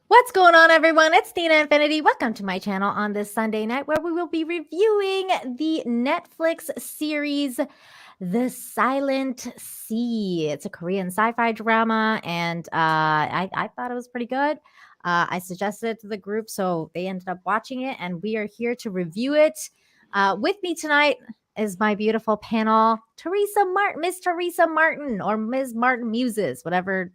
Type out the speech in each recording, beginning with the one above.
What's going on, everyone? It's Tina Infinity. Welcome to my channel on this Sunday night where we will be reviewing the Netflix series The Silent Sea. It's a Korean sci-fi drama, and I thought it was pretty good. I suggested it to the group, so they ended up watching it, and we are here to review it. With me tonight is my beautiful panel, Teresa Martin, Miss Teresa Martin, or Ms. Martin Muses, whatever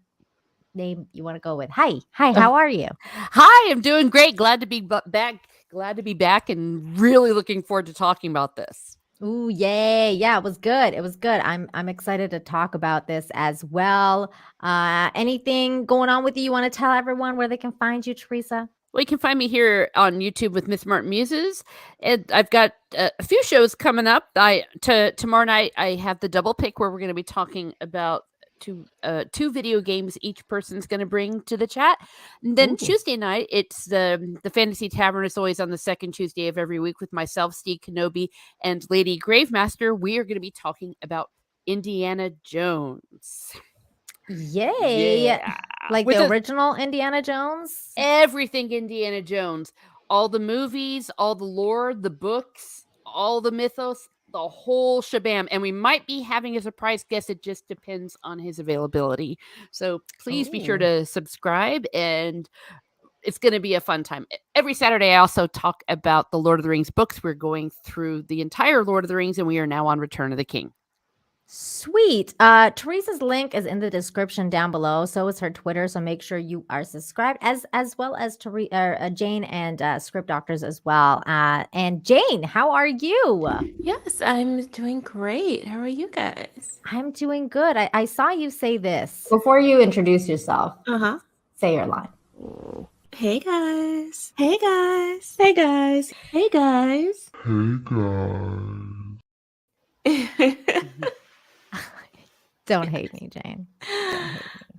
name you want to go with. Hi, how are you? Hi, I'm doing great. Glad to be back. Glad to be back, and really looking forward to talking about this. Ooh, yay. Yeah, it was good. It was good. I'm excited to talk about this as well. Anything going on with you? You want to tell everyone where they can find you, Teresa? Well, you can find me here on YouTube with Miss Martin Muses. And I've got a few shows coming up. Tomorrow night I have the double pick where we're going to be talking about two video games each person's going to bring to the chat. And then Tuesday night, it's the Fantasy Tavern is always on the second Tuesday of every week with myself, Steve Kenobi, and Lady Gravemaster. We are going to be talking about Indiana Jones. Yay. Yeah. Like with the original Indiana Jones? Everything Indiana Jones. All the movies, all the lore, the books, all the mythos, the whole shabam. And we might be having a surprise guest. It just depends on his availability. So please be sure to subscribe, and it's going to be a fun time. Every Saturday, I also talk about the Lord of the Rings books. We're going through the entire Lord of the Rings, and we are now on Return of the King. Sweet. Teresa's link is in the description down below. So is her Twitter. So make sure you are subscribed, as well as Jane and Script Doctors as well. And Jane, how are you? Yes, I'm doing great. How are you guys? I'm doing good. I saw you say this. Before you introduce yourself, say your line. Hey guys. Hey guys. Hey guys. Hey guys. Hey guys. Don't hate me, Jane. Don't hate me.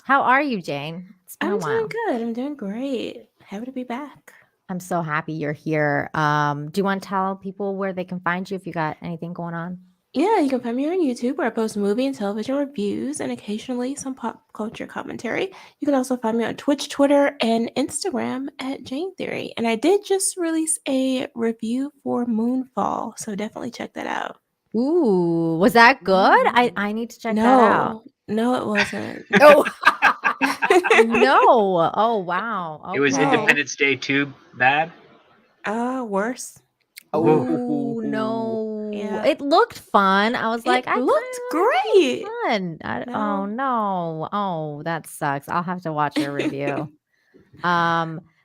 How are you, Jane? It's been a while. I'm doing good. I'm doing great. Happy to be back. I'm so happy you're here. Do you want to tell people where they can find you if you got anything going on? Yeah, you can find me on YouTube where I post movie and television reviews and occasionally some pop culture commentary. You can also find me on Twitch, Twitter, and Instagram at Jane Theory. And I did just release a review for Moonfall, so definitely check that out. Ooh, was that good? I need to check that out. No, it wasn't. No. No. Oh, wow. Okay. It was Independence Day 2 bad? Worse. Oh, no. Yeah. It looked fun. I was like, it looked great. Fun. Oh, no. Oh, that sucks. I'll have to watch your review.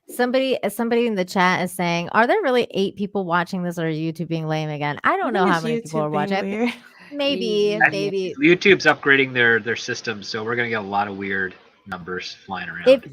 Somebody in the chat is saying, are there really 8 people watching this, or are YouTube being lame again? I don't know how many people are watching. Maybe. YouTube's upgrading their system, so we're gonna get a lot of weird numbers flying around. If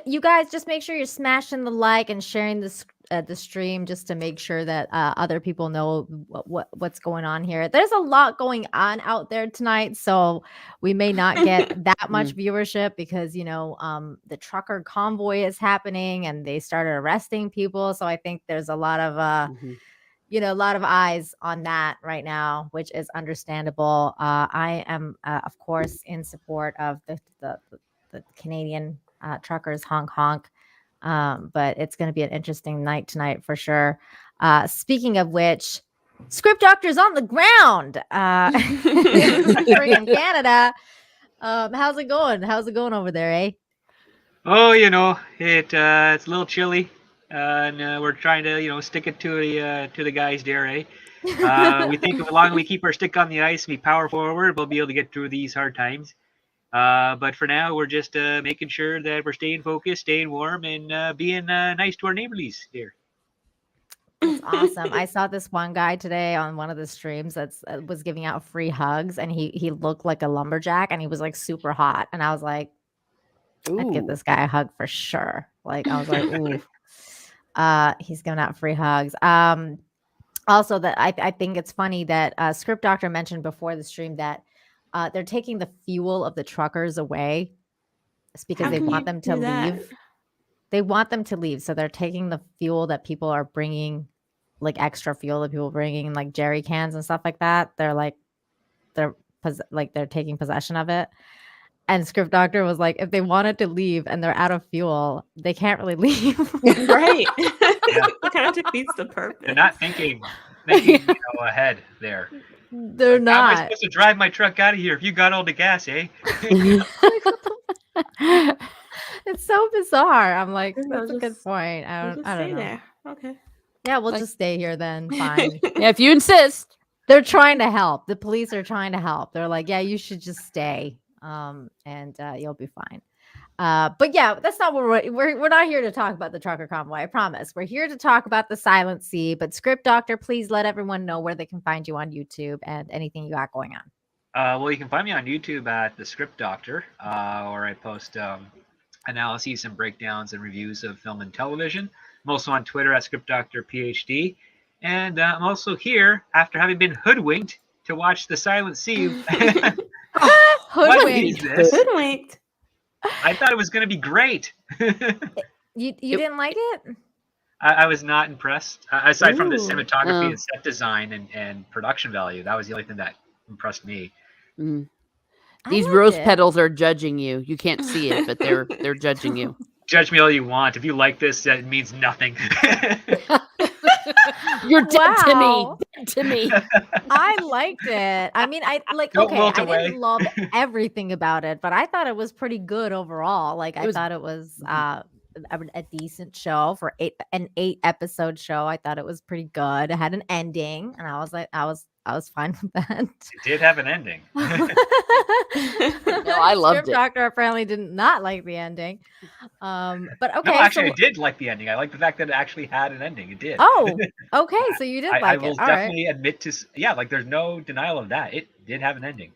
you guys just make sure you're smashing the like and sharing the stream, just to make sure that other people know what's going on here. There's a lot going on out there tonight, so we may not get that much viewership because the trucker convoy is happening and they started arresting people. So I think there's a lot of a lot of eyes on that right now, which is understandable. I am, of course, in support of the Canadian truckers, honk honk. But it's going to be an interesting night tonight for sure. Speaking of which, Script Doctor's on the ground in Canada. How's it going? How's it going over there, eh? Oh, it's a little chilly. And we're trying to, stick it to the guys there, eh? We think as long as we keep our stick on the ice and we power forward, we'll be able to get through these hard times. But for now, we're just making sure that we're staying focused, staying warm, and being nice to our neighborlies here. That's awesome. I saw this one guy today on one of the streams that was giving out free hugs, and he looked like a lumberjack, and he was like super hot, and I was like, I'd give this guy a hug for sure. Like, I was like, ooh. He's giving out free hugs. Also, that I think it's funny that Script Doctor mentioned before the stream that they're taking the fuel of the truckers away. It's because they want them to leave. They want them to leave, so they're taking the fuel that people are bringing, like extra fuel that people are bringing, like jerry cans and stuff like that. They're taking possession of it. And script doctor was like, if they wanted to leave and they're out of fuel, they can't really leave. Right. Yeah. It kind of defeats the purpose. They're not thinking ahead there. They're How am I not. supposed to drive my truck out of here if you got all the gas, eh? It's so bizarre. I'm like, No, that's a good just- point. I Just don't stay know. there. Okay. Yeah, we'll Like- just stay here then. Fine. Yeah, if you insist. They're trying to help. The police are trying to help. They're like, yeah, you should just stay. And you'll be fine. But yeah, that's not what we're not here to talk about the trucker convoy. I promise. We're here to talk about the Silent Sea. But Script Doctor, please let everyone know where they can find you on YouTube and anything you got going on. Well, you can find me on YouTube at the Script Doctor, where I post analyses and breakdowns and reviews of film and television. I'm also on Twitter at Script Doctor PhD, and I'm also here after having been hoodwinked to watch the Silent Sea. What is this? Hoodwinked. I thought it was going to be great. You didn't like it? I was not impressed. Aside from the Ooh. cinematography and set design and production value, that was the only thing that impressed me. Mm. I These liked rose it. petals are judging you. You can't see it, but they're judging you. Judge me all you want. If you like this, that means nothing. You're dead to me. Wow. Dead to me. I liked it. I mean, I like Don't okay, wilt I away. didn't love everything about it, but I thought it was pretty good overall. Like I was- thought it was a decent show for an 8-episode show. I thought it was pretty good. It had an ending, and I was like, I was fine with that. It did have an ending. No, I loved Script it. Doctor apparently did not like the ending. But okay, No, actually, so I did like the ending. I like the fact that it actually had an ending. It did. oh, okay, so you did I like will it. All right. definitely admit to, like, there's no denial of that. It did have an ending.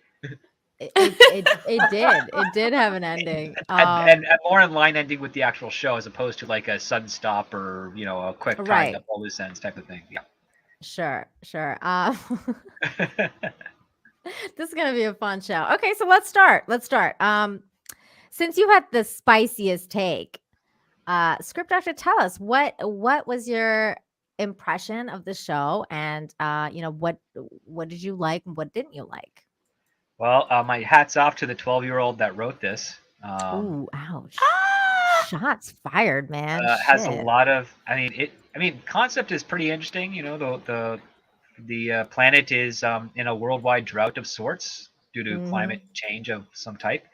It did have an ending. And a more in line ending with the actual show as opposed to like a sudden stop or, a quick tying Right. up all loose ends type of thing. Yeah. Sure. This is gonna be a fun show. Okay, so let's start. Since you had the spiciest take, Script Doctor, tell us what was your impression of the show, and what did you like and what didn't you like? Well, my hat's off to the 12-year-old that wrote this. Ooh, ouch! Shots fired, man. Has a Shit. lot of. Concept is pretty interesting. The planet is in a worldwide drought of sorts due to climate change of some type.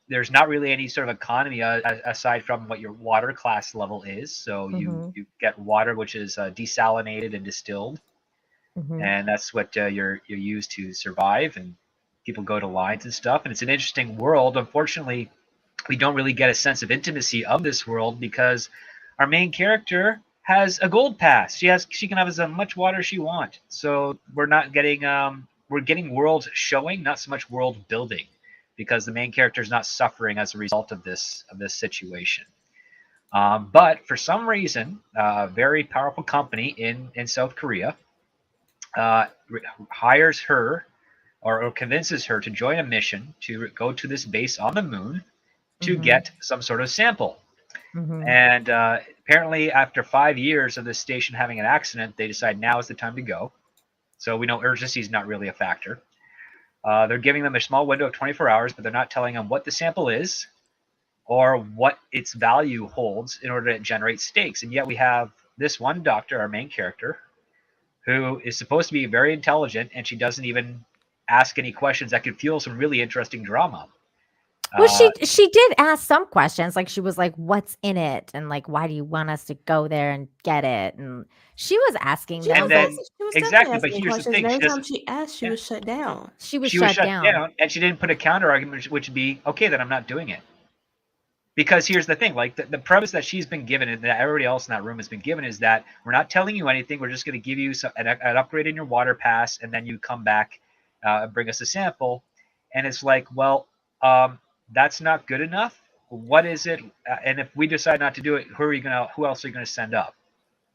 There's not really any sort of economy aside from what your water class level is. So you get water which is desalinated and distilled, and that's what you're used to survive. And people go to lines and stuff. And it's an interesting world. Unfortunately, we don't really get a sense of intimacy of this world because our main character has a gold pass. She can have as much water as she wants. So we're not getting we're getting world showing, not so much world building, because the main character is not suffering as a result of this situation. But for some reason, a very powerful company in South Korea hires her or convinces her to join a mission to go to this base on the moon to get some sort of sample. And apparently after 5 years of this station having an accident, they decide now is the time to go. So we know urgency is not really a factor. They're giving them a small window of 24 hours, but they're not telling them what the sample is or what its value holds in order to generate stakes. And yet we have this one doctor, our main character, who is supposed to be very intelligent, and she doesn't even ask any questions that could fuel some really interesting drama. Well, she did ask some questions. Like she was like, "What's in it?" and like, "Why do you want us to go there and get it?" And she was asking them. And then- She was exactly, definitely but asking here's the questions, thing, and she every time doesn't- she asked, she was shut down. she was she shut was shut down. down, and she didn't put a counter argument, which would be, okay, then I'm not doing it. Because here's the thing, like the premise that she's been given and that everybody else in that room has been given is that we're not telling you anything. We're just going to give you an upgrade in your water pass, and then you come back and bring us a sample. And it's like, well, that's not good enough. What is it? And if we decide not to do it, who else are you going to send up?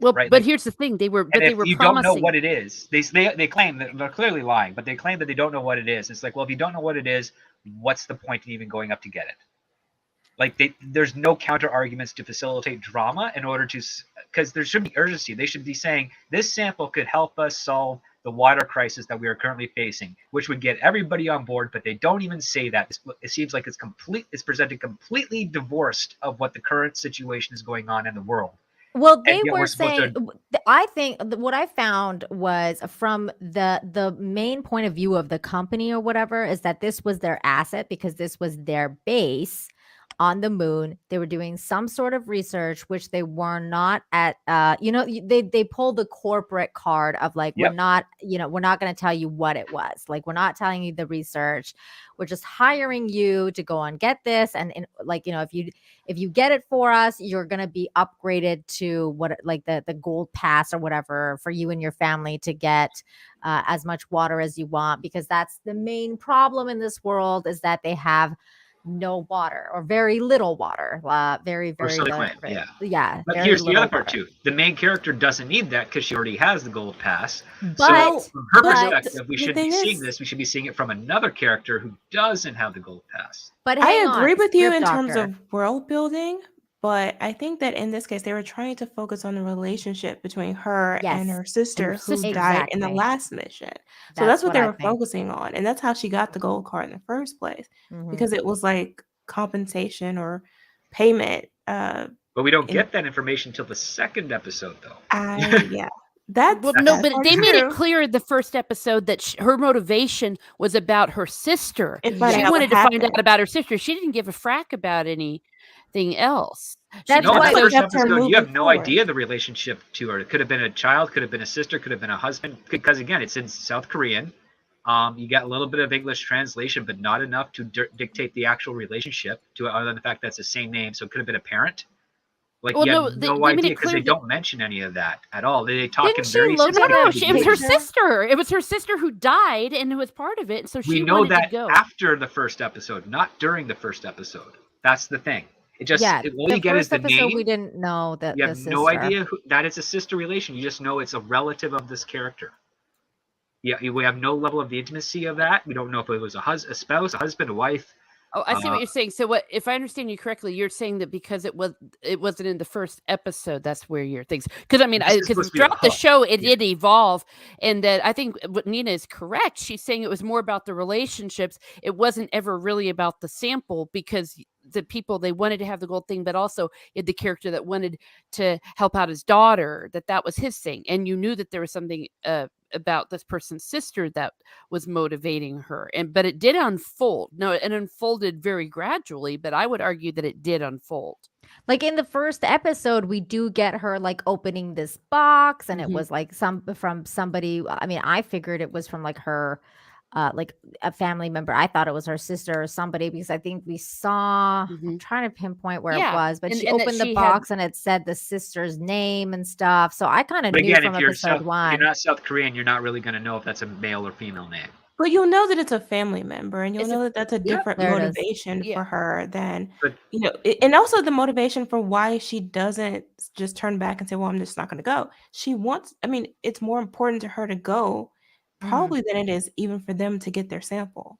Well, Right, but like- here's the thing: they were And if you promising. don't know what it is, they claim that they're clearly lying, but they claim that they don't know what it is. It's like, well, if you don't know what it is, what's the point in even going up to get it? Like there's no counter arguments to facilitate drama in order to, because there should be urgency. They should be saying this sample could help us solve the water crisis that we are currently facing, which would get everybody on board, but they don't even say that. It seems like it's presented completely divorced of what the current situation is going on in the world. Well, And they yet were we're supposed saying, to, I think what I found was from the main point of view of the company or whatever is that this was their asset because this was their base on the moon. They were doing some sort of research, which they were not at, they pulled the corporate card of like, Yep. we're not going to tell you what it was. Like, we're not telling you the research. We're just hiring you to go and get this. And if you get it for us, you're going to be upgraded to what, like the gold pass or whatever for you and your family to get as much water as you want, because that's the main problem in this world is that they have no water or very little water, very little. Yeah. But very here's the little other part water. too. The main character doesn't need that because she already has the gold pass. But So from her but perspective, we the shouldn't be thing seeing is- this. We should be seeing it from another character who doesn't have the gold pass. but I hang agree on, with you Script in terms Doctor. of world building, but I think that in this case they were trying to focus on the relationship between her and Yes, her sister her who sister. died in the Exactly. last mission. So that's what they I were think. focusing on, and that's how she got the gold card in the first place Mhm. because it was like compensation or payment. But we don't In- get that information until the second episode, though. yeah, that's Well, no, that's but part they made it true. clear in the first episode that her motivation was about her sister. And finding She out what wanted to find happened. out about her sister. She didn't give a frack about anything else. That's No, why- in the what first kept her episode, you moving have no forward. idea the relationship to her. It could have been a child, could have been a sister, could have been a husband. Because again, it's in South Korean. You got a little bit of English translation, but not enough to dictate the actual relationship to it, other than the fact that's the same name. So it could have been a parent. Like, Well, you no, have they no made idea it because clear they that- don't mention any of that at all. They talk Didn't in she very look at No, that it was her picture? sister. It was her sister who died and who was part of it. And so she We know wanted that to go. after the first episode, not during the first episode. That's the thing. It just Yeah, all the you get is first the episode name. we didn't know that You the have sister. no idea that it's a sister relation. You just know it's a relative of this character. Yeah, we have no level of the intimacy of that. We don't know if it was a spouse, a husband, a wife. Oh, I see what you're saying. So, what if I understand you correctly? You're saying that because it wasn't in the first episode, that's where your things. Because I mean, This is because supposed to be the throughout the hook. show, it Yeah. did evolve, and that I think what Nina is correct. She's saying it was more about the relationships. It wasn't ever really about the sample because the people they wanted to have the gold thing, but also you had the character that wanted to help out his daughter. That was his thing, and you knew that there was something about this person's sister that was motivating her, but it did unfold. No, it unfolded very gradually, but I would argue that it did unfold. Like in the first episode, we do get her like opening this box, and it Mhm. was like from somebody. I mean, I figured it was from like her, like a family member. I thought it was her sister or somebody because I think we saw. I'm Mhm. trying to pinpoint where Yeah, it was, but and- she and that opened the she had- box and it said the sister's name and stuff. So I kind of But knew again, from if you're episode one. you're not South Korean, you're not really going to know if that's a male or female name. But you'll know that it's a family member, and you'll It's a- know that that's a Yeah, different there it is. motivation Yeah. for her than But and also the motivation for why she doesn't just turn back and say, "Well, I'm just not going to go." She wants. I mean, it's more important to her to go, probably than it is even for them to get their sample.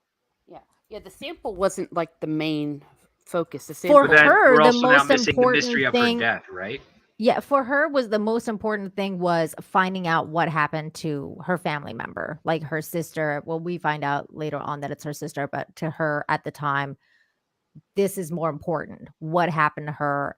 Yeah. The sample wasn't like the main focus. The For sample. But then her, we're the also now most missing the mystery important of her thing- death, right? Yeah, for her was the most important thing was finding out what happened to her family member, like her sister. Well, we find out later on that it's her sister, but to her at the time, this is more important. What happened to her?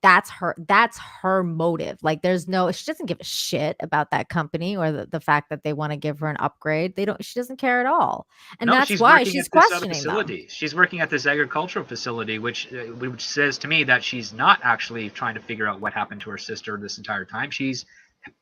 That's her motive. Like she doesn't give a shit about that company or the fact that they want to give her an upgrade. She doesn't care at all. And No, that's she's why working she's at this other questioning them. facility. She's working at this agricultural facility, which says to me that she's not actually trying to figure out what happened to her sister this entire time. She's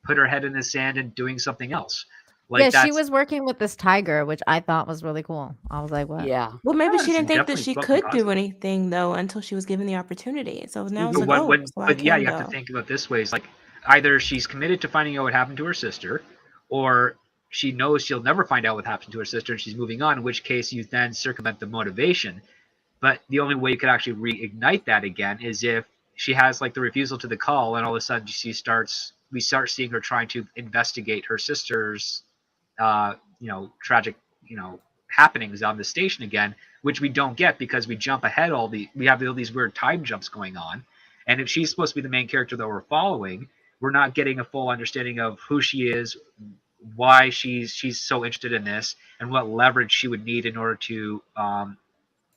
put her head in the sand and doing something else. Yeah, she that's- was working with this tiger, which I thought was really cool. I was like, what? Yeah. Well, maybe Yeah, she didn't think that definitely she something could do positive. anything though until she was given the opportunity. So now it's But like, so I but yeah, can you have go. to think about it this way. It's like either she's committed to finding out what happened to her sister, or she knows she'll never find out what happened to her sister and she's moving on, in which case you then circumvent the motivation. But the only way you could actually reignite that again is if she has like the refusal to the call, and all of a sudden we start seeing her trying to investigate her sister's tragic happenings on the station again, which we don't get because we jump ahead we have all these weird time jumps going on. And if she's supposed to be the main character that we're following, we're not getting a full understanding of who she is, why she's so interested in this and what leverage she would need in order to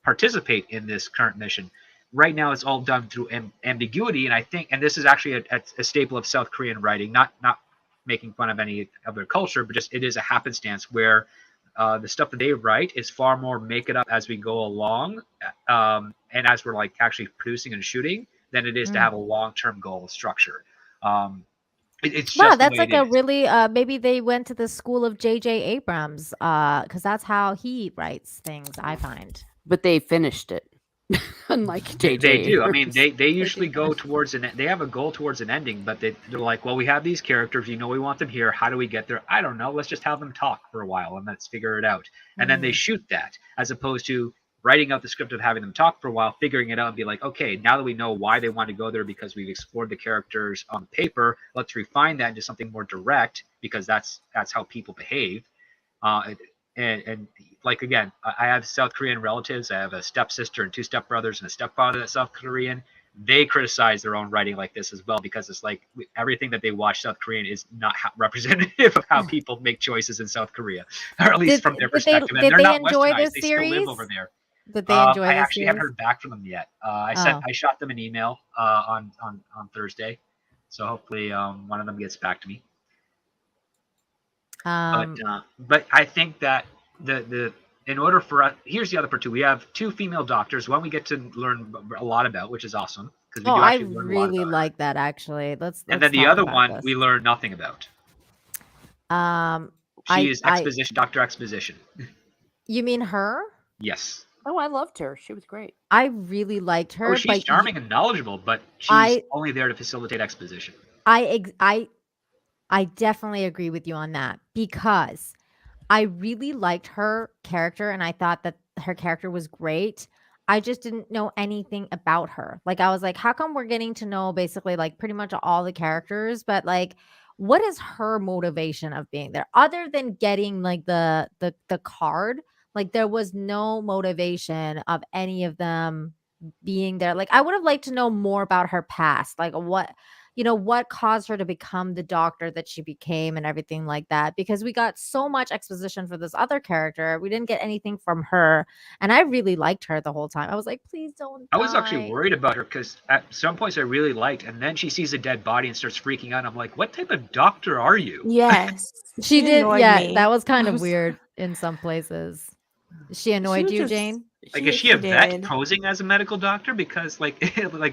participate in this current mission. Right now, it's all done through ambiguity, and I think, and this is actually a staple of South Korean writing, not making fun of any other culture, but just it is a happenstance where the stuff that they write is far more make it up as we go along, and as we're like actually producing and shooting, than it is to have a long-term goal structure. It's Wow, just that's the way like it a is. really maybe they went to the school of J.J. Abrams, because that's how he writes things, I find. But they finished it. Unlike JJ. They do. I mean, Abrams. they usually go towards they have a goal towards an ending, but they're like, well, we have these characters, we want them here. How do we get there? I don't know. Let's just have them talk for a while and let's figure it out. And then they shoot that, as opposed to writing out the script of having them talk for a while, figuring it out, and be like, okay, now that we know why they want to go there because we've explored the characters on paper, let's refine that into something more direct, because that's how people behave. And like, again, I have South Korean relatives. I have a stepsister and two stepbrothers and a stepfather that's South Korean. They criticize their own writing like this as well, because it's like everything that they watch South Korean is not representative of how people make choices in South Korea, or at least from their perspective. And they're not westernized. They still live over there. Did they enjoy I this actually haven't series? heard back from them yet. I shot them an email on Thursday, so hopefully one of them gets back to me. But I think that the in order for us, here's the other part too. We have two female doctors. One we get to learn a lot about, which is awesome, because we do I actually learn a lot really about like that, actually. Let's and then the talk other about one this. we learn nothing about. She is exposition, Dr. Exposition. You mean her? Yes. Oh, I loved her. She was great. I really liked her. Oh, she's charming and knowledgeable, but she's only there to facilitate exposition. I definitely agree with you on that, because I really liked her character and I thought that her character was great. I just didn't know anything about her. Like, I was like, how come we're getting to know basically like pretty much all the characters, but like, what is her motivation of being there other than getting like the card? Like, there was no motivation of any of them being there. Like, I would have liked to know more about her past, like what caused her to become the doctor that she became and everything like that, because we got so much exposition for this other character. We didn't get anything from her, and I really liked her the whole time. I was like, please don't die. I was actually worried about her, because at some points I really liked, and then she sees a dead body and starts freaking out. I'm like, what type of doctor are you? Yes. She did. annoyed Yeah, me. that was kind I'm of sorry. weird in some places. She annoyed was you, just- Jane? Like, is she a vet did. posing as a medical doctor? Because like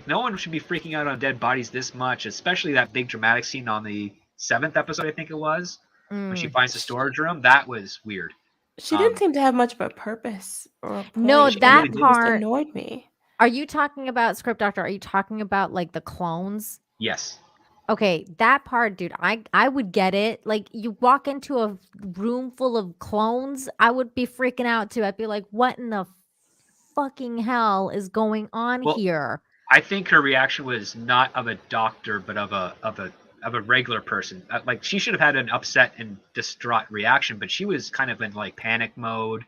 no one should be freaking out on dead bodies this much, especially that big dramatic scene on the 7th episode, I think it was, when she finds the storage room. That was weird. She didn't seem to have much of a purpose or a point. No, She that really didn't. It just part. annoyed me. Are you talking about Script Doctor? Are you talking about like the clones? Yes. Okay, that part, dude, I would get it. Like, you walk into a room full of clones, I would be freaking out too. I'd be like, what in the fucking hell is going on here? I think her reaction was not of a doctor, but of a regular person. Like, she should have had an upset and distraught reaction, but she was kind of in like panic mode,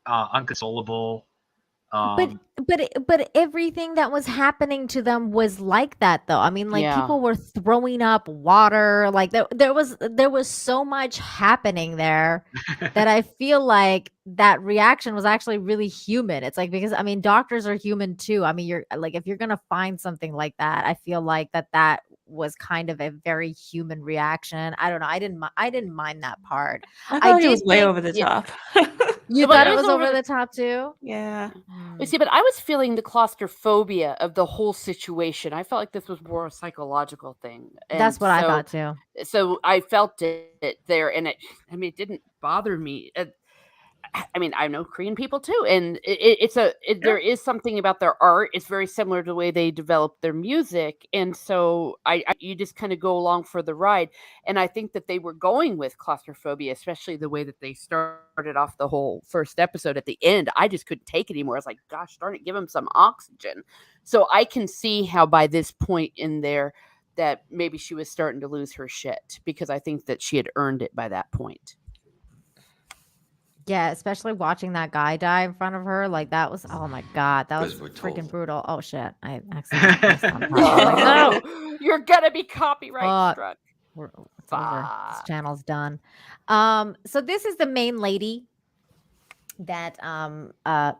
unconsolable. But everything that was happening to them was like that, though. I mean, like, Yeah. people were throwing up water. Like, there was so much happening there that I feel like that reaction was actually really human. It's like, because I mean, doctors are human too. I mean, you're like, if you're gonna find something like that, I feel like that was kind of a very human reaction. I don't know. I didn't mind that part. I thought it did was way think- over the top. You Well, thought it it was was over over the top too? Yeah. You see, but I was feeling the claustrophobia of the whole situation. I felt like this was more a psychological thing. That's what I thought too. So I felt it there, and it didn't bother me. I mean, I know Korean people too, and there is something about their art. It's very similar to the way they develop their music, and so you just kind of go along for the ride. And I think that they were going with claustrophobia, especially the way that they started off the whole first episode. At the end, I just couldn't take it anymore. I was like, "Gosh darn it, give them some oxygen." So I can see how by this point in there that maybe she was starting to lose her shit, because I think that she had earned it by that point. Yeah, especially watching that guy die in front of her, like that was, oh my god, that was freaking brutal. Oh shit, I accidentally pressed on pause. I was like, no, No, you're gonna be copyright struck. over. This Fuck. channel's done. So this is the main lady that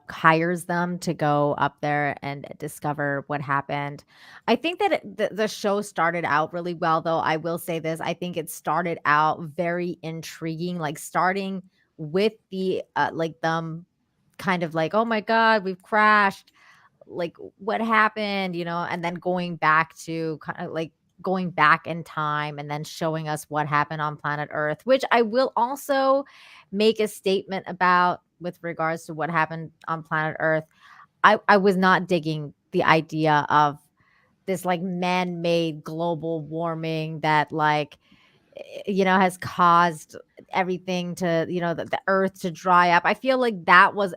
hires them to go up there and discover what happened. I think that the show started out really well, though. I will say this: I think it started out very intriguing, like starting with the like them kind of like, oh my god, we've crashed, like what happened, and then going back to kind of like going back in time and then showing us what happened on planet Earth, which I will also make a statement about with regards to what happened on planet Earth. I was not digging the idea of this like man-made global warming that like has caused everything to the earth to dry up. I feel like that was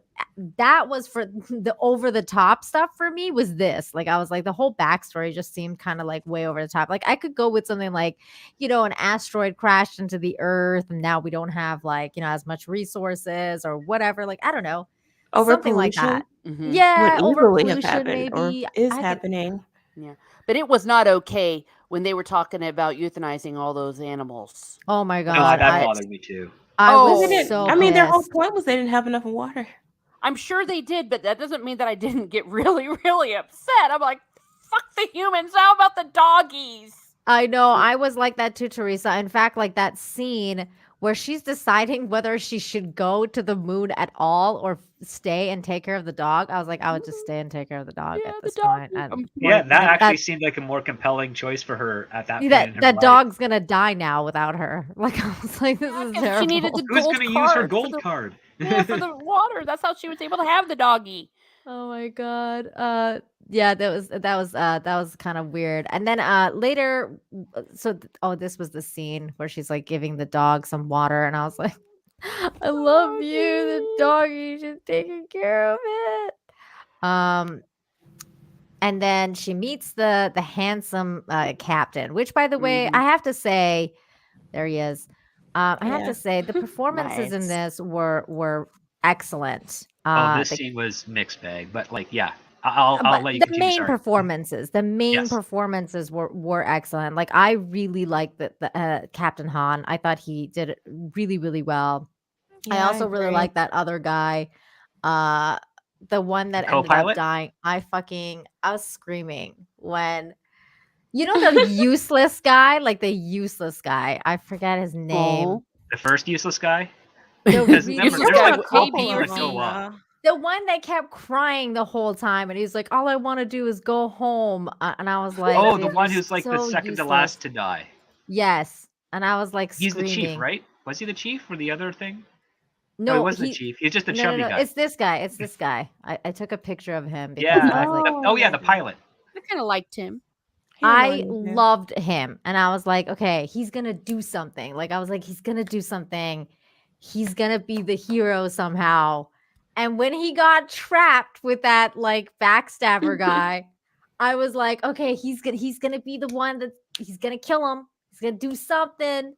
for the over the top stuff. For me was this, like I was like, the whole backstory just seemed kind of like way over the top. Like I could go with something like an asteroid crashed into the earth and now we don't have like as much resources or whatever, like I don't know, something like that. Mhm. Yeah, Would over easily have pollution happened or maybe. is I could, happening. Yeah. But it was not okay when they were talking about euthanizing all those animals. oh my No, god, that I bothered me too. was They didn't- so I mean, their whole pissed. point was they didn't have enough water. I'm sure they did, but that doesn't mean that I didn't get really, really upset. I'm like, fuck the humans. How about the doggies? I know. I was like that too, Teresa. In fact, like that scene where she's deciding whether she should go to the moon at all or stay and take care of the dog. I was like, I would just stay and take care of the dog Yeah, at the this point. doggy. And Yeah, that actually that, seemed like a more compelling choice for her at that point that in her that life. dog's gonna die now without her. Like I was like, this Yeah, is 'cause terrible. she needed the Who's gold going to card use her for gold the- card? Yeah, for the water. That's how she was able to have the doggy. Oh my god. Yeah, that was kind of weird. And then later this was the scene where she's like giving the dog some water and I was like, I love you, the doggy, she's taking care of it. And then she meets the handsome captain, which by the way, I have to say, there he is. I have Yeah. to say the performances in Nice. this were excellent. This scene was mixed bag, but like, yeah, I'll But let you the continue. main Sorry. performances, Yes. were excellent. Like I really liked the Captain Han. I thought he did it really, really well. I Yeah, also really agree. like that other guy, the one that ended up co-pilot? dying. I was screaming when the useless guy, like the useless guy. I forget his name. Oh. The first useless guy? The Because really- remember, Useless there's guy like with four A, people B, or that go up. the one that kept crying the whole time, and he's like, "All I want to do is go home." And I was like, Oh, "Dude, the one you're who's like the so second to useless." last to die. Yes, and I was like He's screaming. the chief, right? Was he the chief or the other thing? No, he wasn't the chief. He's just a chubby guy. It's this guy. It's this guy. I took a picture of him because Yeah. I was like, Yeah, the pilot. I kind of liked him. He I annoyed me too. loved him, and I was like, okay, he's gonna do something. Like I was like, he's gonna do something. He's gonna be the hero somehow. And when he got trapped with that like backstabber guy, I was like, okay, he's gonna be the one that he's gonna kill him. He's gonna do something.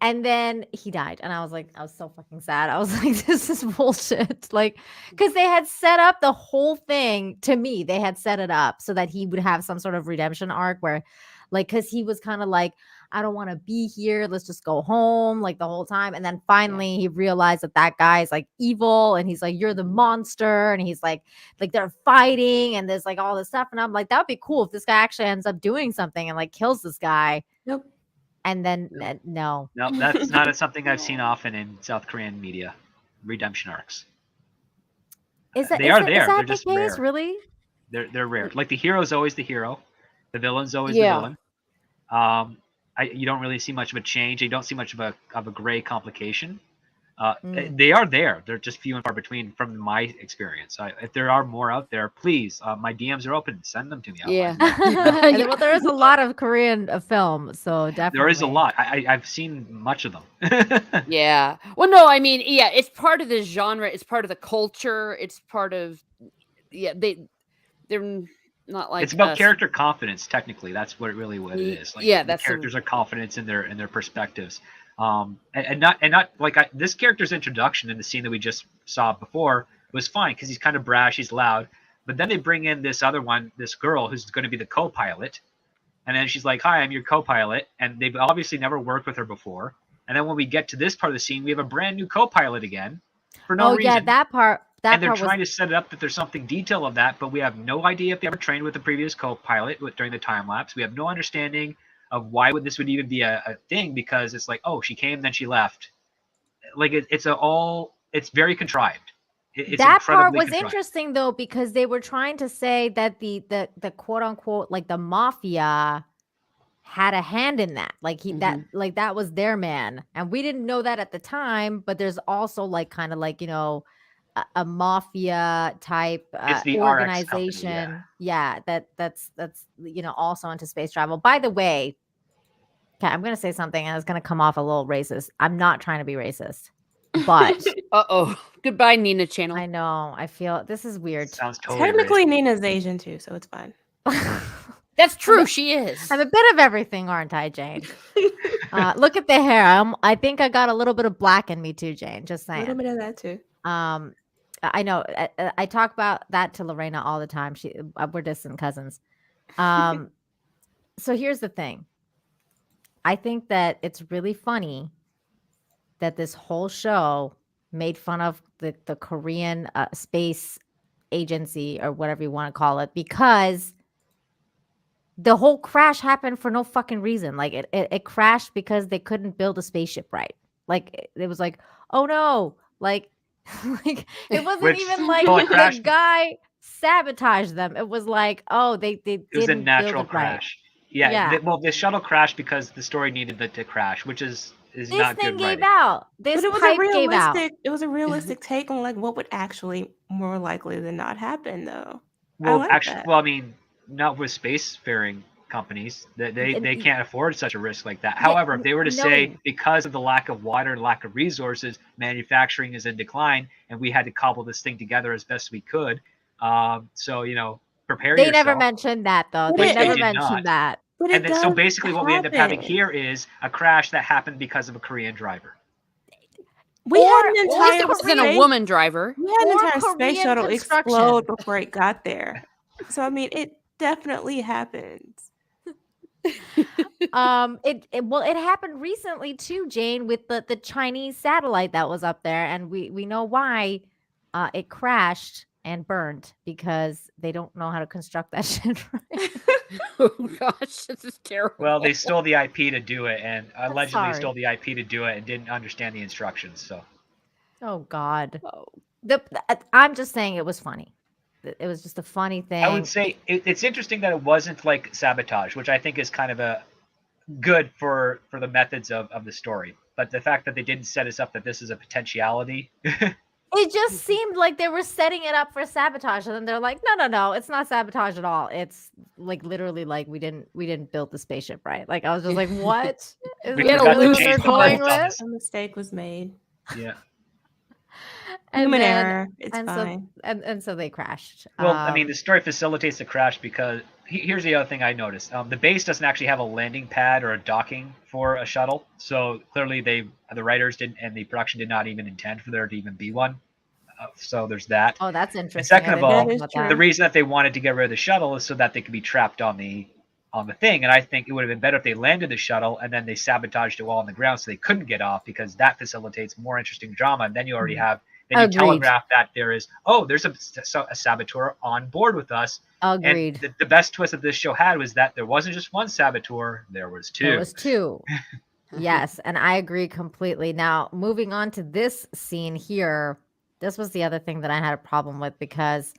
And then he died. And I was so fucking sad. I was like, this is bullshit. Like, because they had set up the whole thing to me. They had set it up so that he would have some sort of redemption arc where, like, because he was kind of like, I don't want to be here. Let's just go home, like the whole time. And then finally he realized that guy's like evil. And he's like, you're the monster. And he's like they're fighting and there's like all this stuff. And I'm like, that would be cool if this guy actually ends up doing something and like kills this guy. Nope. And then no. No, that's not something I've seen often in South Korean media. Redemption arcs. Is that They is are that- there. is that They're the just case? rare. Really? They're rare. Like the hero's always the hero, the villain's always the Yeah. villain. You don't really see much of a change. You don't see much of a gray complication. They are there. They're just few and far between from my experience. If there are more out there, please, my DMs are open. Send them to me. Yeah. Well, there is a lot of Korean film, so definitely There is a lot. I've seen much of them. Yeah. Well, no, I mean, yeah, it's part of the genre. It's part of the culture. It's part of, they're not like It's about us. character confidence. Technically, that's what it is. Like, Yeah, the that's characters are confident in their perspectives. And not like this character's introduction in the scene that we just saw before was fine because he's kind of brash, he's loud. But then they bring in this other one, this girl who's going to be the co-pilot, And then she's like, "Hi, I'm your co-pilot," and they've obviously never worked with her before. And then when we get to this part of the scene, we have a brand new co-pilot again for no reason. Yeah, that part. And they're trying to set it up that there's something detail of that, but we have no idea if they ever trained with the previous co-pilot during the time lapse. We have no understanding of why this would even be a thing, because it's like, oh, she came, then she left. Like it's very contrived. That part was interesting though, because they were trying to say that the quote unquote like the mafia had a hand in that, like that was their man, and we didn't know that at the time. But there's also like kind of like a mafia type organization, that's also into space travel. By the way, okay, I'm gonna say something and it's gonna come off a little racist. I'm not trying to be racist, but goodbye Nina channel. I know, I feel this is weird. Sounds totally technically racist. Nina's Asian too, so it's fine. That's true. She is. I'm a bit of everything, aren't I, Jane? Look at the hair. I think I got a little bit of black in me too, Jane. Just saying. A little bit of that too. I know. I talk about that to Lorena all the time. We're distant cousins. So here's the thing. I think that it's really funny that this whole show made fun of the Korean space agency, or whatever you want to call it, because the whole crash happened for no fucking reason. Like it crashed because they couldn't build a spaceship right. Like it was like, oh no, like it wasn't even like the guy sabotaged them. It was like, oh, they didn't. It was a natural crash. Right. Yeah. Well, the shuttle crashed because the story needed it to crash, which is not good writing. This thing gave out. This pipe gave out. It was a realistic take on like what would actually more likely than not happen, though. Well, I mean, not with spacefaring companies. They can't afford such a risk like that. However, if they were to say because of the lack of water and lack of resources, manufacturing is in decline, and we had to cobble this thing together as best we could. So prepare yourself. They never mentioned that though. They never mentioned that. And then, so basically, what we end up having here is a crash that happened because of a Korean driver. We had an entire it wasn't a woman driver. We had an entire space shuttle explode before it got there. So I mean, it definitely happens. It happened recently too, Jane, with the Chinese satellite that was up there, and we know why it crashed and burned, because they don't know how to construct that shit right. Oh gosh, this is terrible. Well, they stole the IP to do it, and allegedly stole the IP to do it, and didn't understand the instructions. So, oh god, I'm just saying it was funny. It was just a funny thing. I would say it's interesting that it wasn't like sabotage, which I think is kind of a good for the methods of the story. But the fact that they didn't set us up that this is a potentiality. It just seemed like they were setting it up for sabotage, and then they're like, no, it's not sabotage at all. It's like literally like we didn't build the spaceship right. Like I was just like, what? We had a loser going with? A mistake was made. Yeah. Human error. It's fine. So they crashed. Well, I mean, the story facilitates the crash because here's the other thing I noticed. The base doesn't actually have a landing pad or a docking for a shuttle. So clearly the writers didn't, and the production did not even intend for there to even be one. So there's that. Oh, that's interesting. And second of all, the reason that they wanted to get rid of the shuttle is so that they could be trapped on the thing. And I think it would have been better if they landed the shuttle and then they sabotaged it while on the ground so they couldn't get off, because that facilitates more interesting drama. And then you already have, then you telegraph that there's a saboteur on board with us. Agreed. And the best twist that this show had was that there wasn't just one saboteur, there was two. There was two. Yes, and I agree completely. Now, moving on to this scene here, this was the other thing that I had a problem with, because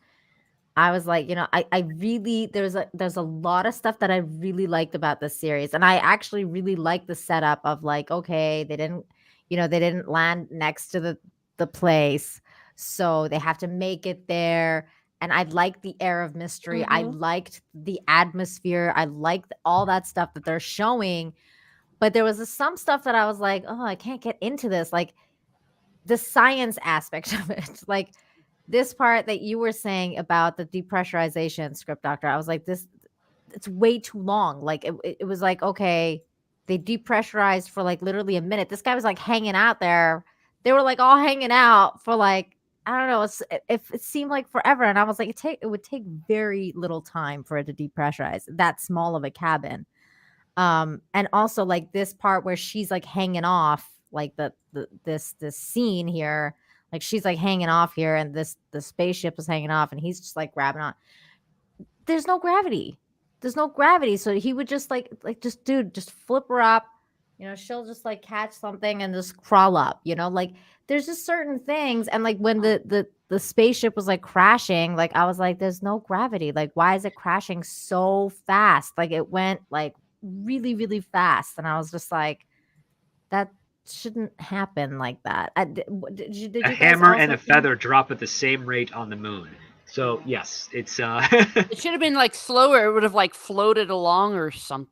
I was like, I really, there's a lot of stuff that I really liked about this series. And I actually really liked the setup of like, okay, they didn't land next to the place, so they have to make it there. And I liked the air of mystery. I liked the atmosphere. I liked all that stuff that they're showing. But there was some stuff that I was like, oh, I can't get into this. Like the science aspect of it. Like this part that you were saying about the depressurization script doctor, I was like, it's way too long. Like it was like, okay, they depressurized for like literally a minute. This guy was like hanging out there. They were like all hanging out for like, I don't know. It seemed like forever. And I was like, it would take very little time for it to depressurize that small of a cabin. And also like this part where she's like hanging off, like this scene here, like she's like hanging off here, and the spaceship is hanging off, and he's just like grabbing on. There's no gravity. There's no gravity. So he would just just dude, just flip her up. She'll just like catch something and just crawl up, like there's just certain things. And like when the spaceship was like crashing, like I was like, there's no gravity. Like, why is it crashing so fast? Like it went like really, really fast. And I was just like, that shouldn't happen like that. Did you a guys hammer also and a think- feather drop at the same rate on the moon. So yes, it's It should have been like slower. It would have like floated along or something.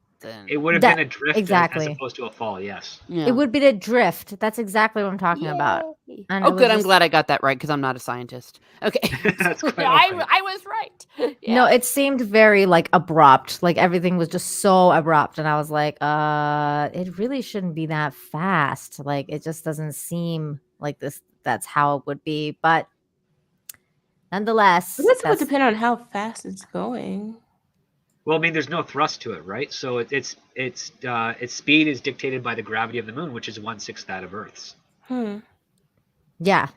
it would have That- been a drift exactly. as opposed to a fall. Yes. Yeah. It would be the drift. That's exactly what I'm talking about. Yay. And Oh, it was good. I'm just- glad I got that right because I'm not a scientist. Okay. That's quite I, all right. I was right. Yeah. No, it seemed very like abrupt. Like everything was just so abrupt. And I was like, it really shouldn't be that fast. Like it just doesn't seem like that's how it would be. But nonetheless, I guess it would that's- depend on how fast it's going. Well, I mean, there's no thrust to it, right? So its speed is dictated by the gravity of the moon, which is 1/6 that of Earth's. yeah.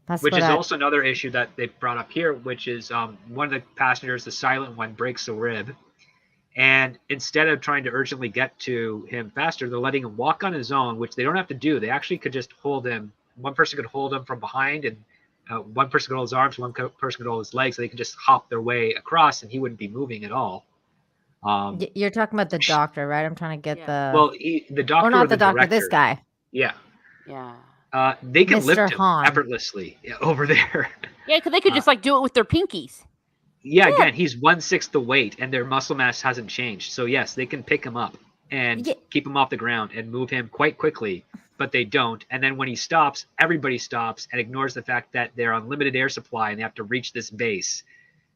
That's Which what is I- also another issue that they brought up here, which is one of the passengers, the silent one, breaks a rib. And instead of trying to urgently get to him faster, they're letting him walk on his own, which they don't have to do. They actually could just hold him. One person could hold him from behind, and one person could hold his arms, one person could hold his legs, so they could just hop their way across, and he wouldn't be moving at all. You're talking about the doctor, right? I'm trying to get Yeah. the Well, the doctor or not or the doctor, director. this guy. Yeah. Yeah. They can Mr. lift him Han. effortlessly over there. Yeah, because they could just like do it with their pinkies. Yeah, again, he's 1/6 the weight, and their muscle mass hasn't changed. So yes, they can pick him up and Yeah. keep him off the ground and move him quite quickly, but they don't. And then when he stops, everybody stops and ignores the fact that they're on limited air supply and they have to reach this base.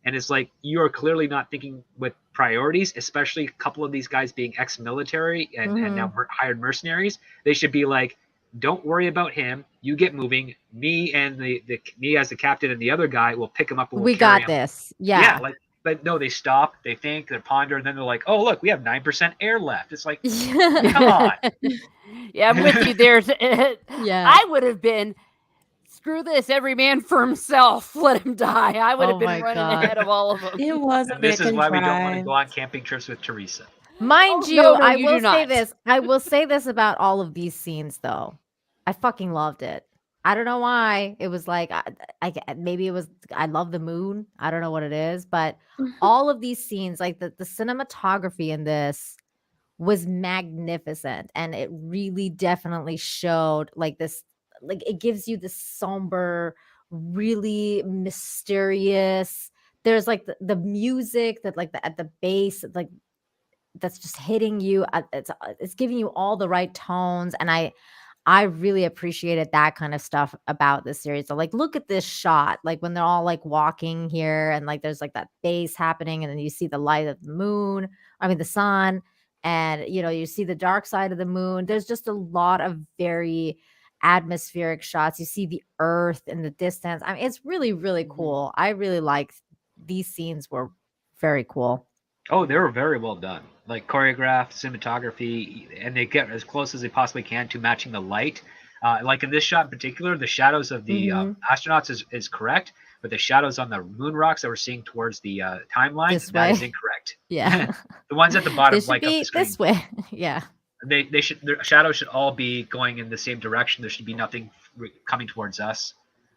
And it's like, you are clearly not thinking with priorities, especially a couple of these guys being ex-military and now hired mercenaries. They should be like, don't worry about him. You get moving. Me and me as the captain and the other guy will pick him up. And we'll We carry got him. this. Yeah. But no, they stop, they think, they ponder, and then they're like, oh, look, we have 9% air left. It's like, come on. Yeah, I'm with you there. Yeah. I would have been, screw this, every man for himself. Let him die. I would have Oh been my running God. ahead of all of them. It was a And bit this is why we don't want to contrived. go on camping trips with Teresa. Mind Oh, you, no, I you will do say not. this. I will say this about all of these scenes, though. I fucking loved it. I don't know why. It was like, maybe it was, I love the moon. I don't know what it is, but all of these scenes, like the cinematography in this was magnificent. And it really definitely showed like this, like it gives you this somber, really mysterious. There's like the music that like at the base, like that's just hitting you. It's giving you all the right tones, and I really appreciated that kind of stuff about this series. So like, look at this shot, like when they're all like walking here, and like there's like that bass happening, and then you see the light of the moon. I mean the sun, and you see the dark side of the moon. There's just a lot of very atmospheric shots. You see the earth in the distance. I mean, it's really, really cool. I really like these scenes. Were very cool. Oh, they were very well done. Like choreographed, cinematography, and they get as close as they possibly can to matching the light. Like in this shot in particular, the shadows of the astronauts is correct, but the shadows on the moon rocks that we're seeing towards the timeline, This that is way. incorrect. Yeah. The ones at the bottom, They should like up be the screen, this way. Yeah. they should, their shadows should all be going in the same direction. There should be nothing coming towards us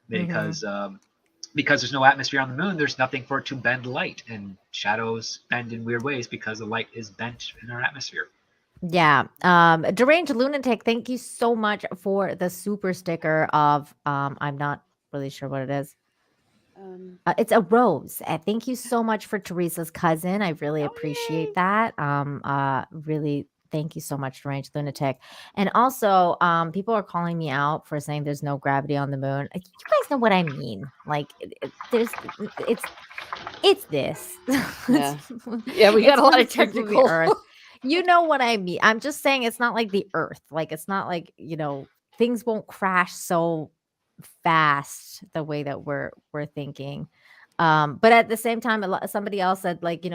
because there's no atmosphere on the moon. There's nothing for it to bend light, and shadows bend in weird ways because the light is bent in our atmosphere. Yeah. Deranged Lunatic, thank you so much for the super sticker of I'm not really sure what it is. It's a rose. Thank you so much for Teresa's cousin. I really appreciate that. Really thank you so much, Deranged Lunatic. And also, people are calling me out for saying there's no gravity on the moon. You guys know what I mean. Like it's this. Yeah. Yeah, we got It's a lot really of technically technical. Earth. You know what I mean. I'm just saying it's not like the Earth. Like it's not like, things won't crash so fast the way that we're thinking. But at the same time, somebody else said, like,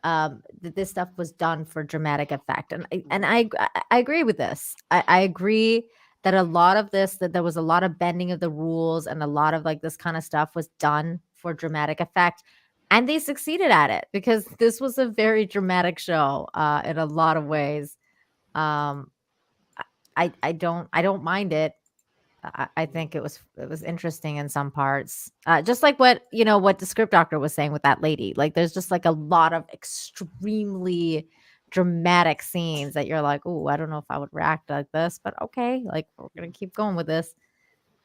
that this stuff was done for dramatic effect, and I agree with this. I agree that a lot of this, that there was a lot of bending of the rules, and a lot of like this kind of stuff was done for dramatic effect, and they succeeded at it because this was a very dramatic show in a lot of ways. um I don't mind it. I think it was interesting in some parts. Just like what the script doctor was saying with that lady. Like there's just like a lot of extremely dramatic scenes that you're like, oh, I don't know if I would react like this, but okay, like we're gonna keep going with this.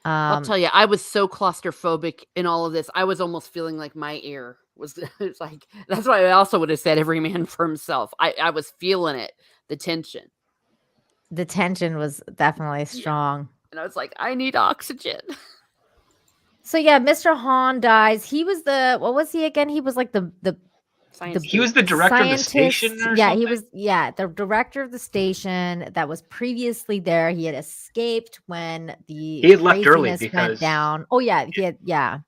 I'll tell you, I was so claustrophobic in all of this. I was almost feeling like my ear was. It's like that's why I also would have said every man for himself. I was feeling it, the tension. The tension was definitely strong. And I was like, I need oxygen. So yeah, Mr. Hahn dies. He was what was he again? He was like the he was the director of the station or yeah, something? he was the director of the station that was previously there. He had escaped when he had left early craziness because went down. Oh yeah, he had left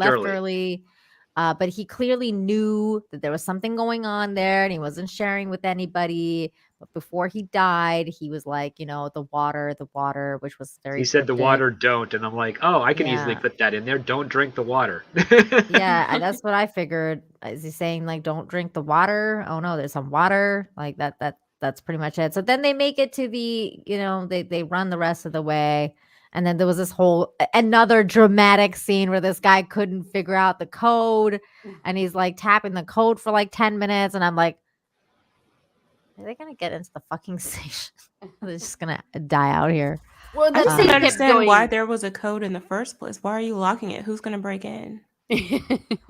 early. But he clearly knew that there was something going on there, and he wasn't sharing with anybody. But before he died, he was like, the water, which was very. He said the cryptic. water don't, and I'm like, oh, I can easily put that in there. Don't drink the water. Yeah, that's what I figured. Is he saying like, don't drink the water? Oh no, there's some water. Like that's pretty much it. So then they make it to the, they run the rest of the way. And then there was this whole another dramatic scene where this guy couldn't figure out the code, and he's like tapping the code for like 10 minutes, and I'm like, are they gonna get into the fucking station? They're just gonna die out here. Well, I just didn't understand why there was a code in the first place. Why are you locking it? Who's gonna break in?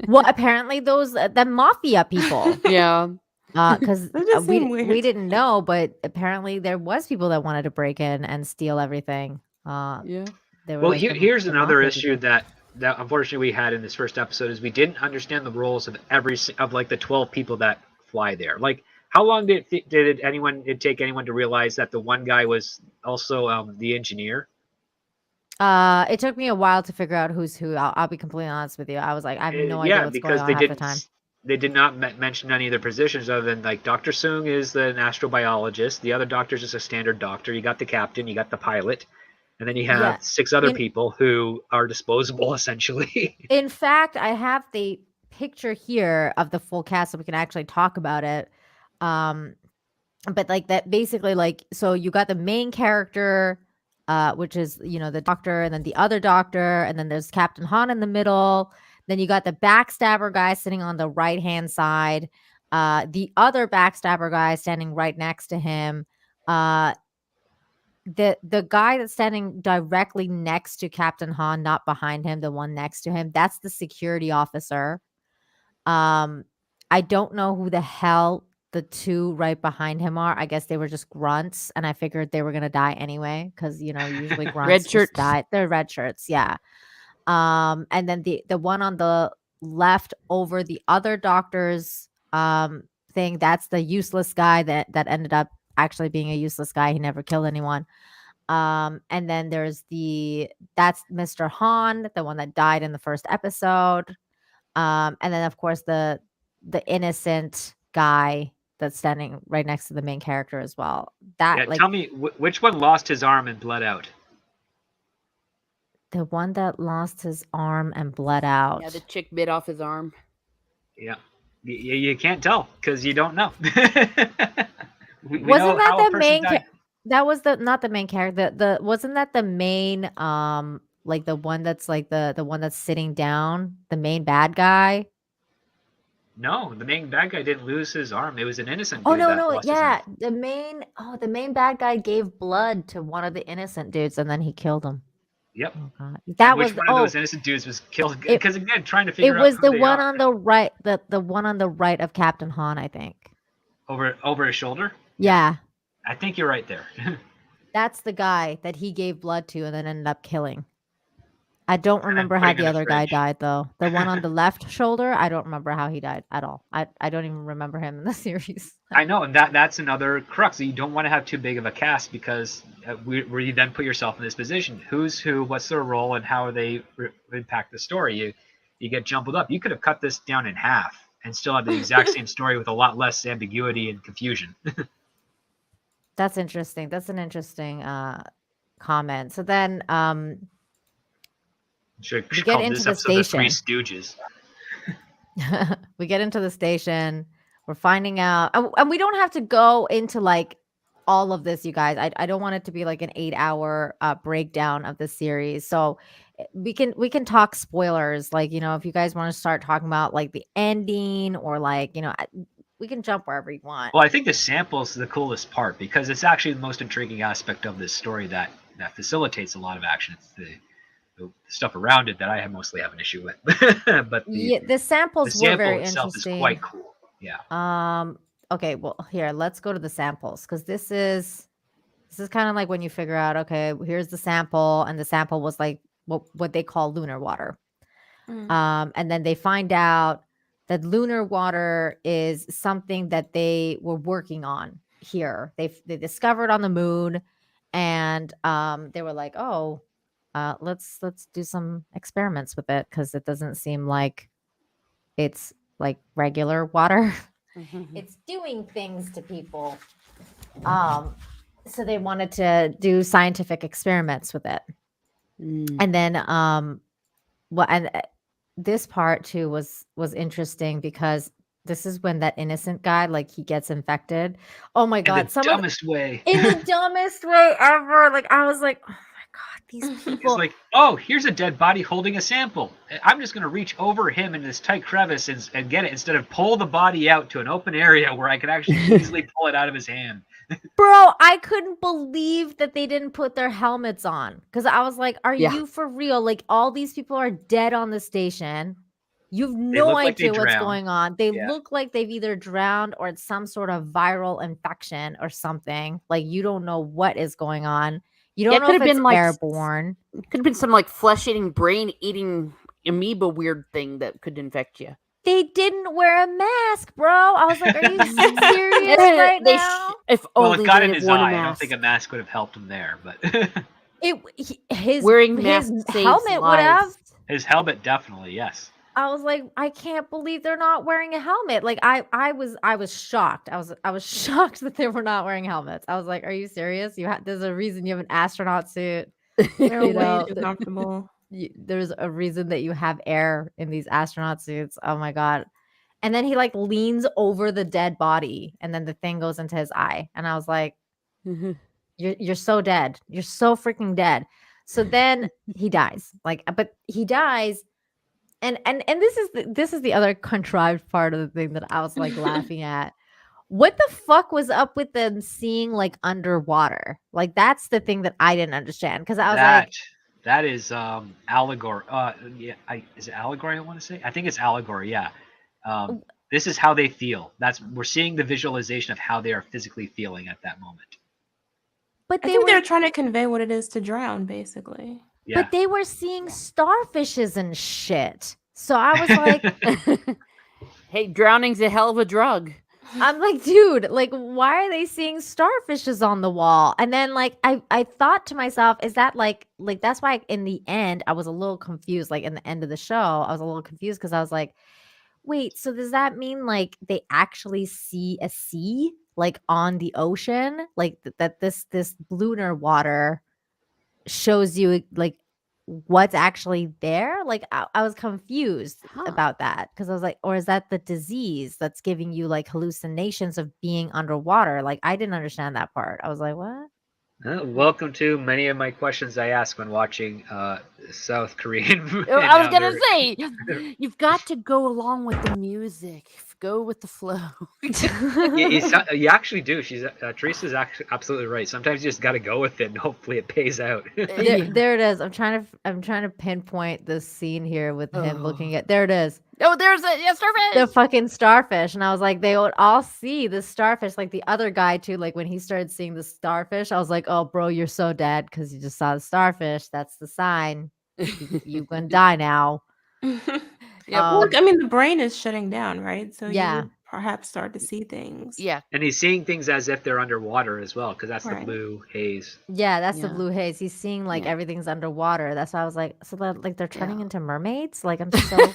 Well, apparently those the mafia people. Yeah. Because we didn't know, but apparently there was people that wanted to break in and steal everything. Yeah. Well, here's another issue that unfortunately we had in this first episode is we didn't understand the roles of like the 12 people that fly there. Like, how long did it take anyone to realize that the one guy was also the engineer? It took me a while to figure out who's who. I'll be completely honest with you. I was like, I have no idea what's going on half the time. They did not mention any of their positions other than like Dr. Soong is an astrobiologist. The other doctor's just a standard doctor. You got the captain, you got the pilot, and then you have 6 other people who are disposable essentially. In fact, I have the picture here of the full cast so we can actually talk about it. But like that basically, like, so you got the main character, which is, the doctor, and then the other doctor, and then there's Captain Han in the middle. Then you got the backstabber guy sitting on the right-hand side. The other backstabber guy standing right next to him. The guy that's standing directly next to Captain Han, not behind him, the one next to him, that's the security officer. I don't know who the hell the 2 right behind him are. I guess they were just grunts, and I figured they were gonna die anyway because usually grunts red shirts die. They're red shirts, yeah. And then the one on the left over the other doctor's thing, that's the useless guy that ended up actually being a useless guy. He never killed anyone. And then there's that's Mr. Han, the one that died in the first episode. And then of course the innocent guy that's standing right next to the main character as well. Tell me which one lost his arm and bled out? The one that lost his arm and bled out. Yeah, the chick bit off his arm. Yeah. You can't tell because you don't know. Wasn't that the main that was not the main character. Wasn't that the main like the one that's like the one that's sitting down, the main bad guy? No, the main bad guy didn't lose his arm. It was an innocent dude. Oh no, yeah. The main bad guy gave blood to one of the innocent dudes and then he killed him. Yep. Oh, Which one of those innocent dudes was killed? Because again, trying to figure out. It was the one on the right, the one on the right of Captain Han, I think. Over his shoulder? Yeah. I think you're right there. That's the guy that he gave blood to and then ended up killing. I don't remember how the other guy died though. The one on the left shoulder, I don't remember how he died at all. I don't even remember him in the series. I know, and that's another crux. You don't want to have too big of a cast because where you then put yourself in this position. Who's who, what's their role, and how they impact the story. You get jumbled up. You could have cut this down in half and still have the exact same story with a lot less ambiguity and confusion. That's interesting. That's an interesting comment. So then Should we get call into this the episode the Three station. Stooges. We get into the station. We're finding out, and we don't have to go into like all of this, you guys. I don't want it to be like an 8-hour breakdown of the series. So we can talk spoilers, like, you know, if you guys want to start talking about like the ending or like, you know, we can jump wherever you want. Well, I think the sample's the coolest part because it's actually the most intriguing aspect of this story that facilitates a lot of action. It's the stuff around it that I mostly have an issue with. But the samples the were sample very itself interesting. is quite cool. Yeah. Okay, well, here, let's go to the samples, because this is kind of like when you figure out, okay, here's the sample, and the sample was like what they call lunar water. And then they find out that lunar water is something that they were working on here. They discovered on the moon, and they were like, oh, let's do some experiments with it, because it doesn't seem like it's like regular water. It's doing things to people. So they wanted to do scientific experiments with it. And then this part too was interesting, because this is when that innocent guy, like, he gets infected. Oh my god, in the dumbest way. In the dumbest way ever. Like, I was like, oh my god, these people. It's like, oh, here's a dead body holding a sample. I'm just going to reach over him in this tight crevice and get it, instead of pull the body out to an open area where I could actually easily pull it out of his hand. Bro, I couldn't believe that they didn't put their helmets on, because I was like, are you for real? Like, all these people are dead on the station. You have no idea what's going on. They look like they've either drowned or it's some sort of viral infection or something. Like, you don't know what is going on. You don't know if it's airborne. It could have been some like flesh-eating, brain-eating amoeba weird thing that could infect you. They didn't wear a mask, bro. I was like, are you serious right now? Well, it got in his eye. I don't think a mask would have helped him there, but his helmet would have. His helmet, definitely, yes. I was like, I can't believe they're not wearing a helmet. Like, I was shocked. I was shocked that they were not wearing helmets. I was like, are you serious? There's a reason you have an astronaut suit. They're way too comfortable. There's a reason that you have air in these astronaut suits. Oh my god. And then he like leans over the dead body, and then the thing goes into his eye, and I was like, you're so dead. You're so freaking dead. So then he dies. But he dies. And this is the other contrived part of the thing that I was like laughing at. What the fuck was up with them seeing like underwater? Like, that's the thing that I didn't understand, because I was like, that is allegory. Is it allegory? I want to say. I think it's allegory. Yeah. This is how they feel. We're seeing the visualization of how they are physically feeling at that moment. But I think they're trying to convey what it is to drown, basically. Yeah. But they were seeing starfishes and shit. So I was like, hey, drowning's a hell of a drug. I'm like, dude, like, why are they seeing starfishes on the wall? And then like I thought to myself, is that like that's why in the end I was a little confused. Like, in the end of the show, I was a little confused, because I was like, wait, so does that mean like they actually see a sea like on the ocean? Like that this lunar water shows you like what's actually there? Like, I was confused about that, because I was like, or is that the disease that's giving you like hallucinations of being underwater? Like, I didn't understand that part. I was like, what? Welcome to many of my questions I ask when watching South Korean. I was gonna say, you've got to go along with the music. Go with the flow. You actually do. Teresa's actually absolutely right. Sometimes you just got to go with it, and hopefully it pays out. There it is. I'm trying to pinpoint this scene here with him looking at. There it is. Oh, there's a starfish. The fucking starfish, and I was like, they would all see the starfish. Like the other guy too. Like when he started seeing the starfish, I was like, oh, bro, you're so dead because you just saw the starfish. That's the sign. You're gonna die now. Yeah, look, I mean, the brain is shutting down, right? So yeah, you perhaps start to see things. Yeah, and he's seeing things as if they're underwater as well, because that's the blue haze. Yeah, that's the blue haze. He's seeing like everything's underwater. That's why I was like, so that like they're turning into mermaids. Like, I'm so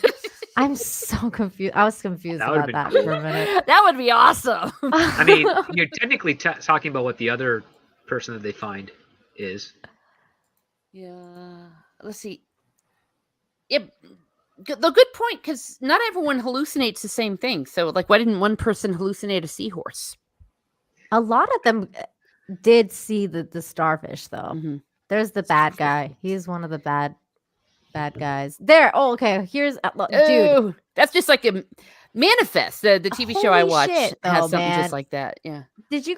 I'm so confused. I was confused That would've about been that cool. for a minute. That would be awesome. I mean, you're technically talking about what the other person that they find is. Yeah. Let's see. Yep. The good point, because not everyone hallucinates the same thing. So, like, why didn't one person hallucinate a seahorse? A lot of them did see the starfish, though. Mm-hmm. There's the bad guy. He's one of the bad guys. There. Oh, okay. Here's dude. Oh, that's just like a Manifest. The TV show I Holy watch shit, though, has something man. just like that. Yeah. What did you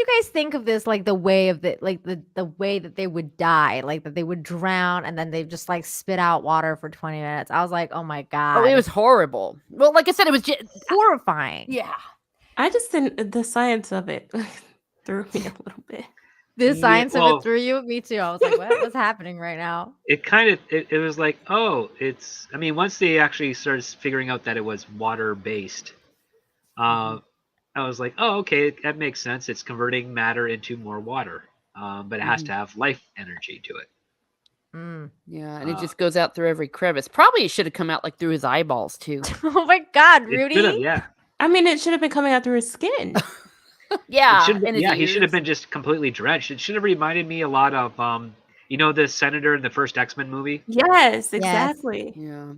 guys think of this? Like the way of the way that they would die, like that they would drown and then they just like spit out water for 20 minutes. I was like, oh my god. Oh, it was horrible. Well, like I said, it was just horrifying. Yeah. I just didn't. The science of it threw me a little bit. The science of well- it threw you? Me too. I was like, what's happening right now? It kind of it was like, oh, it's. I mean, once they actually started figuring out that it was water based, I was like, oh, okay, that makes sense. It's converting matter into more water, but it has to have life energy to it. Mm. Yeah, and it just goes out through every crevice. Probably it should have come out like through his eyeballs too. Oh my god, It Rudy. should have, yeah. I mean, it should have been coming out through his skin. Yeah, It should have and been, his he should have ears. been just completely drenched. It should have reminded me a lot of, the senator in the first X-Men movie. Yes, exactly. Yeah.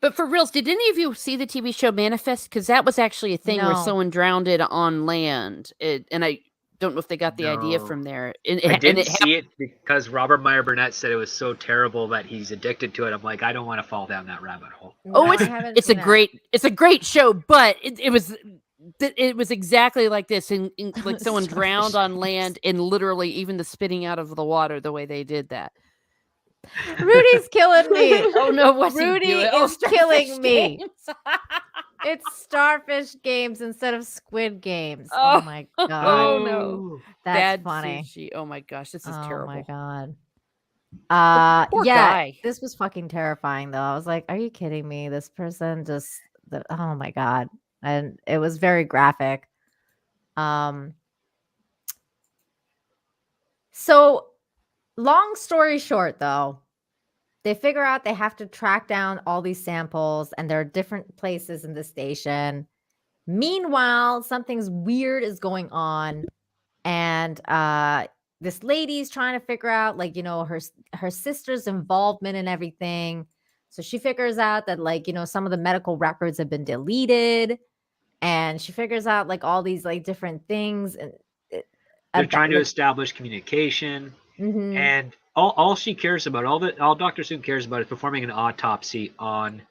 But for reals, did any of you see the TV show Manifest? Because that was actually a thing where No. someone drowned it on land. And I don't know if they got the idea No. from there. I didn't see it because Robert Meyer Burnett said it was so terrible that he's addicted to it. I'm like, I don't want to fall down that rabbit hole. Oh, I haven't it's a seen that. great show, but it was exactly like this, in like someone drowned on land, and literally even the spitting out of the water, the way they did that. Rudy's killing me. Oh no, what's Rudy he doing? Oh, is killing Starfish me. Games. It's Starfish Games instead of Squid Games. Oh. Oh my god. Oh no, That's bad funny. sushi. Oh my gosh, this is Oh terrible. my god. Poor Yeah, guy. this was fucking terrifying though. I was like, are you kidding me? This person just oh my god. And it was very graphic. So long story short though, they figure out they have to track down all these samples and there are different places in the station. Meanwhile, something's weird is going on and this lady's trying to figure out like, her sister's involvement in everything. So she figures out that like, some of the medical records have been deleted and she figures out like all these like different things and They're trying to establish communication, Mhm. and all she cares about, all Dr. Soon cares about, is performing an autopsy on,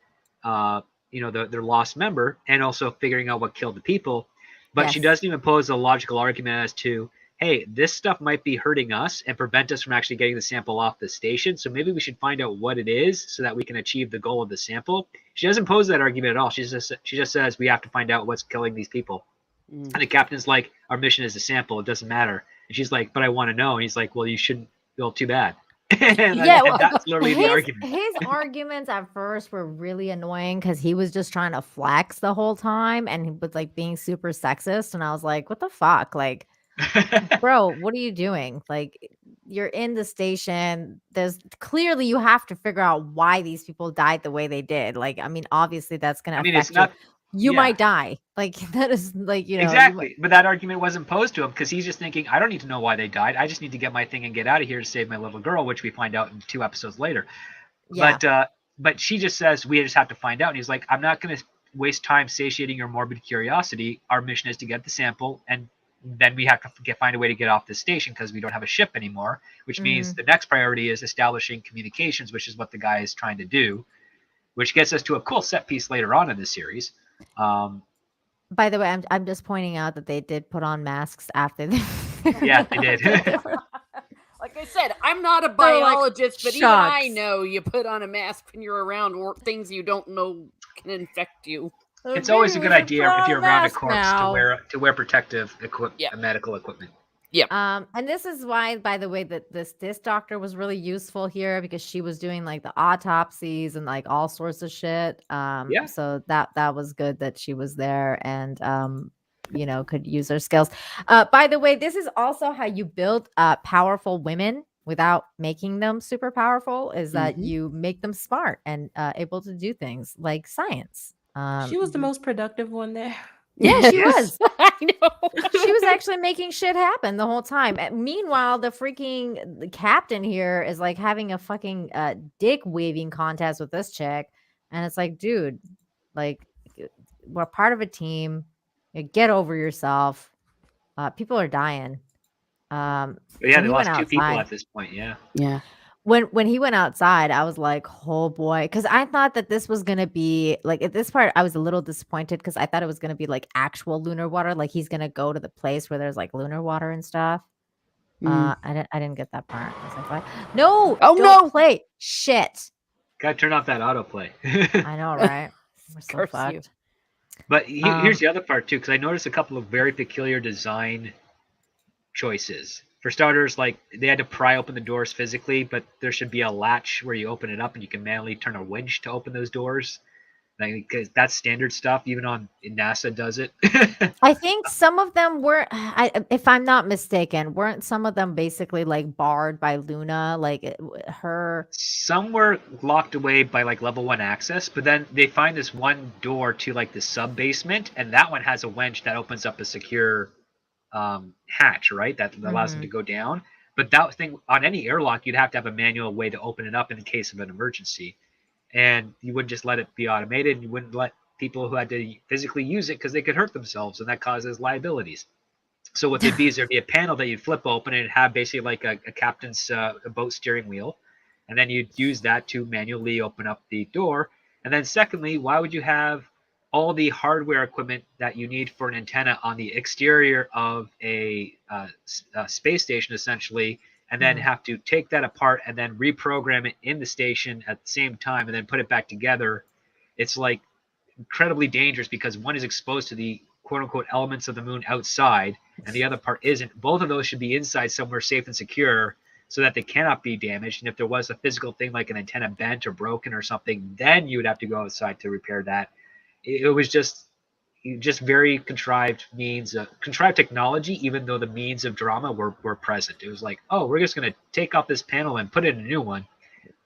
their lost member, and also figuring out what killed the people. But she Yes. doesn't even pose a logical argument as to, hey, this stuff might be hurting us and prevent us from actually getting the sample off the station. So maybe we should find out what it is so that we can achieve the goal of the sample. She doesn't pose that argument at all. She just says we have to find out what's killing these people. Mm. And the captain's like, our mission is a sample. It doesn't matter. And she's like, but I want to know. And he's like, well, you shouldn't. Well, too bad. and that's literally the argument. His arguments at first were really annoying because he was just trying to flex the whole time and he was like being super sexist. And I was like, what the fuck? Like, bro, what are you doing? Like, you're in the station. There's clearly you have to figure out why these people died the way they did. Like, I mean, obviously that's gonna affect it's you. not. You yeah. might die. Like that is like, Exactly. But that argument wasn't posed to him because he's just thinking, I don't need to know why they died. I just need to get my thing and get out of here to save my little girl, which we find out in 2 episodes later. Yeah. But she just says, we just have to find out. And he's like, I'm not going to waste time satiating your morbid curiosity. Our mission is to get the sample, and then we have to find a way to get off the station because we don't have a ship anymore, which means the next priority is establishing communications, which is what the guy is trying to do, which gets us to a cool set piece later on in the series. By the way, I'm just pointing out that they did put on masks after they Yeah, they did. Like I said, I'm not a They're, like, biologist, but even I shucks. know you put on a mask when you're around or things you don't know can infect you. It's always a good idea if you're around a corpse now. to wear protective Yeah. medical equipment. And this is why, by the way, that this doctor was really useful here because she was doing like the autopsies and like all sorts of shit. Yeah. So that was good that she was there and could use her skills. By the way, this is also how you build powerful women without making them super powerful is that Mhm. you make them smart and able to do things like science. She was the most productive one there. Yeah, she Yes. was. I know. She was actually making shit happen the whole time. Meanwhile, the captain here is like having a fucking dick waving contest with this chick, and it's like, dude, like we're part of a team. Get over yourself. People are dying. But yeah, When they he went lost 2 people outside, at this point. Yeah. Yeah. when he went outside, I was like, oh boy, because I thought that this was gonna be like at this part, I was a little disappointed because I thought it was gonna be like actual lunar water, like he's gonna go to the place where there's like lunar water and stuff. Mm. I didn't get that part. I was like, no, Oh, don't no! play shit. Gotta turn off that autoplay. I know, right? We're so Curse you. fucked. But here's the other part too, because I noticed a couple of very peculiar design choices. For starters, like they had to pry open the doors physically, but there should be a latch where you open it up and you can manually turn a winch to open those doors. Like, because that's standard stuff. Even NASA does it. I think some of them were, if I'm not mistaken, weren't some of them basically like barred by Luna, like her? Some were locked away by like level 1 access, but then they find this one door to like the sub basement, and that one has a winch that opens up a secure hatch, right? That allows them to go down. But that thing on any airlock, you'd have to have a manual way to open it up in case of an emergency, and you wouldn't just let it be automated. And you wouldn't let people who had to physically use it because they could hurt themselves, and that causes liabilities. So what there'd be a panel that you'd flip open and it'd have basically like a captain's boat steering wheel, and then you'd use that to manually open up the door. And then secondly, why would you have all the hardware equipment that you need for an antenna on the exterior of a space station, essentially, and then have to take that apart and then reprogram it in the station at the same time and then put it back together? It's like incredibly dangerous because one is exposed to the quote unquote elements of the moon outside and the other part isn't. Both of those should be inside somewhere safe and secure so that they cannot be damaged. And if there was a physical thing like an antenna bent or broken or something, then you would have to go outside to repair that. It was just very contrived contrived technology, even though the means of drama were present. It was like, oh, we're just going to take off this panel and put in a new one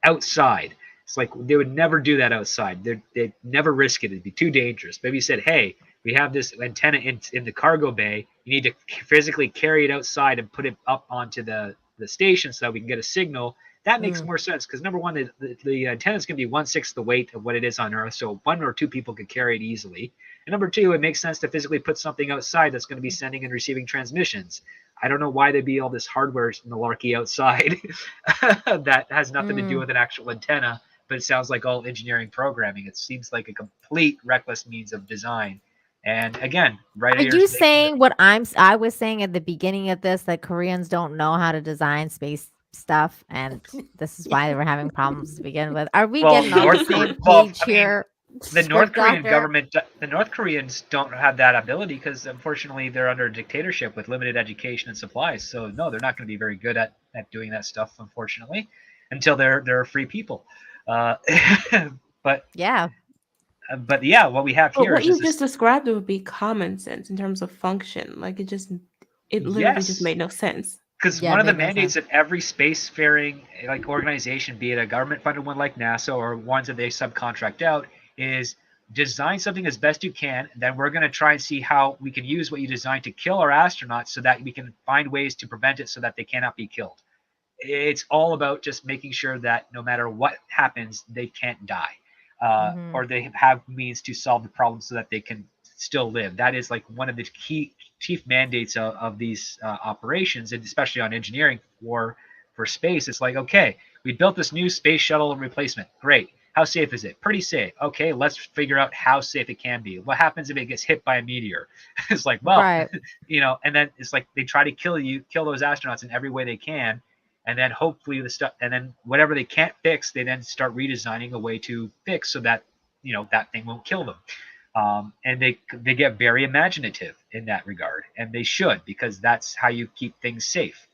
outside. It's like they would never do that outside. They'd never risk it. It'd be too dangerous. Maybe you said, hey, we have this antenna in the cargo bay. You need to physically carry it outside and put it up onto the station so that we can get a signal. That makes more sense because number one, the antenna is going to be 1/6 the weight of what it is on Earth, so 1 or 2 people could carry it easily. And number two, it makes sense to physically put something outside that's going to be sending and receiving transmissions. I don't know why there'd be all this hardware malarkey outside that has nothing to do with an actual antenna, but it sounds like all engineering programming. It seems like a complete reckless means of design. And again, Are you saying what I was saying at the beginning of this, that Koreans don't know how to design space stuff, and this is why they were having problems to begin with? Are we getting on the same page here? The North Korean government, the North Koreans don't have that ability because unfortunately they're under a dictatorship with limited education and supplies. So no, they're not going to be very good at doing that stuff, unfortunately, until they're free people. But yeah, what we have here what is you just described would be common sense in terms of function. Like it literally just made no sense. Because one of the mandates of every spacefaring like organization, be it a government-funded one like NASA or ones that they subcontract out, is design something as best you can. Then we're going to try and see how we can use what you designed to kill our astronauts so that we can find ways to prevent it so that they cannot be killed. It's all about just making sure that no matter what happens, they can't die, or they have means to solve the problem so that they can still live. That is like one of the chief mandates of these operations, and especially on engineering for space. It's like, okay, we built this new space shuttle replacement. Great. How safe is it? Pretty safe. Okay, let's figure out how safe it can be. What happens if it gets hit by a meteor? It's like, well, and then it's like they try to kill those astronauts in every way they can. And then hopefully and then whatever they can't fix, they then start redesigning a way to fix so that, that thing won't kill them. And they get very imaginative in that regard, and they should, because that's how you keep things safe.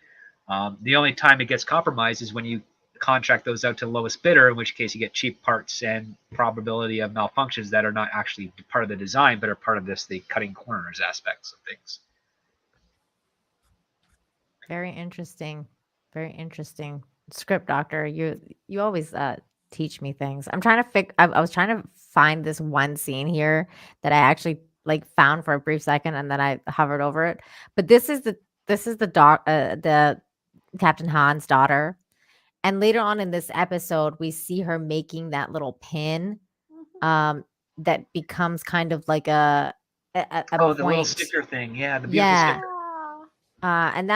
The only time it gets compromised is when you contract those out to the lowest bidder, in which case you get cheap parts and probability of malfunctions that are not actually part of the design, but are part of the cutting corners aspects of things. Very interesting. Very interesting. Script doctor, you always teach me things. I'm trying to I was trying to find this one scene here that I actually like found for a brief second, and then I hovered over it. But this is the Captain Han's daughter. And later on in this episode, we see her making that little pin that becomes kind of like a the little point. sticker thing. Yeah, the beautiful sticker. And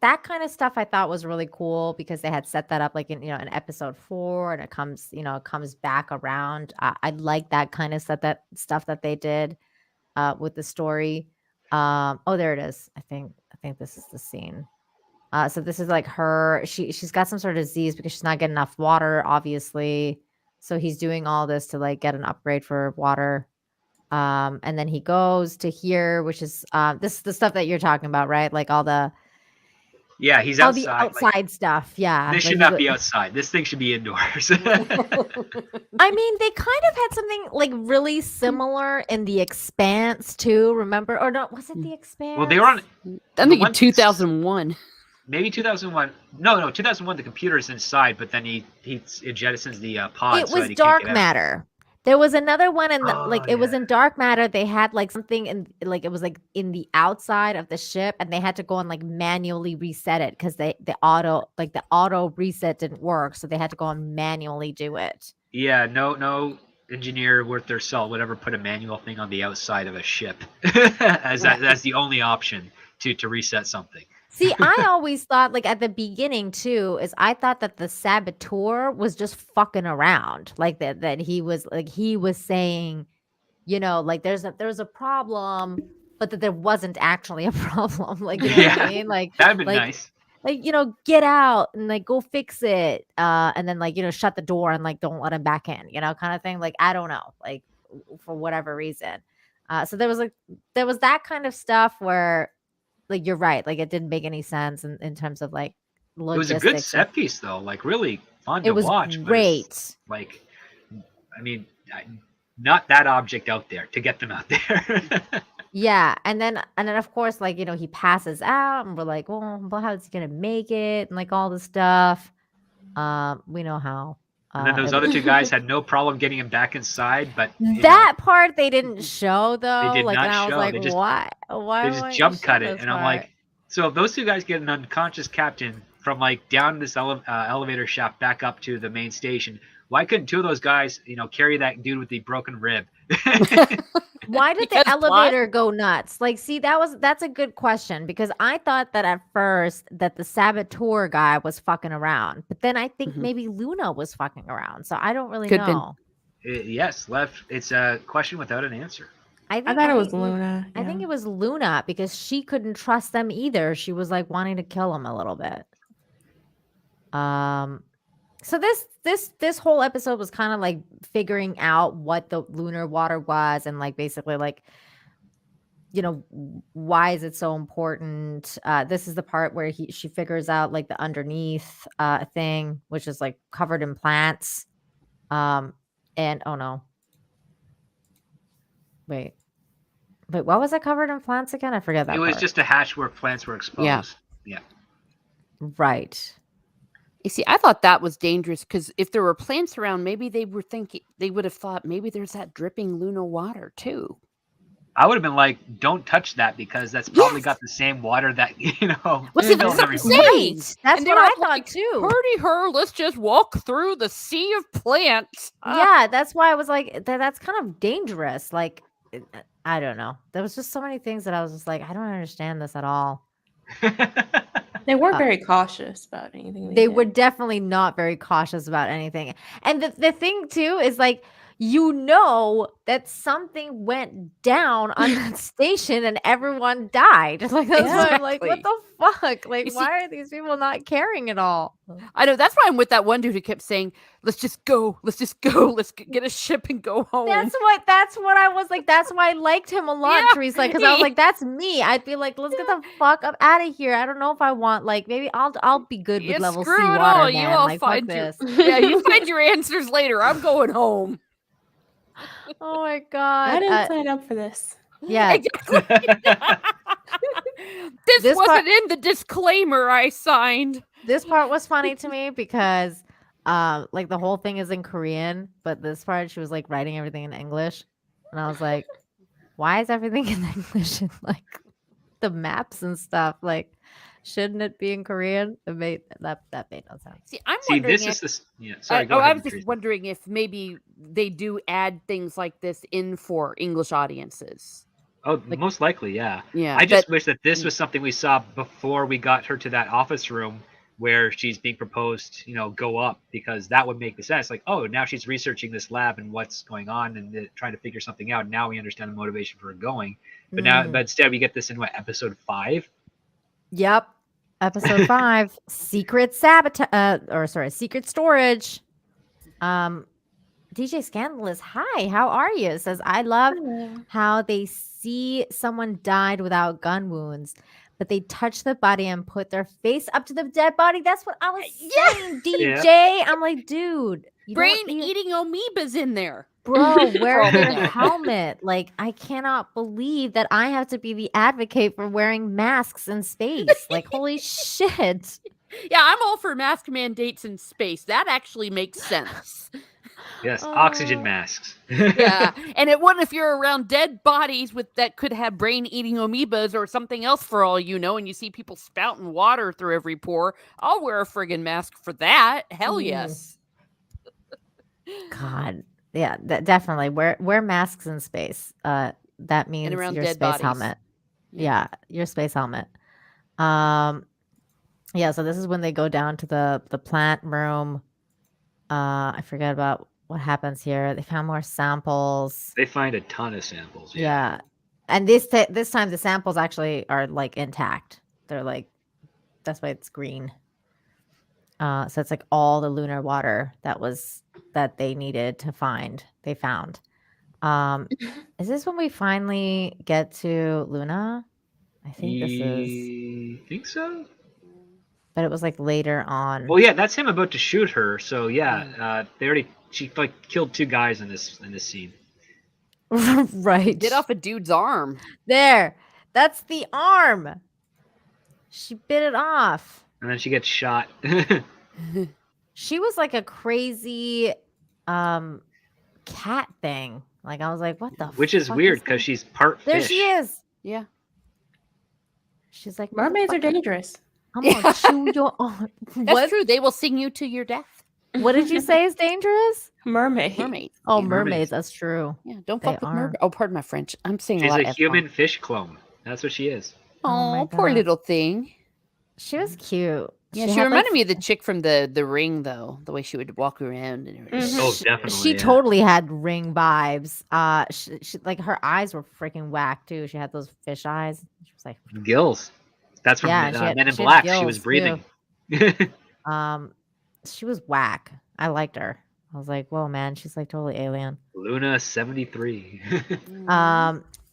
that kind of stuff I thought was really cool because they had set that up like in in episode 4, and it comes back around. I like that kind of stuff that they did with the story. Oh, there it is. I think this is the scene. So this is like her. She's got some sort of disease because she's not getting enough water, obviously. So he's doing all this to like get an upgrade for water. And then he goes to here, which is this is the stuff that you're talking about, right? Like all the he's all outside. the outside stuff. Yeah, This should not be outside. This thing should be indoors. I mean, they kind of had something like really similar in The Expanse too. Remember, or no? Was it The Expanse? Well, they were on. I think in 2001. Maybe 2001. No, 2001. The computer's inside, but then he jettisons the pod. It so was that he can't dark get out. matter. There was another one in the it was yeah. in dark matter. They had like something in like it was like in the outside of the ship, and they had to go and like manually reset it because the auto reset didn't work, so they had to go and manually do it. Yeah, no engineer worth their salt would ever put a manual thing on the outside of a ship as that's the only option to reset something. See, I always thought, like at the beginning too, is I thought that the saboteur was just fucking around, like that he was saying, like there's a problem, but that there wasn't actually a problem. Like, you know what I mean? Like that'd be nice. Like, get out and like go fix it, and then like shut the door and like don't let him back in, kind of thing. Like I don't know, like for whatever reason. So there was that kind of stuff where. Like you're right, like it didn't make any sense in terms of like logistics. It was a good set piece though, like really fun to watch. It was great. Like, I mean, not that object out there to get them out there. Yeah, and then of course, like he passes out, and we're like, well, how's he gonna make it, and like all this stuff. We know how. And then those other two guys had no problem getting him back inside, but that part they didn't show though. They did like, not and I was show. like, They just, why? They just jump cut it, and I'm like, so if those two guys get an unconscious captain from like down this elevator shaft back up to the main station, why couldn't two of those guys, carry that dude with the broken rib? Why did the elevator go nuts? Like, see, that's a good question, because I thought that at first that the saboteur guy was fucking around, but then I think maybe Luna was fucking around. So I don't really know. Yes, left. It's a question without an answer. I thought it was Luna. I think it was Luna because she couldn't trust them either. She was like wanting to kill him a little bit. So this whole episode was kind of like figuring out what the lunar water was, and like basically like, why is it so important? This is the part where she figures out like the underneath thing, which is like covered in plants. And oh no. Wait, what was it covered in plants again? I forget that. It was part. just a hatch where plants were exposed. Yeah. Right. You see, I thought that was dangerous because if there were plants around, maybe they would have thought maybe there's that dripping lunar water too. I would have been like, don't touch that because that's probably got the same water that, What's it saying? That's what I thought too. Hurdy her, let's just walk through the sea of plants. Yeah, that's why I was like, that's kind of dangerous. Like, I don't know. There was just so many things that I was just like, I don't understand this at all. They weren't very cautious about anything. They were definitely not very cautious about anything. And the thing too is like, that something went down on that station and everyone died. Like that's why I'm like, what the fuck? Like, why are these people not caring at all? I know, that's why I'm with that one dude who kept saying, let's just go, let's get a ship and go home. That's what I was like. That's why I liked him a lot, Teresa, because I was like, that's me. I'd be like, let's get the fuck up out of here. I don't know if I want, like, maybe I'll be good with level C water, man. You all like, find this. you find your answers later. I'm going home. Oh my god! I didn't sign up for this. Yeah. This This wasn't in the disclaimer I signed. This part was funny to me because like the whole thing is in Korean, but this part she was like writing everything in English. And I was like, why is everything in English and like the maps and stuff? Like, shouldn't it be in Korean? It made that made no sense. See, I'm See, wondering this if, is this. Yeah, sorry. Go I ahead. was just Teresa. wondering if maybe they do add things like this in for English audiences. Oh, most likely, yeah. Yeah, I just but- wish that this was something we saw before we got her to that office room where she's being proposed, go up, because that would make the sense. Like, oh, now she's researching this lab and what's going on and trying to figure something out. Now we understand the motivation for her going. But but instead we get this in episode 5? Yep. Episode 5, secret secret storage. DJ Scandalous, hi, how are you? It says, I love how they see someone died without gun wounds, but they touch the body and put their face up to the dead body. That's what I was saying, DJ. Yeah. I'm like, dude. Brain-eating amoebas in there. Bro, wear your helmet. Like, I cannot believe that I have to be the advocate for wearing masks in space. Like, holy shit. Yeah, I'm all for mask mandates in space. That actually makes sense. Yes, oxygen masks. Yeah, and it wouldn't if you're around dead bodies that could have brain-eating amoebas or something else for all you know, and you see people spouting water through every pore. I'll wear a friggin' mask for that. Hell yes. God. Yeah, definitely. Wear masks in space. That means around your dead space bodies. helmet. Yeah, your space helmet. Yeah, so this is when they go down to the plant room. I forget about what happens here. They found more samples. They find a ton of samples. Yeah. And this time the samples actually are like intact. They're like, that's why it's green. So it's like all the lunar water that they needed to find. They found. Is this when we finally get to Luna? I think this is. Think so? But it was like later on. Well, yeah, that's him about to shoot her. So yeah, she like killed 2 guys in this scene. Right. Bit off a dude's arm. There. That's the arm. She bit it off. And then she gets shot. She was like a crazy cat thing. Like, I was like, what the Which is weird because she's part there fish. she is. Yeah. She's like, Mermaids are dangerous. I'm gonna chew your arm. That's true. They will sing you to your death. What did you say is dangerous? Mermaid. Mermaids. Oh, Yeah. mermaids. That's true. Yeah, don't They fuck with are. mermaids. Oh, pardon my French. I'm saying She's a lot a of human F-bombs. fish clone. That's what she is. Oh my Oh, poor God. little thing. She was cute. Yeah, she had, reminded like, me of the chick from the ring, though. The way she would walk around and everything. Oh, definitely. She yeah. totally had ring vibes. She like her eyes were freaking whack too. She had those fish eyes. She was like, Gills. That's from Yeah, she had- Men in she had Black. She gills, was too. breathing. she was whack. I liked her. I was like, whoa, man, she's like totally alien. Luna 73.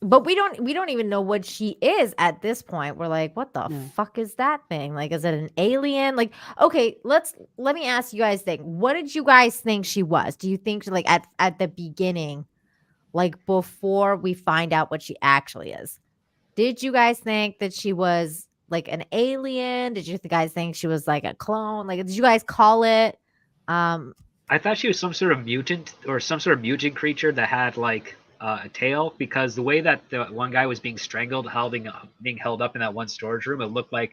But we don't even know what she is at this point. We're like, what the No. fuck is that thing? Like, is it an alien? Like, okay, let me ask you guys what did you guys think she was? Do you think like at the beginning, like before we find out what she actually is? Did you guys think that she was like an alien? Did you guys think she was like a clone? Like, did you guys call it? I thought she was some sort of mutant or some sort of mutant creature that had like a tail, because the way that the one guy was being strangled, being held up in that one storage room, it looked like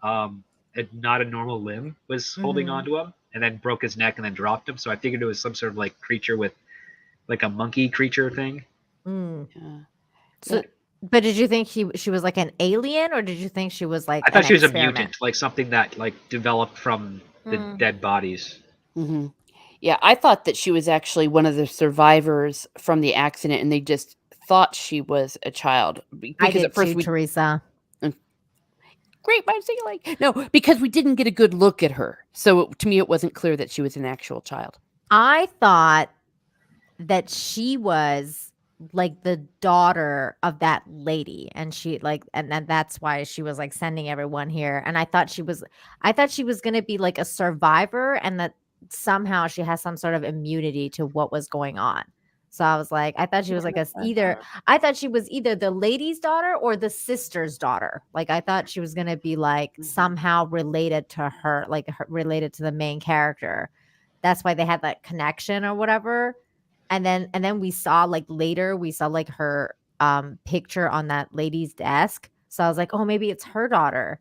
not a normal limb was holding onto him, and then broke his neck and then dropped him. So I figured it was some sort of like creature with like a monkey creature thing. Mm. Yeah. So, but did you think she was like an alien, or did you think she was like? I thought an she was a experiment? mutant, like something that like developed from the dead bodies. Mm-hmm. Yeah, I thought that she was actually one of the survivors from the accident, and they just thought she was a child. I did at first too, Teresa. Great minds think alike. No, because we didn't get a good look at her, so to me, it wasn't clear that she was an actual child. I thought that she was like the daughter of that lady, and she like, and that's why she was like sending everyone here. And I thought she was going to be like a survivor, and that somehow she has some sort of immunity to what was going on. So I was like, I thought she was like I thought she was either the lady's daughter or the sister's daughter. Like I thought she was gonna be like somehow related to her, like related to the main character. That's why they had that connection or whatever. And then we saw like later we saw like her picture on that lady's desk. So I was like, oh, maybe it's her daughter.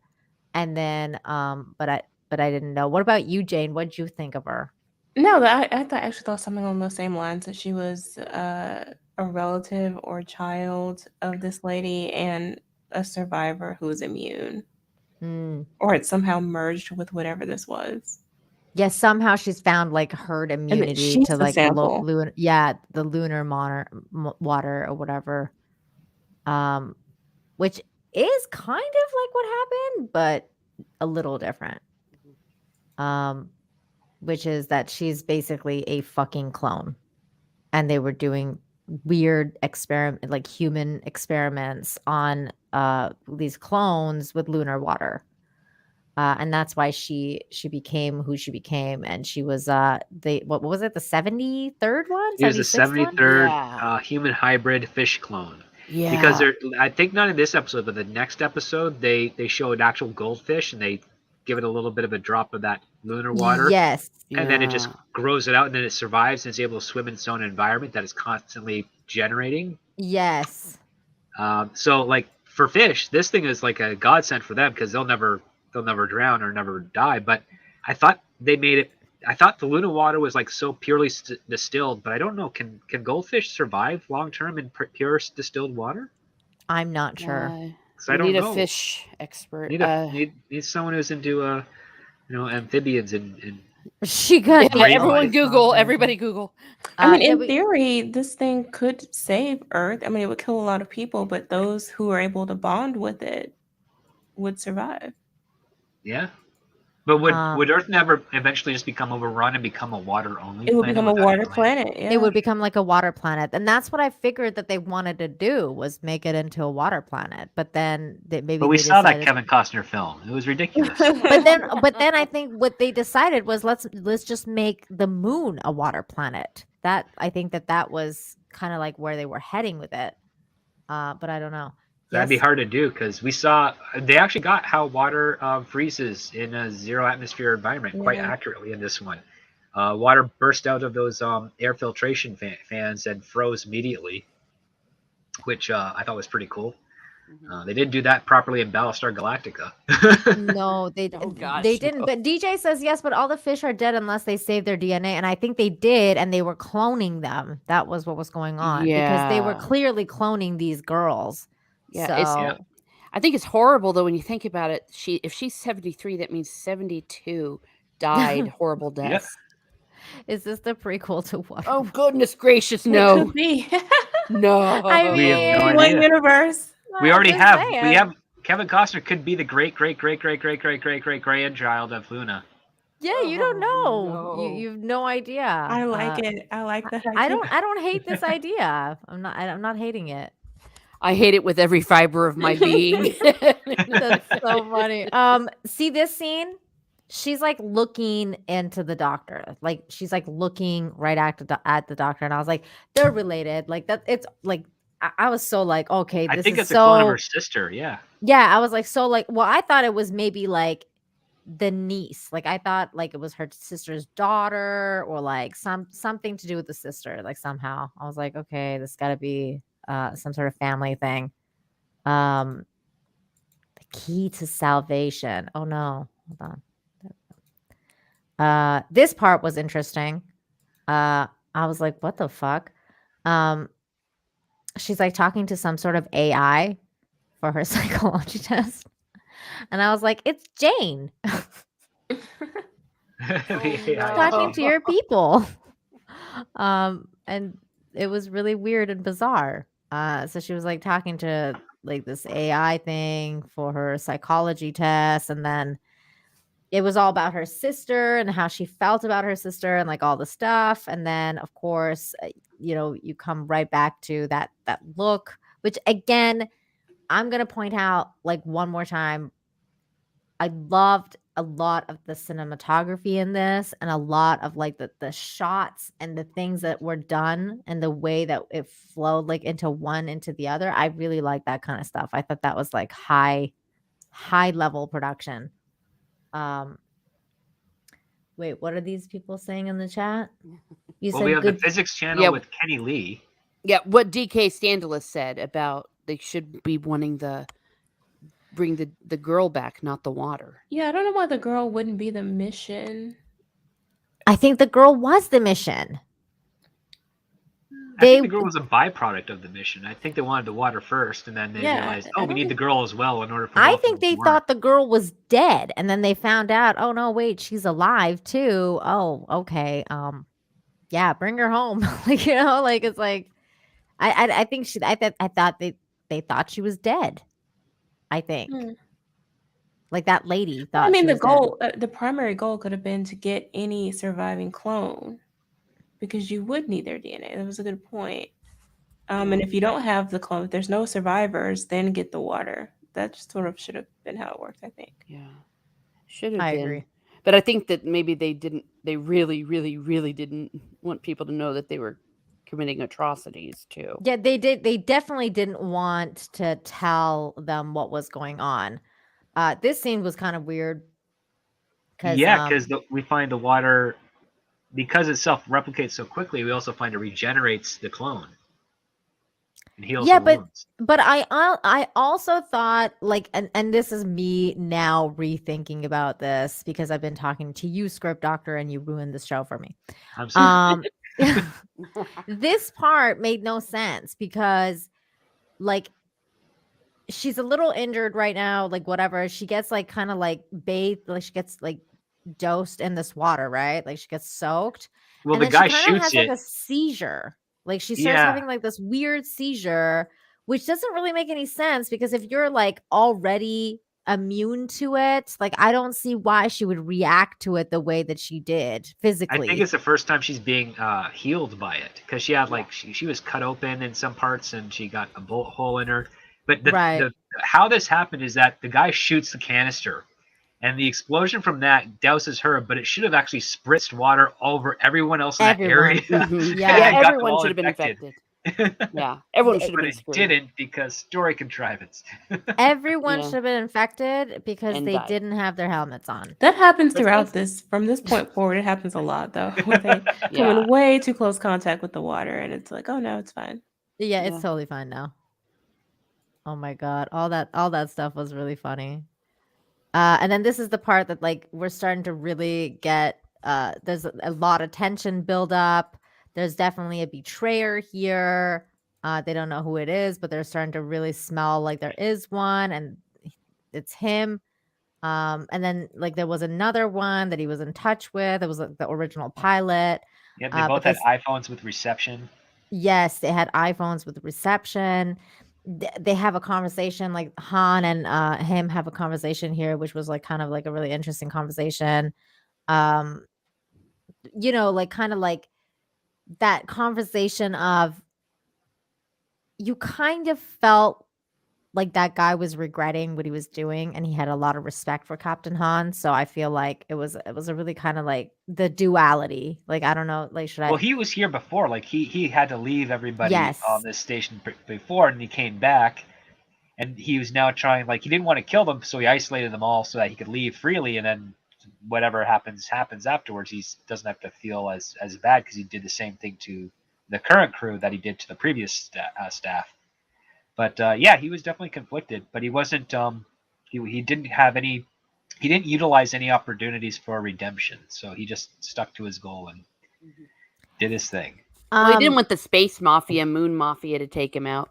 And then but I didn't know. What about you, Jane? What did you think of her? No, I actually thought something along those same lines, that she was a relative or child of this lady and a survivor who was immune, or it somehow merged with whatever this was. Yeah, somehow she's found like herd And immunity she's to the like sample. the lunar water or whatever. Which is kind of like what happened, but a little different. Which is that she's basically a fucking clone, and they were doing weird human experiments on these clones with lunar water. And that's why she became who she became, and she was what was it, the 73rd one? He was the 73rd Yeah. human hybrid fish clone. Yeah. Because I think not in this episode, but the next episode, they show an actual goldfish and they give it a little bit of a drop of that lunar water. Yes. And then it just grows it out, and then it survives and is able to swim in its own environment that is constantly generating. Yes. So like for fish, this thing is like a godsend for them because they'll never drown or never die. But I thought they made it. I thought the lunar water was like so purely distilled, but I don't know. Can goldfish survive long term in pure distilled water? I'm not sure. I don't need know. A fish expert. Need someone who's into amphibians and she got everyone Google. Everybody Google. I mean, in theory, this thing could save Earth. I mean, it would kill a lot of people, but those who are able to bond with it would survive. Yeah. But would Earth never eventually just become overrun and become a water only? It would become a water planet. Yeah. It would become like a water planet, and that's what I figured that they wanted to do, was make it into a water planet. But then we saw that Kevin Costner film. It was ridiculous. but then I think what they decided was let's just make the moon a water planet. That I think that was kind of like where they were heading with it. But I don't know. That'd be hard to do because we saw they actually got how water freezes in a zero atmosphere environment quite accurately in this one. Water burst out of those air filtration fans and froze immediately, which I thought was pretty cool. They didn't do that properly in Battlestar Galactica. No, they didn't. But DJ says yes, but all the fish are dead unless they save their DNA. And I think they did, and they were cloning them. That was what was going on because they were clearly cloning these girls. Yeah, so, I think it's horrible though when you think about it. If she's 73, that means 72 died horrible deaths. Is this the prequel to what? Oh goodness gracious, no. It could be. No. I mean, we have no one idea. universe. We already have. We have Kevin Costner could be the great grandchild of Luna. Yeah, you don't know. No. You've no idea. I like it. I like that. I don't hate this idea. I'm not hating it. I hate it with every fiber of my being. That's so funny. See this scene? She's like looking into the doctor. Like she's like looking right at the doctor, and I was like, they're related. Like that. It's like I was so like, okay, this I think is it's a clone of her sister. Yeah. Yeah, I was like, so like, well, I thought it was maybe like the niece. Like I thought like it was her sister's daughter or like something to do with the sister. Like somehow I was like, okay, this got to be some sort of family thing. The key to salvation. Oh no, hold on. This part was interesting. I was like, what the fuck? She's like talking to some sort of AI for her psychology test. And I was like, it's Jane. Talking to your people. And it was really weird and bizarre. So she was like talking to like this AI thing for her psychology test, and then it was all about her sister and how she felt about her sister and like all the stuff. And then of course, you come right back to that look, which again, I'm gonna point out like one more time, I loved a lot of the cinematography in this and a lot of like the shots and the things that were done and the way that it flowed like into one into the other. I really like that kind of stuff. I thought that was like high level production. Wait, what are these people saying in the chat? You Well, said we have good. the physics channel Yeah. with Kenny Lee. Yeah, what DK Standalist said about they should be wanting bring the girl back, not the water. Yeah, I don't know why the girl wouldn't be the mission. I think the girl was the mission. I think the girl was a byproduct of the mission. I think they wanted the water first, and then they realized, I we don't need the think- girl as well in order for. I both think of them they to work. thought the girl was dead, and then they found out, oh no, wait, she's alive too. Oh, okay. Yeah, bring her home. Like, you know, like it's like I think I thought they thought she was dead. I think. Like that lady thought I mean, she the was dead. goal, the primary goal could have been to get any surviving clone, because you would need their DNA. That was a good point. And if you don't have the clone, if there's no survivors, then get the water. That just sort of should have been how it worked, I think. Yeah. Should have I been. agree. But I think that maybe they really, really, really didn't want people to know that they were committing atrocities too. Yeah, they did. They definitely didn't want to tell them what was going on. This scene was kind of weird. Because we find the water, because it self-replicates so quickly, we also find it regenerates the clone and heals the wounds. But I also thought like and this is me now rethinking about this because I've been talking to you, Script Doctor, and you ruined the show for me. I'm sorry. This part made no sense because like she's a little injured right now, like whatever. She gets like kind of like bathed, like she gets like dosed in this water, right? Like she gets soaked. Well, and the then guy she kind of shoots has it. like a seizure. Like she starts Yeah. having like this weird seizure, which doesn't really make any sense because if you're like already immune to it, like I don't see why she would react to it the way that she did I physically. think it's the first time she's being healed by it because she had like she was cut open in some parts and she got a bullet hole in her. But how this happened is that the guy shoots the canister, and the explosion from that douses her. But it should have actually spritzed water over everyone else in that area. Yeah, everyone should have been infected. Yeah, everyone should have been screwed. But it didn't because story contrivance. Everyone should have been infected because And they died. didn't have their helmets on. That happens throughout this. From this point forward, it happens a lot, though. When they come in way too close contact with the water, and it's like, oh no, it's fine. Yeah, it's totally fine now. Oh my god, all that stuff was really funny. And then this is the part that like we're starting to really get. There's a lot of tension build up. There's definitely a betrayer here. They don't know who it is, but they're starting to really smell like there is one, and it's him. And then like there was another one that he was in touch with. It was like, the original pilot. Yep, they both had iPhones with reception. Yes, they had iPhones with reception. They have a conversation, like Han and him have a conversation here, which was like kind of like a really interesting conversation. You know, like kind of like that conversation of you kind of felt like that guy was regretting what he was doing and he had a lot of respect for Captain Han. So I feel like it was a really kind of like the duality. Like I don't know, like Well, he was here before. Like he had to leave everybody on this station before, and he came back, and he was now trying. Like he didn't want to kill them, so he isolated them all so that he could leave freely, and then whatever happens afterwards. He doesn't have to feel as bad because he did the same thing to the current crew that he did to the previous staff. But yeah, he was definitely conflicted, but he wasn't. He didn't have any. He didn't utilize any opportunities for redemption, so he just stuck to his goal and did his thing. Well, he didn't want the space mafia, moon mafia, to take him out.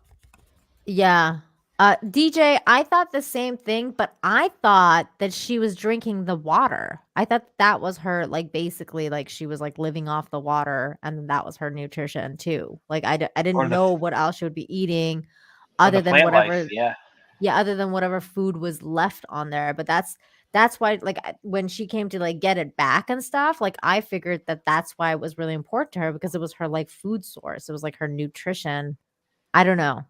Yeah. DJ, I thought the same thing, but I thought that she was drinking the water. I thought that was her, like basically, like she was like living off the water, and that was her nutrition too. Like I didn't know what else she would be eating. Other than whatever, other than whatever food was left on there. But that's why, like, when she came to like get it back and stuff, like I figured that's why it was really important to her because it was her like food source. It was like her nutrition. I don't know,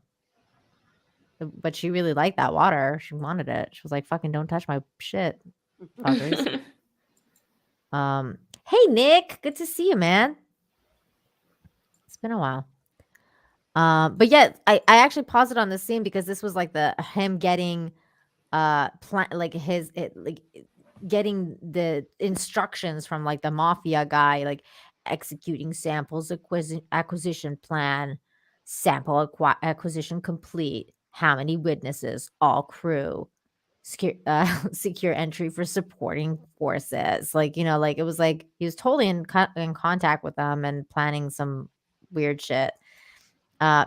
but she really liked that water. She wanted it. She was like, "Fucking don't touch my shit." Padres. Hey Nick, good to see you, man. It's been a while. But yeah, I actually paused it on this scene because this was like him getting getting the instructions from like the mafia guy, like executing samples acquisition plan, sample acquisition complete, how many witnesses, all crew, secure entry for supporting forces. Like, like it was like he was totally in contact with them and planning some weird shit.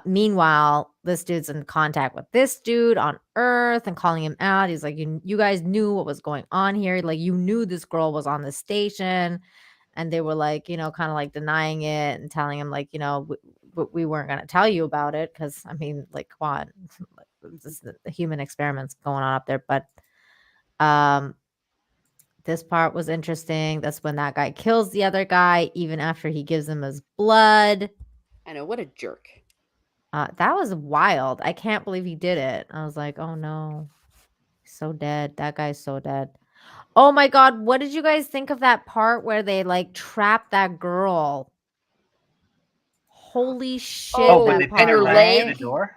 Meanwhile, this dude's in contact with this dude on Earth and calling him out. He's like, you guys knew what was going on here. Like, you knew this girl was on the station. And they were like, kind of like denying it and telling him, like, we weren't going to tell you about it. Cause I mean, like, come on, this is the human experiments going on up there. But this part was interesting. That's when that guy kills the other guy, even after he gives him his blood. I know, what a jerk. That was wild. I can't believe he did it. I was like, oh no. He's so dead. That guy's so dead. Oh my God. What did you guys think of that part where they like trapped that girl? Holy shit. Oh, when they part, pin her leg in the door?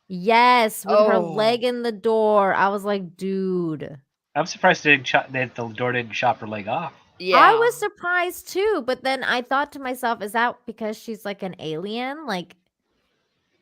Yes, with her leg in the door. I was like, dude. I'm surprised that the door didn't chop her leg off. Yeah. I was surprised too, but then I thought to myself, is that because she's like an alien? Like,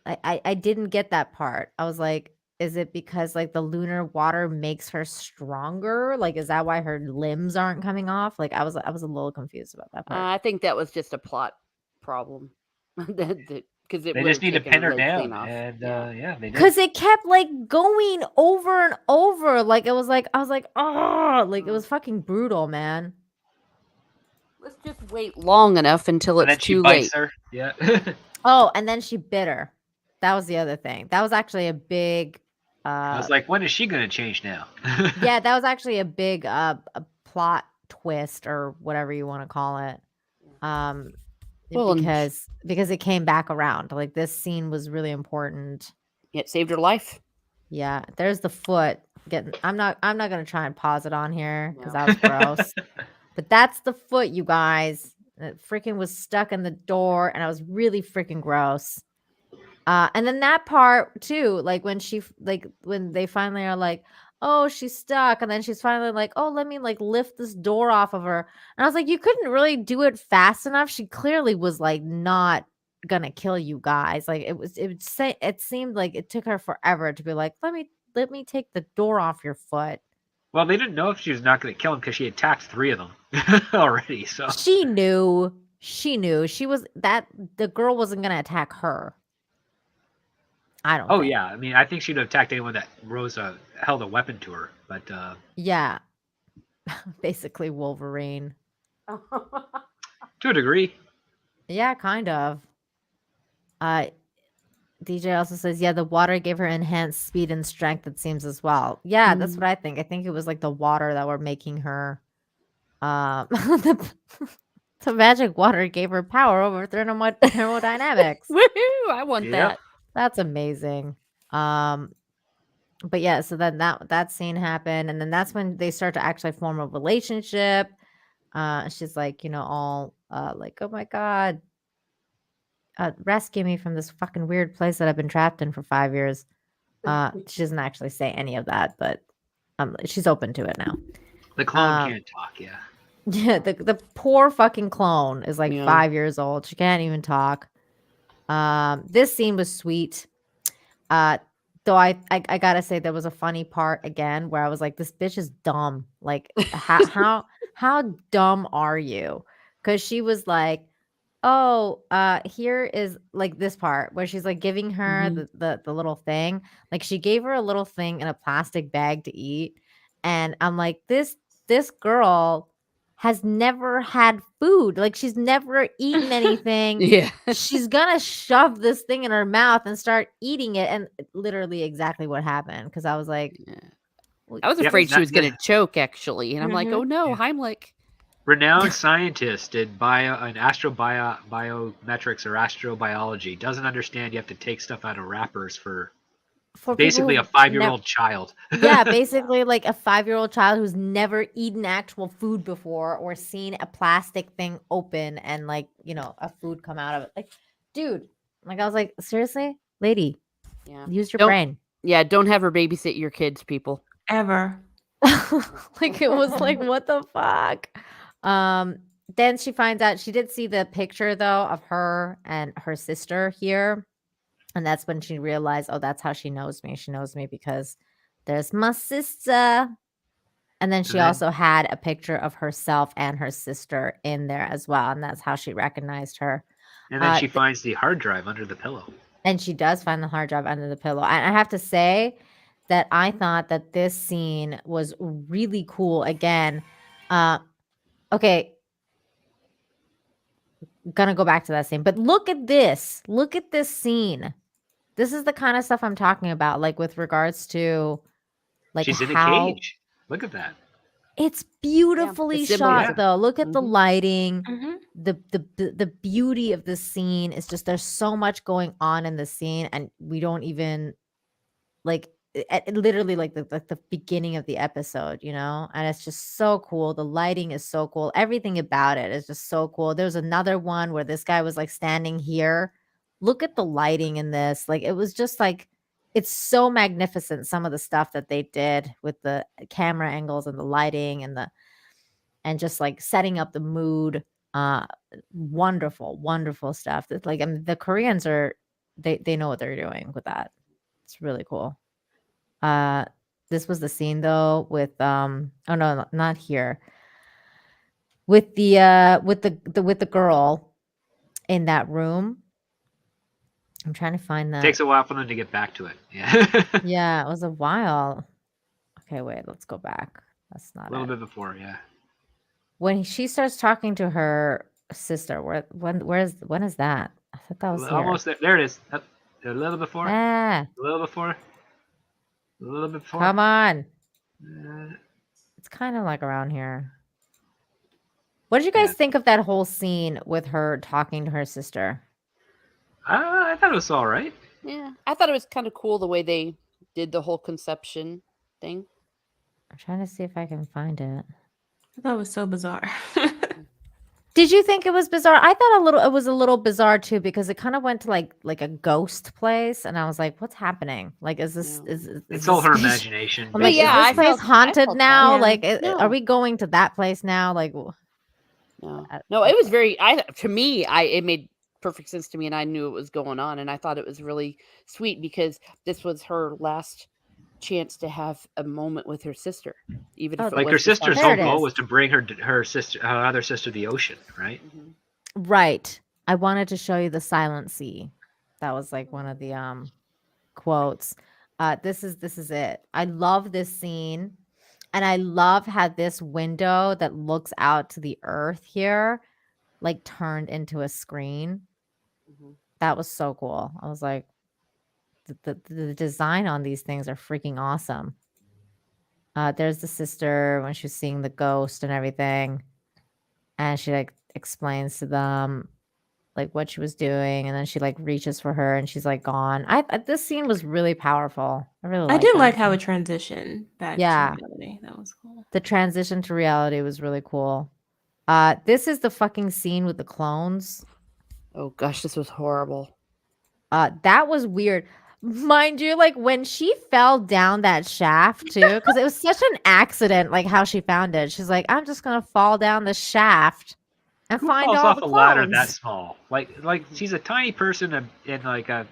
I didn't get that part. I was like, is it because like the lunar water makes her stronger? Like, is that why her limbs aren't coming off? Like, I was a little confused about that part. I think that was just a plot problem. Because they just need to pin her down, and they did. Because it kept like going over and over. Like it was like I was like, oh, like it was fucking brutal, man. Let's just wait long enough until it's too late. Her. Yeah. Oh, and then she bit her. That was the other thing. That was actually a big. I was like, when is she going to change now? Yeah, that was actually a big a plot twist or whatever you want to call it. Because it came back around. Like this scene was really important. It saved her life. Yeah, there's the foot. I'm not gonna try and pause it on here because that was gross. But that's the foot, you guys. It freaking was stuck in the door, and I was really freaking gross. And then that part too, like when they finally are like, oh, she's stuck, and then she's finally like, oh, let me like lift this door off of her. And I was like, you couldn't really do it fast enough. She clearly was like not gonna kill you guys. Like it seemed like it took her forever to be like, let me take the door off your foot. Well, they didn't know if she was not going to kill him because she attacked 3 of them already. So she knew she was that the girl wasn't going to attack her. I don't. Oh yeah, I mean, I think she'd have attacked anyone that held a weapon to her. But yeah, basically Wolverine. To a degree. Yeah, kind of. DJ also says, yeah, the water gave her enhanced speed and strength, it seems, as well. Yeah, that's what I think. I think it was like the water that were making her the magic water gave her power over thermodynamics. Woohoo! I want that. That's amazing. But yeah, so then that scene happened, and then that's when they start to actually form a relationship. She's like, all like, oh my God. Rescue me from this fucking weird place that I've been trapped in for 5 years. She doesn't actually say any of that, but she's open to it now. The clone can't talk, yeah. Yeah, the poor fucking clone is like 5 years old. She can't even talk. This scene was sweet. Though I gotta say there was a funny part again where I was like, this bitch is dumb. Like how dumb are you? Because she was like, oh, here is like this part where she's like giving her the little thing. Like she gave her a little thing in a plastic bag to eat. And I'm like, this girl has never had food. Like she's never eaten anything. Yeah. She's gonna shove this thing in her mouth and start eating it. And literally exactly what happened. Because I was like, I was afraid she was gonna choke actually. And I'm like, oh no, Heimlich. Renowned scientist did biometrics or astrobiology. Doesn't understand you have to take stuff out of wrappers for for Basically, a people who've 5-year-old child. yeah, basically like a 5-year-old child who's never eaten actual food before or seen a plastic thing open and like, a food come out of it. Like, dude, like I was like, seriously, lady, Yeah. use your Don't- brain. Yeah, don't have her babysit your kids, people. Ever. Like it was like, what the fuck? Then she finds out she did see the picture though of her and her sister here. And that's when she realized, oh, that's how she knows me. She knows me because there's my sister. And then she then- also had a picture of herself and her sister in there as well. And that's how she recognized her. And then she finds the hard drive under the pillow. And she does find the hard drive under the pillow. And I have to say that I thought that this scene was really cool. Again, okay. Gonna go back to that scene. But look at this. Look at this scene. This is the kind of stuff I'm talking about, like with regards to like She's in a how cage. Look at that. it's beautifully the shot symbolism. though. Look at the Mhm. lighting. Mhm. The beauty of the scene is just there's so much going on in the scene, and we don't even like literally like the beginning of the episode, and it's just so cool. The lighting is so cool. Everything about it is just so cool. There's another one where this guy was like standing here. Look at the lighting in this. Like it was just like it's so magnificent, some of the stuff that they did with the camera angles and the lighting and just like setting up the mood. Wonderful stuff. That like the Koreans are they know what they're doing with that. It's really cool. This was the scene though with oh no, not here. With the girl in that room. I'm trying to find that. Takes a while for them to get back to it. Yeah. Yeah, it was a while. Okay, wait, let's go back. That's not A little it. bit before, yeah. When she starts talking to her sister, when is that? I thought that was here. Almost there. There it is. Up, a little before. Ah, A little before. A little bit before. come on. Uh, It's kind of like around here. What did you guys think of that whole scene with her talking to her sister? I thought it was all right. Yeah, I thought it was kind of cool the way they did the whole conception thing. I'm trying to see if I can find it. I thought it was so bizarre. Did you think it was bizarre? I thought it was a little bizarre too because it kind of went to like a ghost place, and I was like, "What's happening? Like, is this Yeah. is It's all her this- imagination. I'm like, yeah, is I this place felt- I haunted felt that. now? Yeah. Like, No. are we going to that place now? Like, No, I- no, it was very. To me, it made perfect sense to me, and I knew what was going on, and I thought it was really sweet because this was her last chance to have a moment with her sister, even if it Like her was just sister's on- whole There it goal is. was to bring her other sister, the ocean, right? Mhm. right. I wanted to show you the silent sea. That was like one of the quotes. This is it. I love this scene, and I love how this window that looks out to the earth here, like turned into a screen. Mhm. That was so cool. I was like, the design on these things are freaking awesome. There's the sister when she's seeing the ghost and everything, and she like explains to them like what she was doing, and then she like reaches for her, and she's like gone. This scene was really powerful. I really I liked did that like how scene. it transitioned back Yeah. to reality. That was cool. The transition to reality was really cool. This is the fucking scene with the clones. Oh gosh, this was horrible. That was weird. Mind you, like when she fell down that shaft too, because it was such an accident, like how she found it. She's like, I'm just gonna fall down the shaft and Who find falls all off the a clones. ladder that small? Like she's a tiny person in like a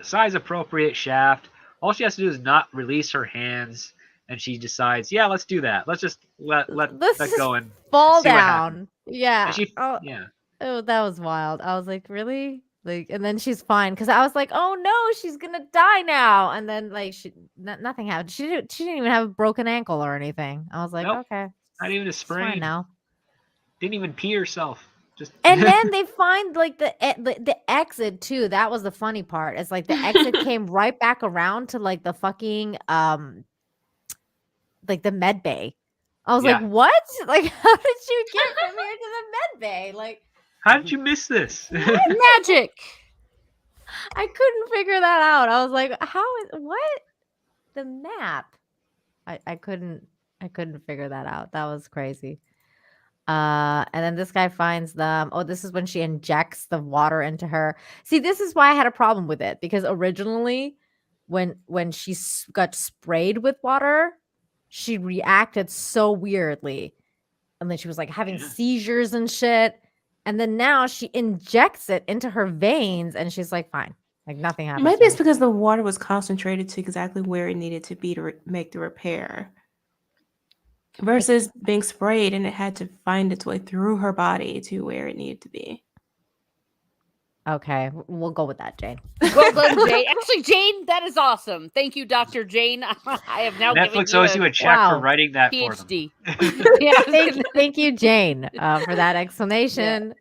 size appropriate shaft. All she has to do is not release her hands, and she decides, yeah, let's do that. Let's just let Let's that just go and Fall see what happens. down. Yeah. And she, Oh, yeah. oh, that was wild. I was like, really? Like, and then she's fine because I was like, oh no, she's gonna die now. And then like nothing happened. She didn't even have a broken ankle or anything. I was like, Nope. okay, Not even a it's fine sprain. now. Didn't even pee herself. Just And then they find like the exit too. That was the funny part. It's like the exit came right back around to like the fucking like the med bay. I was like, Yeah. what? Like, how did you get from here to the med bay? Like, how did you miss this? Magic. I couldn't figure that out. I was like, what? The map. I couldn't figure that out. That was crazy. And then this guy finds them. Oh, this is when she injects the water into her. See, this is why I had a problem with it, because originally when she got sprayed with water, she reacted so weirdly. And then she was like having seizures and shit. And then now she injects it into her veins and she's like, fine. Like nothing happens. Maybe it's because the water was concentrated to exactly where it needed to be to make the repair. Versus being sprayed and it had to find its way through her body to where it needed to be. Okay, we'll go with that, Jane. Well done, Jane. Actually, Jane, that is awesome. Thank you, Dr. Jane. I have now Netflix owes you a check for writing that PhD. for them. Yeah, Thank you, Jane, for that explanation.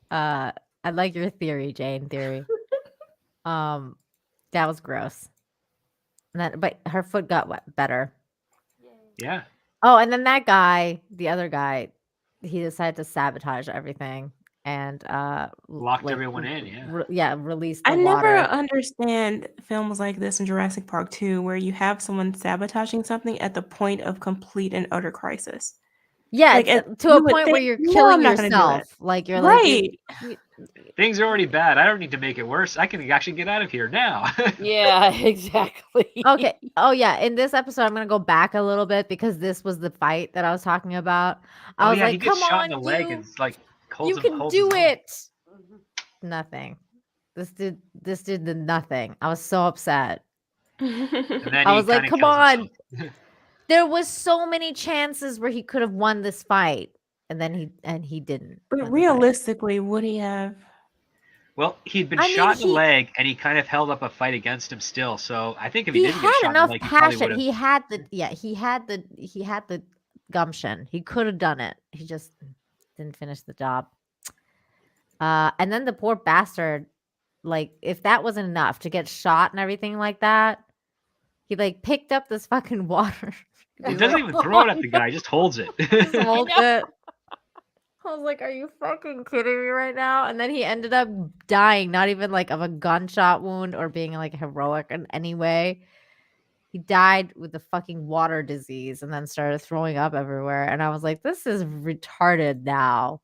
Yeah. I like your theory, Jane. Theory. That was gross. But her foot got better. Yeah. Oh, and then that guy, the other guy, he decided to sabotage everything and locked everyone in. Released the I water. never understand films like this in Jurassic Park 2 where you have someone sabotaging something at the point of complete and utter crisis. Yeah, like, to a point where you're killing yourself. Like you're right. Like things are already bad. I don't need to make it worse. I can actually get out of here now. Yeah, exactly. Okay. Oh yeah. In this episode, I'm gonna go back a little bit because this was the fight that I was talking about. I was like, he gets come shot on, in the leg and like you can do it. Nothing. This did the nothing. I was so upset. I was like, come on. There was so many chances where he could have won this fight, and then he didn't. But realistically, would he have? Well, he'd been shot in the leg, and he kind of held up a fight against him still. So I think if he didn't get shot in the leg, passion. He had the gumption. He could have done it. He just didn't finish the job. And then the poor bastard, like, if that wasn't enough to get shot and everything like that, he like picked up this fucking water. He doesn't even throw it at the guy; he just holds it. Just holds it. I was like, are you fucking kidding me right now? And then he ended up dying, not even like of a gunshot wound or being like heroic in any way. He died with the fucking water disease and then started throwing up everywhere. And I was like, this is retarded now.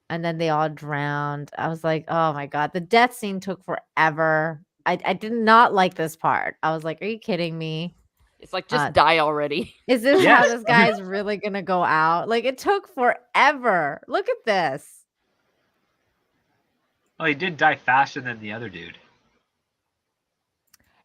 And then they all drowned. I was like, oh my God. The death scene took forever. I did not like this part. I was like, are you kidding me? It's like, just die already. Is this how this guy's really going to go out? Like, it took forever. Look at this. Well, he did die faster than the other dude.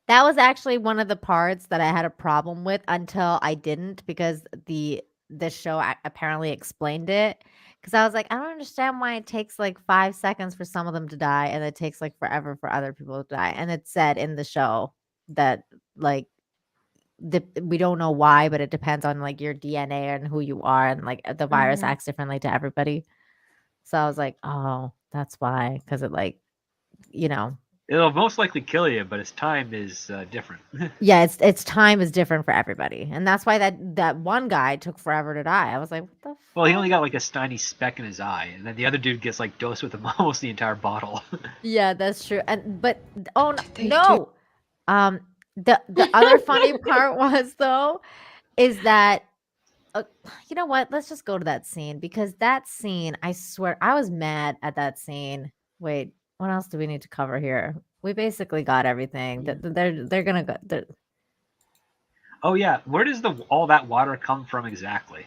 That was actually one of the parts that I had a problem with until I didn't, because the show apparently explained it. Because I was like, I don't understand why it takes like 5 seconds for some of them to die and it takes like forever for other people to die. And it said in the show that like we don't know why, but it depends on like your DNA and who you are, and like the virus acts differently to everybody. So I was like, oh, that's why. Because it like, you know. It'll most likely kill you, but its time is different. Yeah, its time is different for everybody, and that's why that one guy took forever to die. I was like, what the? Well, he only got like a tiny speck in his eye, and then the other dude gets like dosed with almost the entire bottle. Yeah, that's true. But oh no, the other funny part was though, is that you know what? Let's just go to that scene, because that scene, I swear, I was mad at that scene. Wait. What else do we need to cover here? We basically got everything. They're gonna go. Oh yeah, where does all that water come from exactly?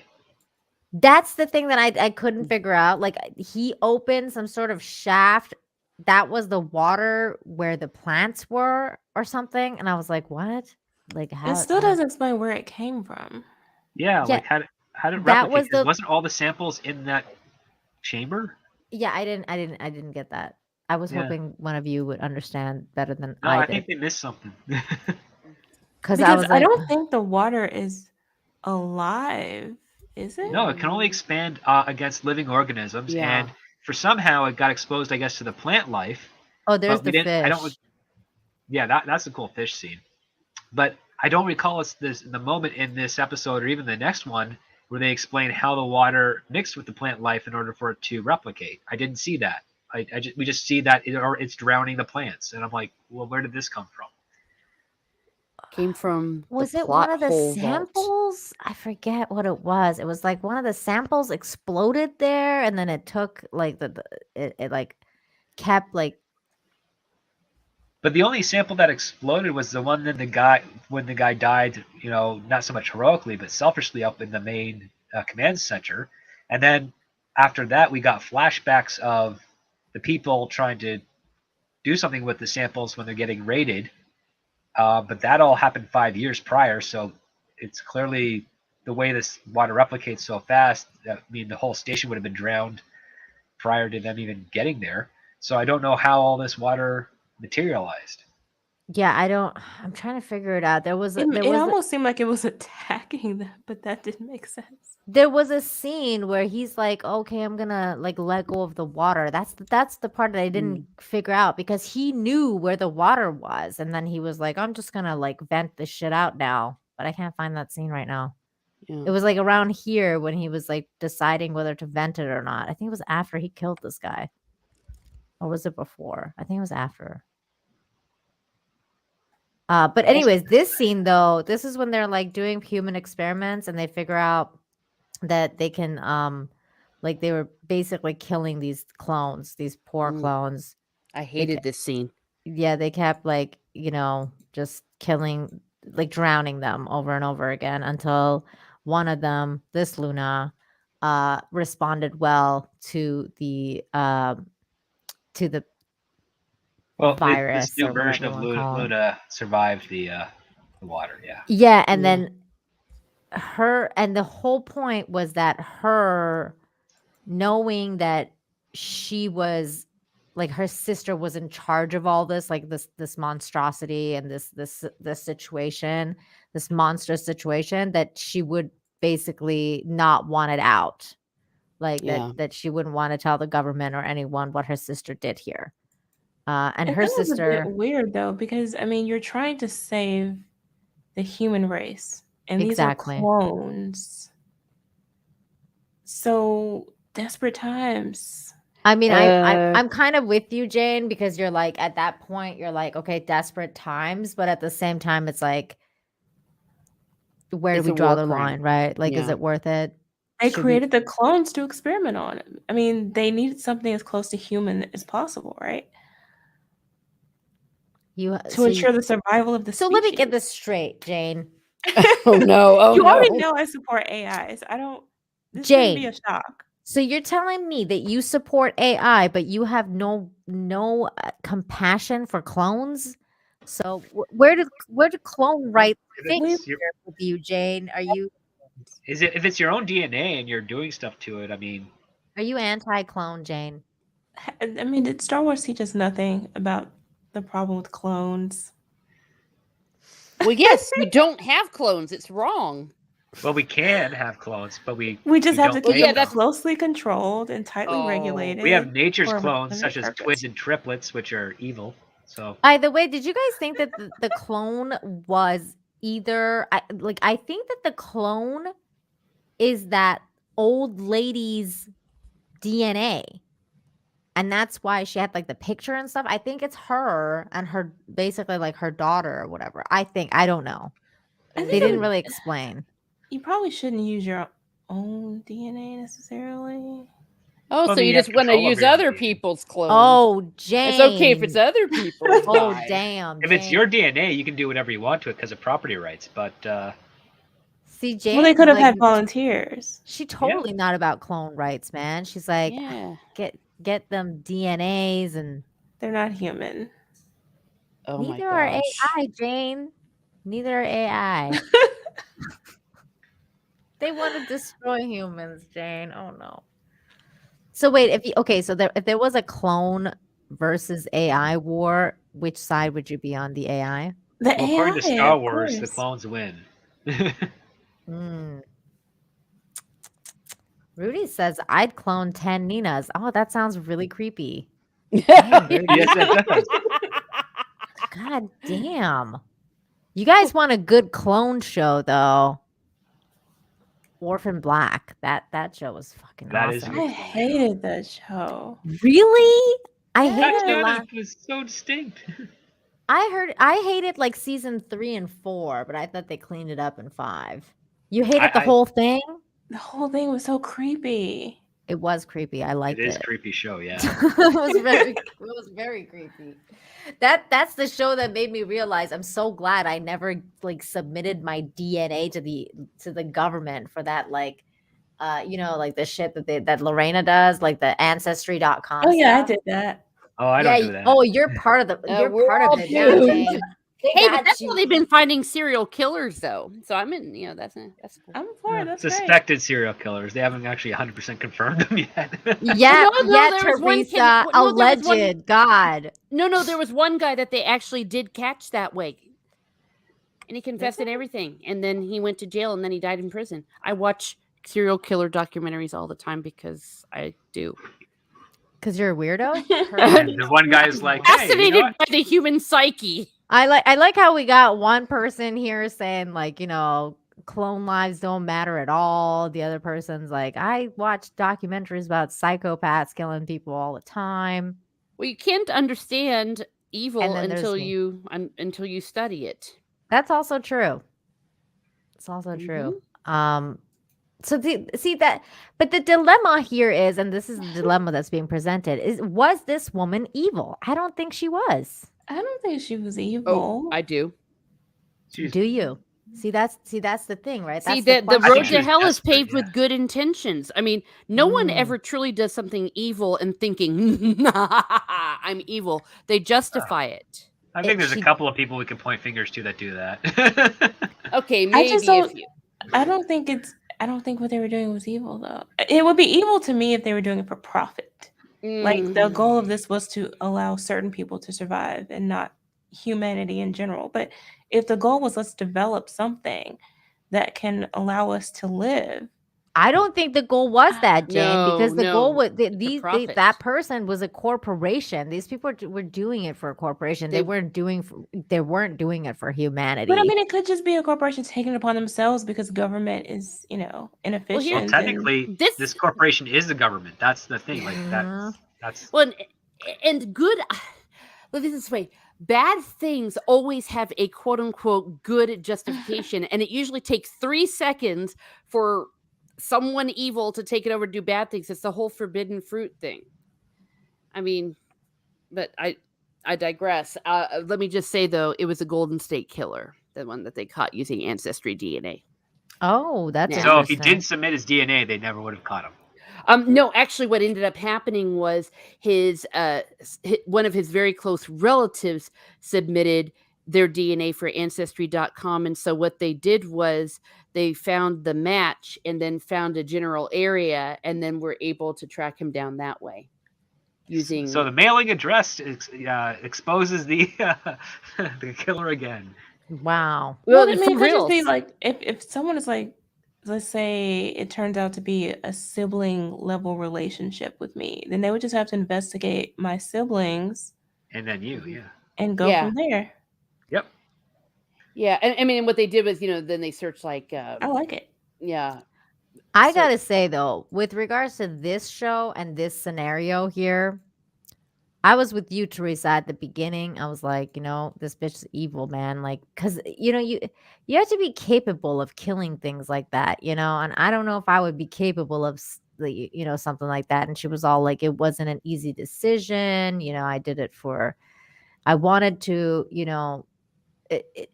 That's the thing that I couldn't figure out. Like, he opened some sort of shaft. That was the water where the plants were, or something. And I was like, what? Like, how? It still doesn't explain where it came from. Yeah, like how did it replicate? Wasn't all the samples in that chamber? Yeah, I didn't get that. I was hoping one of you would understand better than I did. I think they missed something. Because I was like, I don't think the water is alive, is it? No, it can only expand against living organisms, and for somehow it got exposed, I guess, to the plant life. Oh, there's the fish. That's a cool fish scene. But I don't recall the moment in this episode or even the next one where they explain how the water mixed with the plant life in order for it to replicate. I didn't see that. we just see that it's drowning the plants, and I'm like, well, where did this come from? Came from Was the it one plot of the hole vault. samples? I forget what it was. It was like one of the samples exploded there, and then it took like it like kept like. But the only sample that exploded was the one that when the guy died, not so much heroically, but selfishly up in the main command center. And then after that, we got flashbacks of the people trying to do something with the samples when they're getting raided. But that all happened 5 years prior, so it's clearly the way this water replicates so fast. I mean, the whole station would have been drowned prior to them even getting there. So I don't know how all this water materialized. Yeah, I'm trying to figure it out. There was It almost seemed like it was attacking them, but that didn't make sense. There was a scene where he's like, "Okay, I'm gonna like let go of the water." That's the part that I didn't figure out, because he knew where the water was, and then he was like, "I'm just gonna like vent this shit out now." But I can't find that scene right now. Yeah. It was like around here when he was like deciding whether to vent it or not. I think it was after he killed this guy, or was it before? I think it was after. But anyways, this scene though, this is when they're like doing human experiments, and they figure out that they can like they were basically killing these clones, these poor clones. I hated this scene. Yeah, they kept like, just killing, like drowning them over and over again until one of them, this Luna, responded well to the virus. This new or version of whatever you wanna call it. Luna survived the water. Yeah. Yeah, and then the whole point was that her knowing that she was like her sister was in charge of all this, like this monstrosity and this situation, this monstrous situation, that she would basically not want it out, like that she wouldn't want to tell the government or anyone what her sister did here. And her that was sister, a bit weird though, because I mean, you're trying to save the human race, and exactly. These are clones. So desperate times. I mean, I'm kind of with you, Jane, because you're like, at that point, you're like, okay, desperate times, but at the same time, it's like, where do we draw the line, right? Like, is it worth it? They created the clones to experiment on. I mean, they needed something as close to human as possible, right? To ensure the survival of the species. So let me get this straight, Jane. Oh no! You already know I support AIs. I don't. This shouldn't be a shock. So you're telling me that you support AI, but you have no compassion for clones? So where do clone rights fit with you, Jane? Are you? If it's your own DNA and you're doing stuff to it? I mean, are you anti-clone, Jane? I mean, did Star Wars teach us nothing about the problem with clones? Well, yes, we don't have clones. It's wrong. Well, we can have clones, but we just have to keep them closely controlled and tightly regulated. We have nature's clones, such as twins and triplets, which are evil. So, by the way, did you guys think that the clone was either I think that the clone is that old lady's DNA, and that's why she had like the picture and stuff. I think it's her and her, basically like her daughter or whatever. I don't know. They didn't really explain. You probably shouldn't use your own DNA necessarily. Oh, so you just want to use other people's clones? Oh, Jane. It's okay if it's other people's. Oh, damn. If it's your DNA, you can do whatever you want to it because of property rights. But see, Jane. Well, they could have had volunteers. She totally not about clone rights, man. She's like, get them DNAs, and they're not human. Oh neither are AI, Jane. Neither are AI. They want to destroy humans, Jane. Oh no. So wait, if there was a clone versus AI war, which side would you be on? The AI? According to Star Wars, the clones win. Rudy says I'd clone 10 Ninas. Oh, that sounds really creepy. Damn, yes, it does. God damn. You guys want a good clone show, though. Orphan Black. That show was fucking That is a awesome. good I show, yeah. hated that show. Really? I Yeah. hated the That last. was so distinct. I hated like season 3 and 4, but I thought they cleaned it up in 5. You hated the I- whole thing? The whole thing was so creepy. It was creepy. I liked It is it. creepy show, yeah. It was very creepy. That's the show that made me realize I'm so glad I never like submitted my DNA to the government for that, like like the shit that Lorena does, like the ancestry.com Oh yeah, I stuff. did that. Oh, I don't do that. Oh, you're part of we're part all of it now, doomed. Jane. They Hey, but got that's you. how they've been finding serial killers, though. So I'm in. That's cool. I'm for it. That's great. Suspected serial killers. They haven't actually 100% confirmed them yet. Yeah, No, there was one kid- Teresa, no, there was one- alleged. God. No, there was one guy that they actually did catch that way, and he confessed in everything. And then he went to jail, and then he died in prison. I watch serial killer documentaries all the time because I do. Because you're a weirdo? And the one guy's like, hey, Fascinated you know what? by the human psyche. I like how we got one person here saying like, clone lives don't matter at all. The other person's like, I watch documentaries about psychopaths killing people all the time. Well, you can't understand evil And then there's until me. until you study it. That's also true. It's also true. So but the dilemma here is, and this is the dilemma that's being presented, is was this woman evil? I don't think she was. I don't think she was evil. Oh, I do. Do you? See, that's the thing, right? See, That's the I think road she to was hell is desperate, paved yeah. with good intentions. I mean, no one Mm. ever truly does something evil and thinking, I'm evil. They justify it. I think there's a she- couple of people we can point fingers to that do that. Okay, maybe just if don't- you... I don't think what they were doing was evil though. It would be evil to me if they were doing it for profit. Like the goal of this was to allow certain people to survive and not humanity in general. But if the goal was let's develop something that can allow us to live. I don't think the goal was that, Jane, because the goal was profit. that person was a corporation. These people were doing it for a corporation. They weren't doing it for humanity. But I mean, it could just be a corporation taking it upon themselves because government is, inefficient. Well, technically, this corporation is the government. That's the thing. Like that's well, and good. Look at this way. Bad things always have a quote unquote good justification, and it usually takes 3 seconds for someone evil to take it over to do bad things. It's the whole forbidden fruit thing. I mean, but I digress. Let me just say though, it was a Golden State Killer, the one that they caught using ancestry DNA. Oh, that's so. If he didn't submit his DNA, they never would have caught him. No, actually, what ended up happening was one of his very close relatives submitted their DNA for Ancestry.com. And so what they did was they found the match and then found a general area and then were able to track him down that way. So the mailing address exposes the killer again. Wow. Well, I mean, it could just be like if someone is like, let's say it turns out to be a sibling level relationship with me, then they would just have to investigate my siblings. And then you, and go from there. Yep. Yeah, and I mean, what they did was, then they searched like. I like it. Yeah. I gotta say though, with regards to this show and this scenario here, I was with you, Teresa, at the beginning. I was like, this bitch is evil, man. Like, because you have to be capable of killing things like that, and I don't know if I would be capable of something like that. And she was all like, it wasn't an easy decision. I did it I wanted to,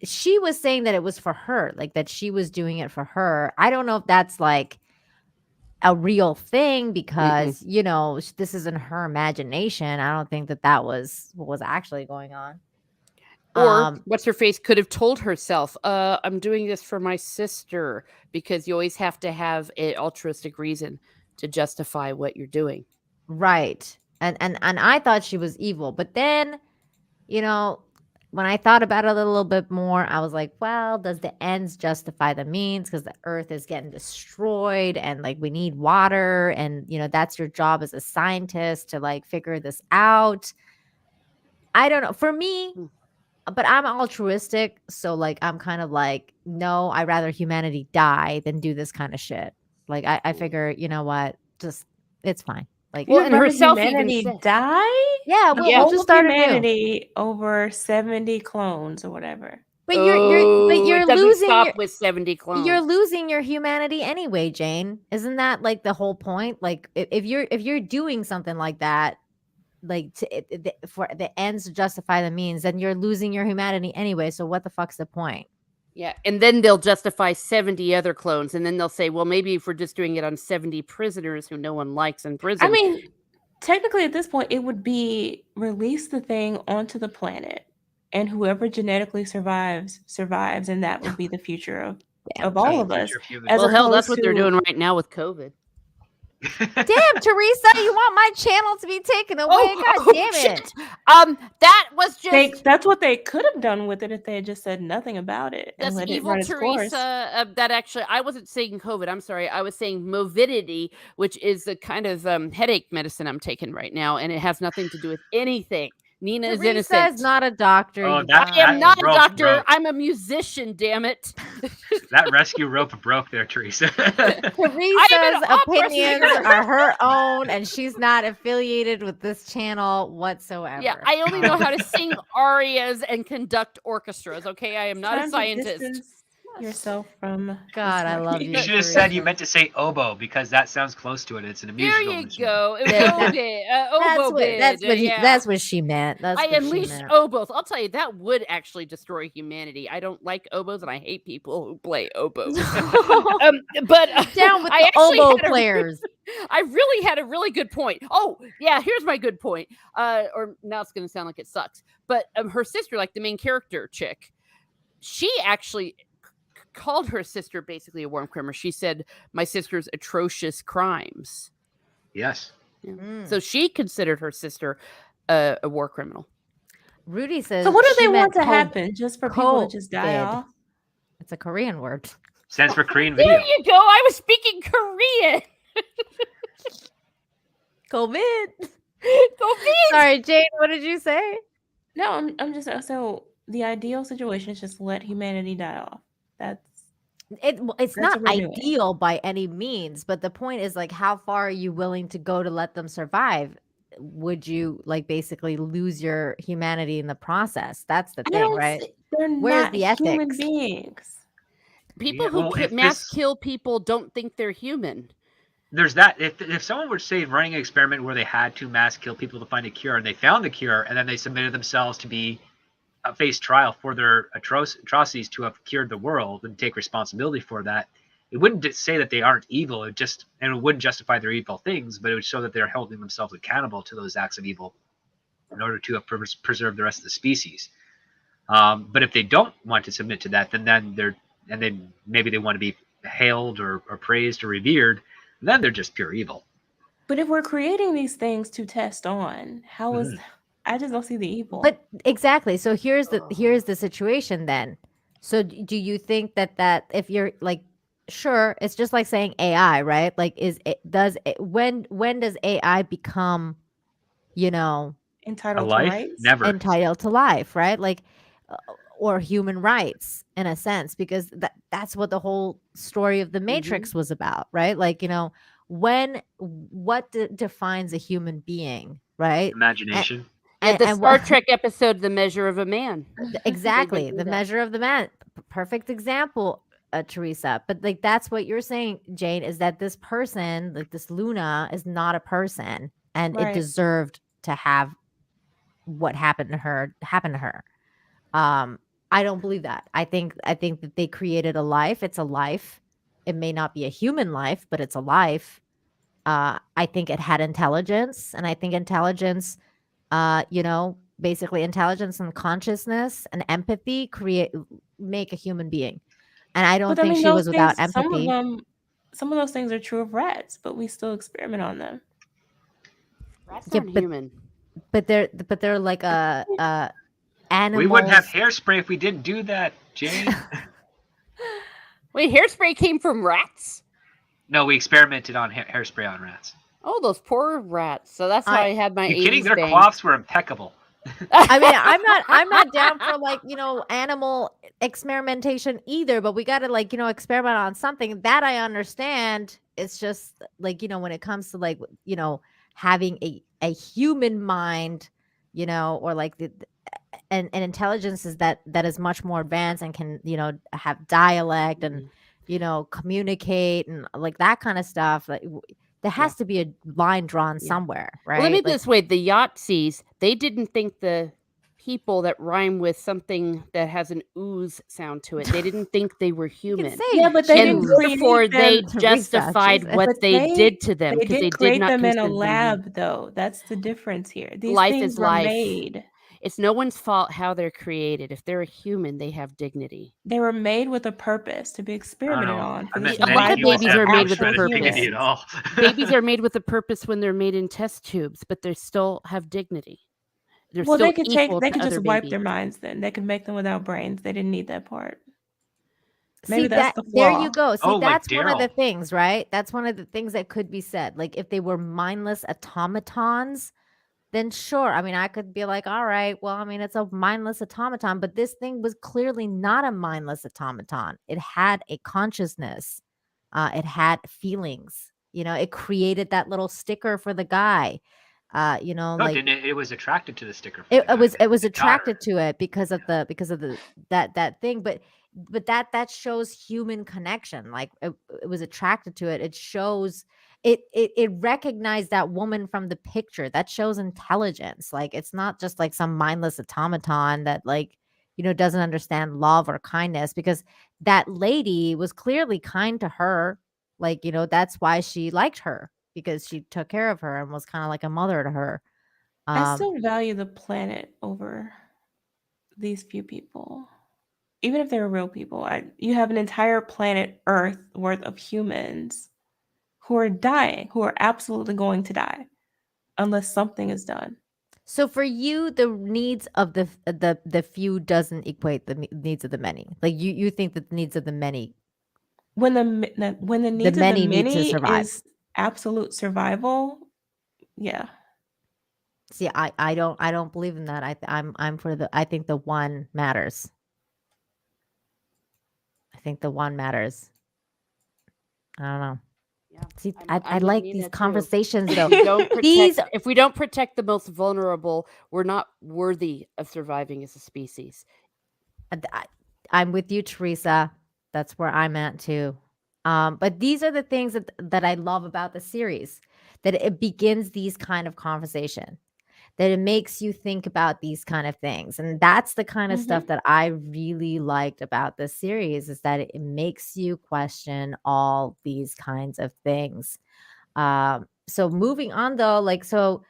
she was saying that it was for her, like that she was doing it for her. I don't know if that's like a real thing because this isn't her imagination. I don't think that was what was actually going on. Or what's her face could have told herself, I'm doing this for my sister, because you always have to have an altruistic reason to justify what you're doing. Right. And I thought she was evil, but then when I thought about it a little bit more, I was like, well, does the ends justify the means? Because the earth is getting destroyed and like we need water. And, that's your job as a scientist to like figure this out. I don't know. For me, but I'm altruistic. So like, I'm kind of like, no, I'd rather humanity die than do this kind of shit. Like I figure, you know what, just it's fine. Like, Well, You'd and rather herself even humanity said- die? yeah, The we'll whole just of start anew. humanity over 70 clones or whatever. But you're it doesn't losing stop your with 70 clones. you're losing your humanity anyway, Jane. Isn't that like the whole point? Like if you're doing something like that, like for the ends justify the means, then you're losing your humanity anyway. So what the fuck's the point? Yeah, and then they'll justify 70 other clones, and then they'll say, well, maybe if we're just doing it on 70 prisoners who no one likes in prison. I mean, technically at this point, it would be release the thing onto the planet, and whoever genetically survives, and that would be the future of all That's of the us. future of humans. As well, hell, that's opposed what they're to- doing right now with COVID. Damn, Teresa, you want my channel to be taken away? God damn it. Shit. That was just That's what they could have done with it if they had just said nothing about it and that's let it evil, run its course. Teresa. That actually, I wasn't saying COVID. I'm sorry. I was saying movidity, which is the kind of headache medicine I'm taking right now, and it has nothing to do with anything. Nina is Teresa innocent. is not a doctor. Oh, you that- I am guys. not a rope doctor. broke. I'm a musician. Damn it. That rescue rope broke there, Teresa. Teresa's opera opinions singer. are her own, and she's not affiliated with this channel whatsoever. Yeah, I only know how to sing arias and conduct orchestras. Okay, I am not a Time to scientist. distance yourself from God, I this love work. you. You should have said you Teresa. meant to say oboe because that sounds close to it. It's an There musical you instrument. go. That's what she meant. That's I what she unleashed meant. oboes. I'll tell you, that would actually destroy humanity. I don't like oboes, and I hate people who play oboes. But Down with I the actually oboe had a players. I really had a really good point. Oh, yeah, here's my good point. Or now it's going to sound like it sucks. But her sister, like the main character chick, she actually called her sister basically a war criminal. She said, my sister's atrocious crimes. Yes. So she considered her sister a war criminal. Rudy says. So what do she they want meant to happen? Just for people to just die COVID. off? It's a Korean word. Stands for Korean There video. you go. I was speaking Korean. COVID. COVID. Sorry, Jane. What did you say? No, I'm just so the ideal situation is just let humanity die off. It's That's not what we're doing. ideal by any means, but the point is like, how far are you willing to go to let them survive? Would you like basically lose your humanity in the process? That's the I thing, don't right? see- They're Where's not the human ethics? beings. People Yeah, who well, if mass this- kill people don't think they're human. There's that. If someone were, say, running an experiment where they had to mass kill people to find a cure, and they found the cure, and then they submitted themselves to be face trial for their atrocities to have cured the world and take responsibility for that, it wouldn't just say that they aren't evil. It wouldn't justify their evil things, but it would show that they're holding themselves accountable to those acts of evil in order to preserve the rest of the species. But if they don't want to submit to that, then maybe they want to be hailed or praised or revered, then they're just pure evil. But if we're creating these things to test on, how is I just don't see the evil. But exactly. So here's the situation then. So do you think that if you're like, sure, it's just like saying AI, right? Like, when does AI become, entitled A to life? rights? Never. entitled to life, right? Like, or human rights in a sense, because that's what the whole story of the Matrix was about, right? Like, what defines a human being, right? Imagination. Yeah, the and Star what- Trek episode, The Measure of a Man. Exactly. do The that. measure of the man. Perfect example, Teresa. But like, that's what you're saying, Jane, is that this person, like this Luna, is not a person, and it Right. deserved to have what happened to her happen to her. I don't believe that. I think that they created a life. It's a life. It may not be a human life, but it's a life. I think it had intelligence, and I think intelligence, basically intelligence and consciousness and empathy make a human being. And I don't But I think mean, she those was without things, empathy. some of those things are true of rats, but we still experiment on them. Rats Yeah, aren't but- human. But they're like a animals. We wouldn't have hairspray if we didn't do that, Jane. Wait, hairspray came from rats? No, we experimented on hairspray on rats. Oh, those poor rats. So that's how I had my You kidding? 80s Their bang. quaffs were impeccable. I mean, I'm not down for like, animal experimentation either, but we got to like, experiment on something that I understand it's just like, when it comes to like, having a human mind, or like and intelligence is that is much more advanced and can, have dialect and, communicate and like that kind of stuff. Like there has to be a line drawn somewhere, right? Well, let me Like, this way: the Yahtzees, they didn't think the people that rhyme with something that has an ooze sound to it. They didn't think they were you can human. say Yeah, but they And didn't create therefore, they them. justified Jesus. what But they did to them They because did they did create not them in a consider them human. lab, though. That's the difference here. These Life things is were life. made. It's no one's fault how they're created. If they're a human, they have dignity. They were made with a purpose to be I don't experimented know. on for I the met All many the survival humans babies of that are have made no with a shred of actual dignity humans. at all. Babies are made with a purpose when they're made in test tubes, but they still have dignity. They're Well, still they could equal they to could just other wipe babies. their minds then. They could make them without brains. They didn't need that part. See Maybe that's the there flaw. you go. See, Oh, like that's one of the Daryl. things, right? That's one of the things that could be said. Like if they were mindless automatons, then sure. I mean, I could be like, all right, well, I mean, it's a mindless automaton, but this thing was clearly not a mindless automaton. It had a consciousness. It had feelings. It created that little sticker for the guy. No, Like didn't it? It was attracted to the sticker for the guy. it was The daughter. attracted to it because of the that thing, but that shows human connection. Like it was attracted to it. It shows it recognized that woman from the picture. That shows intelligence. Like it's not just like some mindless automaton that like doesn't understand love or kindness, because that lady was clearly kind to her. Like that's why she liked her, because she took care of her and was kind of like a mother to her. I still value the planet over these few people. Even if they were real people, you have an entire planet Earth worth of humans who are dying, who are absolutely going to die unless something is done. So for you, the needs of the few doesn't equate the needs of the many. Like you think that the needs of the many, When the needs of the many need to many survive. is absolute survival, yeah. See, I don't believe in that. I'm for I think the one matters. I think the one matters. I don't know. Yeah, See, I'm I with like Nina these too. conversations If though. we don't protect, These if we don't protect the most vulnerable, we're not worthy of surviving as a species. I'm with you, Teresa. That's where I'm at too. But these are the things that I love about the series, that it begins these kind of conversation, that it makes you think about these kind of things. And that's the kind of stuff that I really liked about this series, is that it makes you question all these kinds of things. So moving on though, like, so,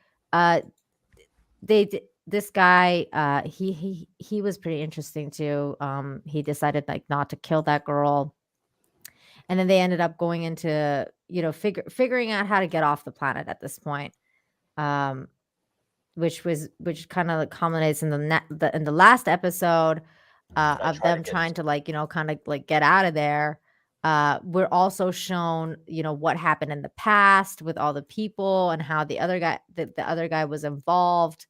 this guy, he was pretty interesting too. He decided like not to kill that girl, and then they ended up going into figuring out how to get off the planet at this point, um which kind of culminates in in the last episode, of them trying to like kind of like get out of there. We're also shown what happened in the past with all the people, and how the other guy was involved,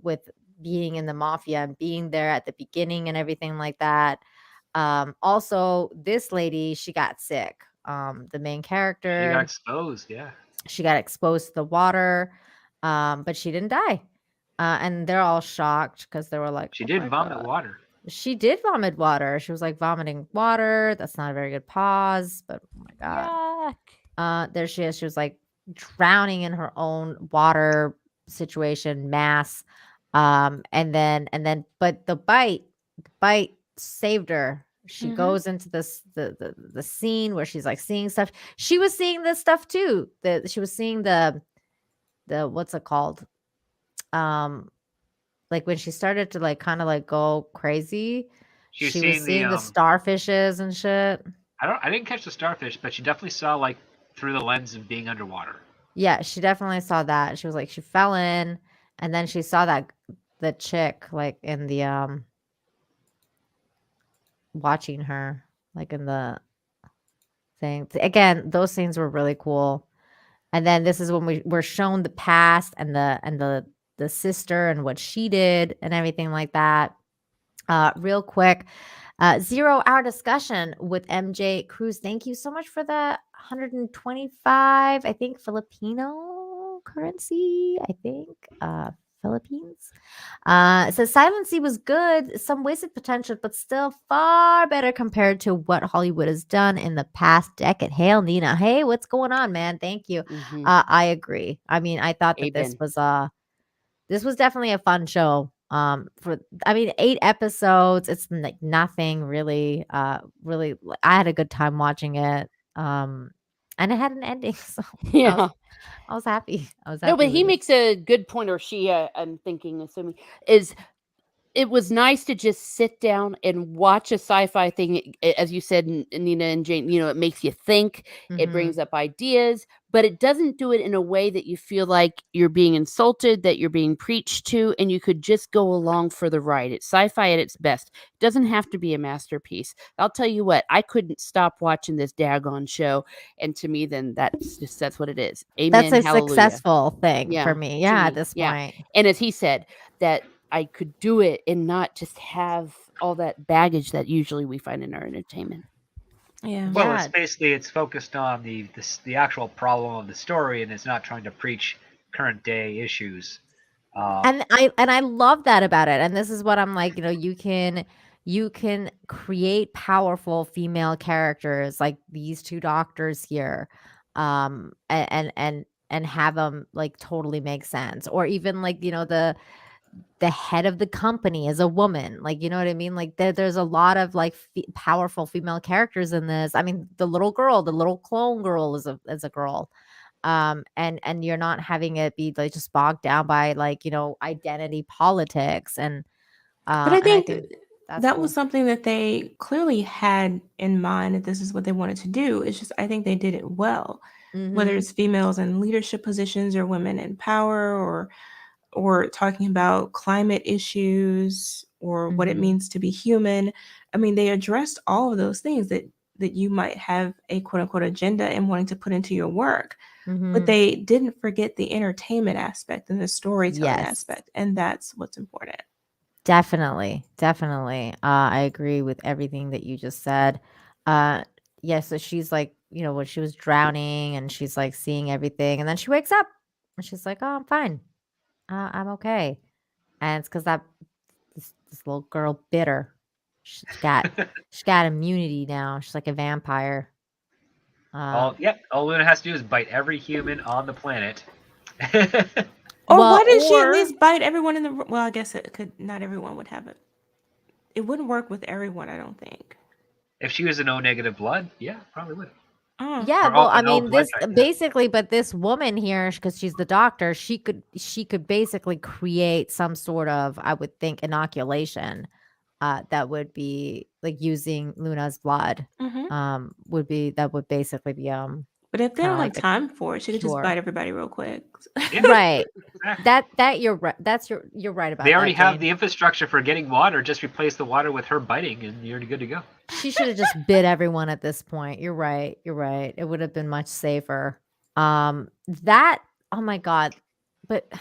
with being in the mafia and being there at the beginning and everything like that. Also, this lady, she got sick. The main character, She got exposed. Yeah. she got exposed to the water, but she didn't die. And they're all shocked because they were like, She "Oh did my vomit God." water. She did vomit water. She was like vomiting water. That's not a very good pause, but oh my God. Yuck. There she is. She was like drowning in her own water situation mass. And then but the bite saved her. She goes into the scene where she's like seeing stuff. She was seeing this stuff too. She was seeing the what's it called? Like when she started to like kind of like go crazy, She was she was seeing seeing the starfishes and shit. I didn't catch the starfish, but she definitely saw like through the lens of being underwater. Yeah, she definitely saw that. She was like, she fell in, and then she saw that the chick like in the watching her like in the thing. Again, those scenes were really cool. And then this is when we were shown the past and the sister and what she did and everything like that. Real quick, 0 hour discussion with MJ Cruz. Thank you so much for the 125, I think, Filipino currency. I think Philippines. It says Silent Sea was good, some wasted potential, but still far better compared to what Hollywood has done in the past decade. Hail Nina. Hey, what's going on, man? Thank you. Mhm. I agree. I mean, I thought that Amen. this was definitely a fun show. For I mean, 8 episodes. It's like nothing really. Really, I had a good time watching it. And it had an ending, so Yeah. I was happy. I was No, happy but he with it. makes a good point, or she, I'm thinking, assuming, is it was nice to just sit down and watch a sci-fi thing, as you said, Nina and Jane. It makes you think, it Mhm. brings up ideas, but it doesn't do it in a way that you feel like you're being insulted, that you're being preached to, and you could just go along for the ride. It's sci-fi at its best. It doesn't have to be a masterpiece. I'll tell you what, I couldn't stop watching this daggone show, and to me, then that's what it is. That's Amen, a hallelujah. successful thing for Yeah, me. to Yeah, at me, this yeah. point. And as he said, that I could do it and not just have all that baggage that usually we find in our entertainment. Yeah. Well, Yeah. it's focused on the actual problem of the story, and it's not trying to preach current day issues. And I love that about it. And this is what I'm like, you can create powerful female characters like these 2 doctors here. And have them like totally make sense. Or even like, the head of the company is a woman. Like, you know what I mean? Like there's a lot of like powerful female characters in this. I mean, the little clone girl is a girl. And you're not having it be like just bogged down by like, identity politics and But I and I think think that's that cool. was something that they clearly had in mind that this is what they wanted to do. It's just I think they did it well. Whether Mhm. it's females in leadership positions or women in power or talking about climate issues or what it Mhm. means to be human. I mean, they addressed all of those things that you might have a quote unquote agenda and wanting to put into your work. But Mhm. they didn't forget the entertainment aspect and the storytelling Yes. aspect. And that's what's important. Definitely. Definitely. I agree with everything that you just said. Yeah, so she's like, when she was drowning and she's like seeing everything and then she wakes up and she's like, "Oh, I'm fine. I'm okay." And it's because this little girl bit her. She's got immunity now. She's like a vampire. all Luna has to do is bite every human on the planet. Or Well, why didn't she at or least bite everyone in the well, I guess it could not everyone would have it. It wouldn't work with everyone, I don't think. If she was an O negative blood, yeah, probably would. Oh. yeah, Or well, I an O mean, blood this type. Yeah. basically, but this woman here, because she's the doctor, she could basically create some sort of, I would think, inoculation, that would be like using Luna's blood. Mm-hmm. That would basically be But if they kind don't of have like the time for it, she could just cure. bite everybody real quick. Yeah, Right. exactly. That you're right. You're right They about already that, have Jane. the infrastructure for getting water. Just replace the water with her biting, and you're good to go. She should have just bit everyone at this point. You're right. You're right. It would have been much safer. That oh my god. But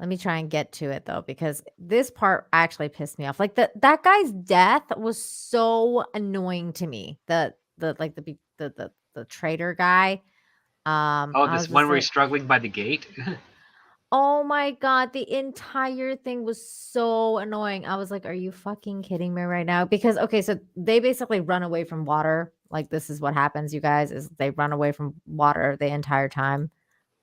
let me try and get to it though, because this part actually pissed me off. Like that guy's death was so annoying to me. The traitor guy. Oh, I this was one just where he's like, struggling by the gate. oh my god, the entire thing was so annoying. I was like, "Are you fucking kidding me right now?" Because okay, so they basically run away from water. Like this is what happens, you guys, is they run away from water the entire time.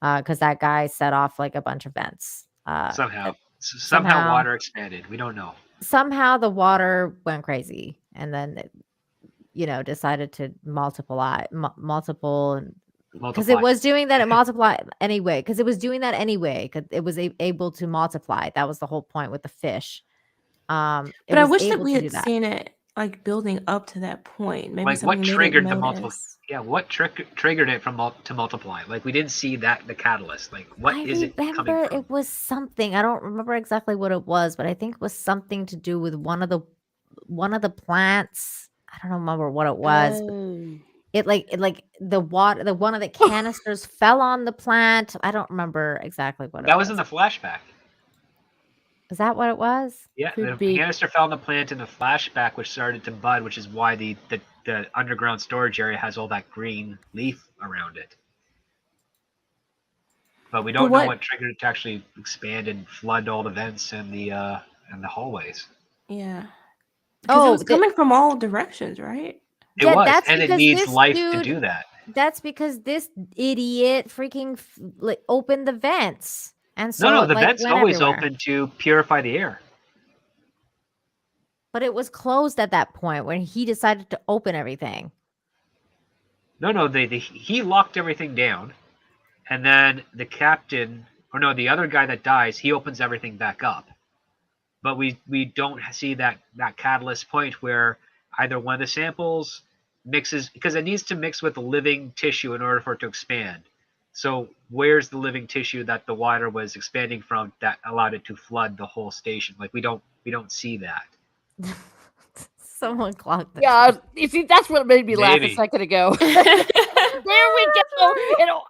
Because that guy set off like a bunch of vents. Somehow Somehow water expanded. We don't know. somehow the water went crazy and then decided to multiple because it Multiply. was doing that. It multiplied anyway because it was doing that anyway because it was able to multiply. That was the whole point with the fish. It But I was wish that able we to do had that. seen it like building up to that point. Maybe Like what something they didn't triggered the multiple? notice. Yeah, what triggered it to multiply? Like we didn't see the catalyst. Like what I is it coming remember from? it was something. I don't remember exactly what it was, but I think it was something to do with one of the plants. I don't remember what it was. But Oh. it the water, the one of the canisters fell on the plant. I don't remember exactly what it That was in was. the flashback. Is that what it was? Yeah, Could the be. canister fell on the plant in the flashback, which started to bud, which is why the the underground storage area has all that green leaf around it. But we don't know what triggered it to actually expand and flood all the vents and the hallways. Yeah. Because it was coming from all directions, right? It was, and it needs life to do that. That's because this idiot freaking opened the vents. And so No, the vents always open to purify the air. But it was closed at that point when he decided to open everything. No, he locked everything down. And then the captain, the other guy that dies, he opens everything back up. But we don't see that catalyst point where either one of the samples mixes, because it needs to mix with the living tissue in order for it to expand. So where's the living tissue that the water was expanding from that allowed it to flood the whole station? Like we don't see that. Someone clocked that. Yeah, you see, that's what made me laugh a second ago. There we go.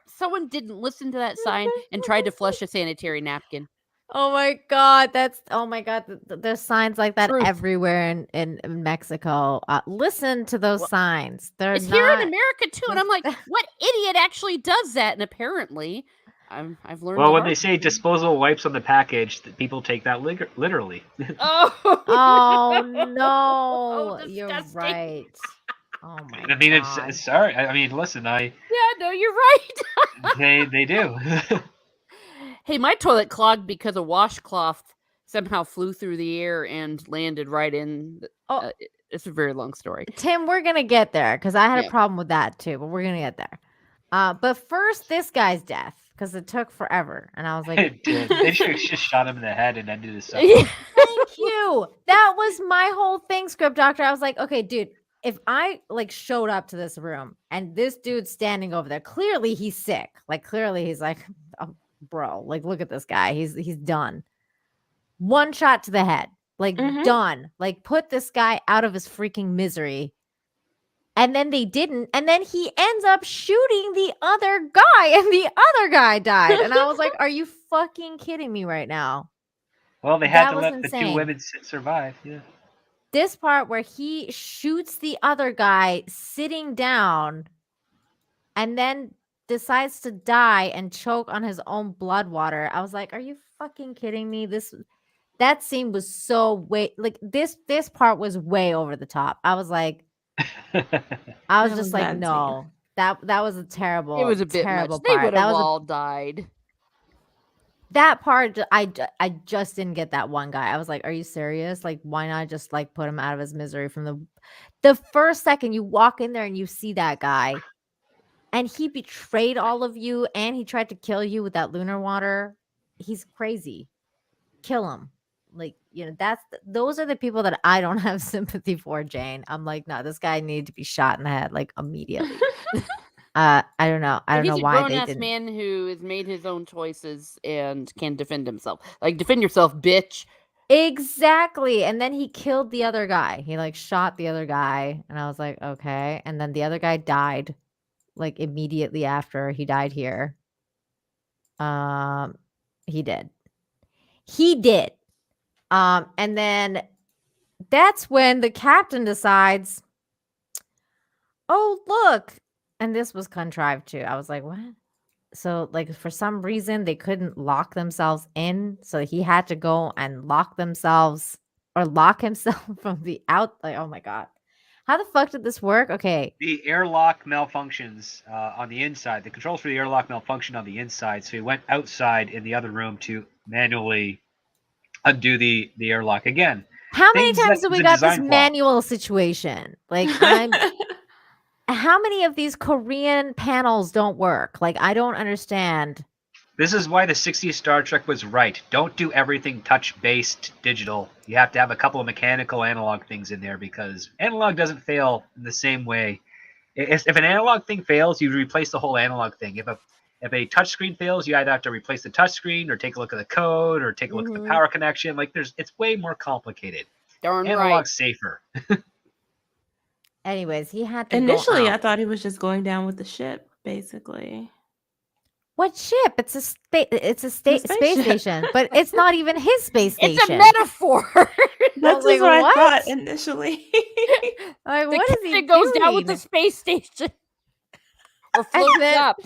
Someone didn't listen to that sign and tried to flush a sanitary napkin. Oh my god, there's signs like that everywhere in Mexico. Listen to those signs. It's here in America too, and I'm like, what idiot actually does that? And apparently, I've learned. Well, when they say disposable wipes on the package, people take that literally. Oh no, you're right. Oh my god. I mean, it's sorry. I mean, listen, Yeah, no, you're right. they do. Hey, my toilet clogged because a washcloth somehow flew through the air and landed right in. It's a very long story. Tim, we're going to get there because I had a problem with that too, but we're going to get there. But first, this guy's death because it took forever. And I was like, it did. They should have just shot him in the head and ended his Thank you. That was my whole thing, Script Doctor. I was like, okay, dude, if I showed up to this room and this dude's standing over there, clearly he's sick. Clearly he's like, oh, bro, look at this guy. He's done. One shot to the head. Done. Put this guy out of his freaking misery. And then they didn't. And then he ends up shooting the other guy, and the other guy died. And I was like, are you fucking kidding me right now? Well, they had to let the two women survive. Yeah. This part where he shoots the other guy sitting down and then decides to die and choke on his own blood water. I was like, are you fucking kidding me? That scene was so this part was way over the top. I was like, I was just like, no, that was a terrible. It was a bit terrible much. They part. would have all died. That part, I just didn't get that one guy. I was like, are you serious? Why not just put him out of his misery from the first second you walk in there and you see that guy. And he betrayed all of you, and he tried to kill you with that lunar water. He's crazy. Kill him. Those are the people that I don't have sympathy for, Jane. I'm like, no, this guy needed to be shot in the head immediately. I don't know. I don't know why they didn't. He's a grown-ass man who has made his own choices and can defend himself. Defend yourself, bitch. Exactly. And then he killed the other guy. He shot the other guy, and I was like, okay. And then the other guy died. Immediately after he died here. He did. And then that's when the captain decides, oh, look. And this was contrived too. I was like, what? So for some reason they couldn't lock themselves in. So he had to go and lock himself from the out. Oh my God. How the fuck did this work? Okay. The airlock malfunctions on the inside. The controls for the airlock malfunction on the inside. So he went outside in the other room to manually undo the airlock again. How many times have we got this manual situation? How many of these Korean panels don't work? I don't understand. This is why the 60s Star Trek was right. Don't do everything touch-based digital. You have to have a couple of mechanical analog things in there because analog doesn't fail in the same way. If an analog thing fails, you replace the whole analog thing. If a touchscreen fails, you either have to replace the touchscreen or take a look at the code or take a look at the power connection. It's way more complicated. Darn Analog's safer. Anyways, he had to Initially, go out. I thought he was just going down with the ship, basically. What ship? It's a space station, but it's not even his space station. It's a metaphor. That's what I thought initially. Like, The what is he captain goes down with the doing? space station. Or floats then- up.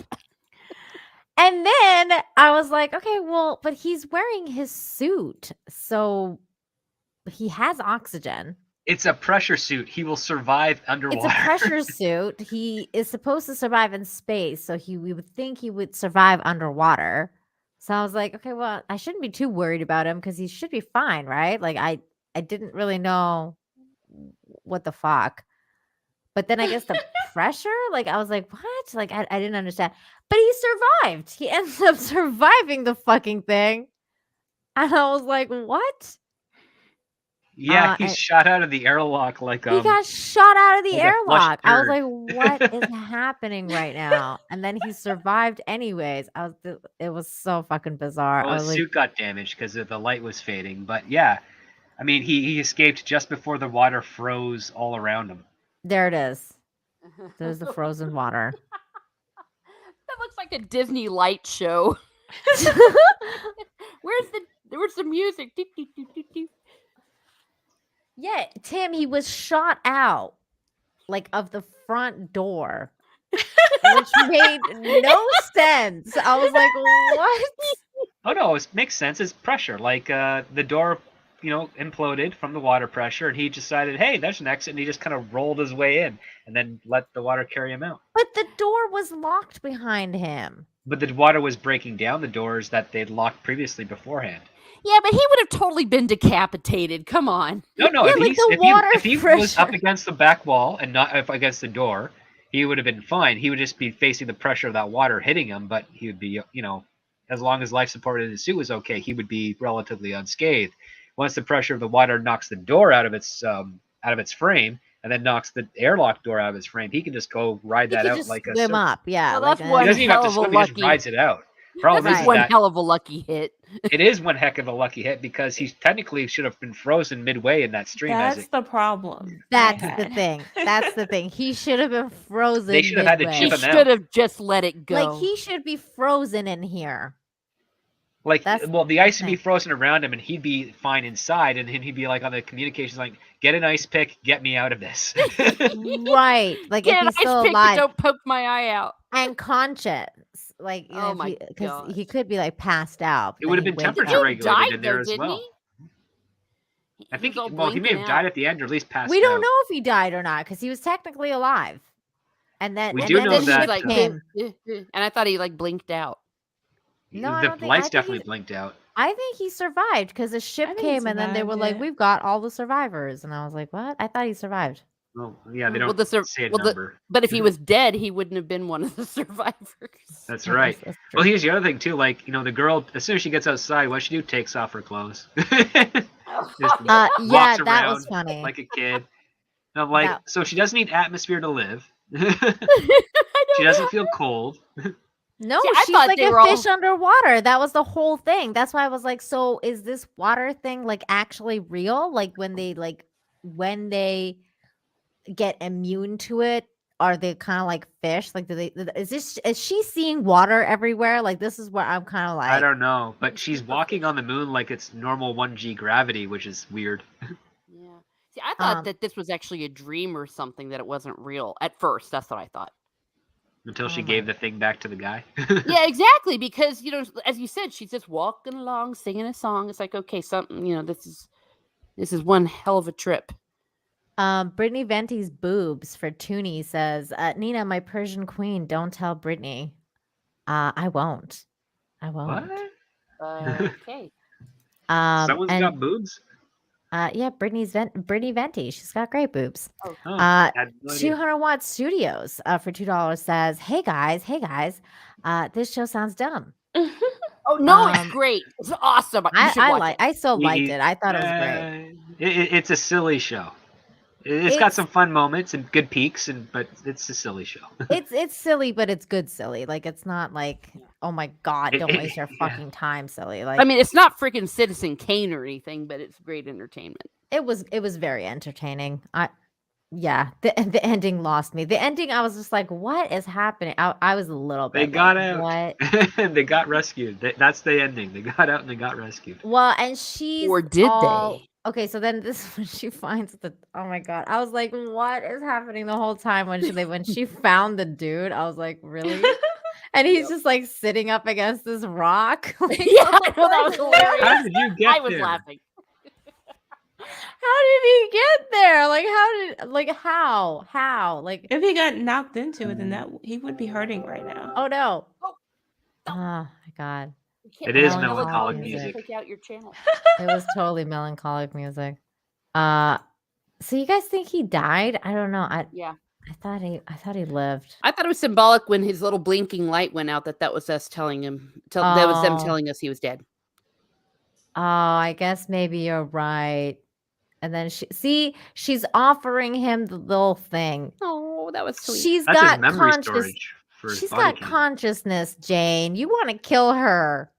And then I was like, okay, well, but he's wearing his suit, so he has oxygen. It's a pressure suit. He will survive underwater. It's a pressure suit. He is supposed to survive in space, so we would think he would survive underwater. So I was like, okay, well, I shouldn't be too worried about him because he should be fine, right? Like I didn't really know what the fuck. But then I guess the pressure, like I was like, what? Like I didn't understand. But he survived. He ends up surviving the fucking thing. And I was like, what? Yeah, he's and- shot out of the airlock like He got shot out of the like a flush airlock. I was turd. like, what is happening right now? And then he survived anyways. It was so fucking bizarre. Well, I his was like, suit got damaged because the light was fading. But yeah, I mean, he escaped just before the water froze all around him. there it is. There's the frozen water. That looks like a Disney light show. Where's the music? Doop, doop, doop, doop, doop. Yeah, Tim, he was shot out like of the front door, which made no sense. I was like, what? Oh no, it makes sense. It's pressure. Like the door, imploded from the water pressure, and he decided, hey, there's an exit, and he just kind of rolled his way in, and then let the water carry him out. But the door was locked behind him. But the water was breaking down the doors that they'd locked previously beforehand. Yeah, but he would have totally been decapitated. Come on. No, Yeah, like the if he was water up against the back wall and not up against the door, he would have been fine. He would just be facing the pressure of that water hitting him, but he would be, as long as life support in his suit was okay, he would be relatively unscathed. Once the pressure of the water knocks the door out of its frame, and then knocks the airlock door out of its frame, he can just go ride that out like a swim up. Yeah, Well, that's He one doesn't even have to hell of a swim; he just lucky. rides it out. Problem That's is one that hell of a lucky hit. it is one heck of a lucky hit because he technically should have been frozen midway in that stream. That's the problem. That's I the had. thing. That's the thing. He should have been frozen. They should have had to midway. He chip him out. should have just let it go. Like he should be frozen in here. The ice would be thing. frozen around him, and he'd be fine inside, and then he'd be like on the communications, like, "Get an ice pick, get me out of this." Right. Like Get if an he's ice still pick, but alive don't poke my eye out. and conscious. Like, Oh my because he gosh. could be like passed out. It but would have then been he wakes temperature up. regulated Died in there though, as didn't well. I think, was all he may have blinking died out. at the end, or at least passed We don't out. know if he died or not because he was technically alive. And then We and do then know the that, ship Like, came. and I thought he like blinked out. No, I The don't think- lights I think definitely he's- blinked out. I think he survived because the ship I think he came and then they were survived, like, yeah. "We've got all the survivors," and I was like, "What?" I thought he survived. Well, yeah, they Well, don't say a number. But if he was dead, he wouldn't have been one of the survivors. That's I right. guess that's Well, true. here's the other thing too. Like, the girl, as soon as she gets outside, what she do? Takes off her clothes. Just Yeah, walks that was around funny. like a kid. And I'm like, That- so she doesn't need atmosphere to live. She doesn't feel cold. No, See, I she's thought like they a were all- fish underwater. That was the whole thing. That's why I was like, so is this water thing like actually real? Like when they get immune to it, are they kind of like fish? Like is she seeing water everywhere? Like this is where I'm kind of like I don't know, but she's walking on the moon like it's normal 1G gravity, which is weird. Yeah. See, I thought Um, that this was actually a dream or something, that it wasn't real at first. That's what I thought. Until she Oh my- gave the thing back to the guy. Yeah, exactly. Because as you said, she's just walking along, singing a song. It's like, okay, something. This is one hell of a trip. Brittany Venti's boobs for Toonie says, Nina, my Persian queen, don't tell Brittany. I won't. What? Okay. Someone's and got boobs? yeah, Brittany Venti. She's got great boobs. Oh, Uh, had no idea. 200 Watt Studios for $2 says, hey guys, this show sounds dumb. Oh no, it's Um, great. It's awesome. You should watch it. I still liked He- it. I thought it was great. It's a silly show. It's got It's- some fun moments and good peaks, but it's a silly show. It's silly, but it's good silly. Like it's not like, oh my god, don't waste your Yeah. fucking time, silly. Like I mean, it's not freaking Citizen Kane or anything, but it's great entertainment. it was very entertaining. The ending lost me. The ending, I was just like, what is happening? I was a little bit They got like, out. what? They got rescued. That's the ending. They got out and they got rescued. Well, and she's Or did all- they? Okay, so then this is when she finds the. Oh my god! I was like, what is happening the whole time when she found the dude? I was like, really? And he's just like sitting up against this rock. Like, Yeah, I know, that was hilarious. How did you get I was there? laughing. How did he get there? Like how? Like, If he got knocked into it, then he would be hurting right now. oh no. Oh, Oh my god. You can't It is have melancholic music. Take out your channel. It was totally melancholic music. So you guys think he died? I don't know. Yeah. I thought he lived. I thought it was symbolic when his little blinking light went out that was us telling him. That was them telling us he was dead. Oh, I guess maybe you're right. And then she's offering him the little thing. Oh, that was sweet. She's That's got his memory storage for his She's body got cam. consciousness, Jane. You want to kill her?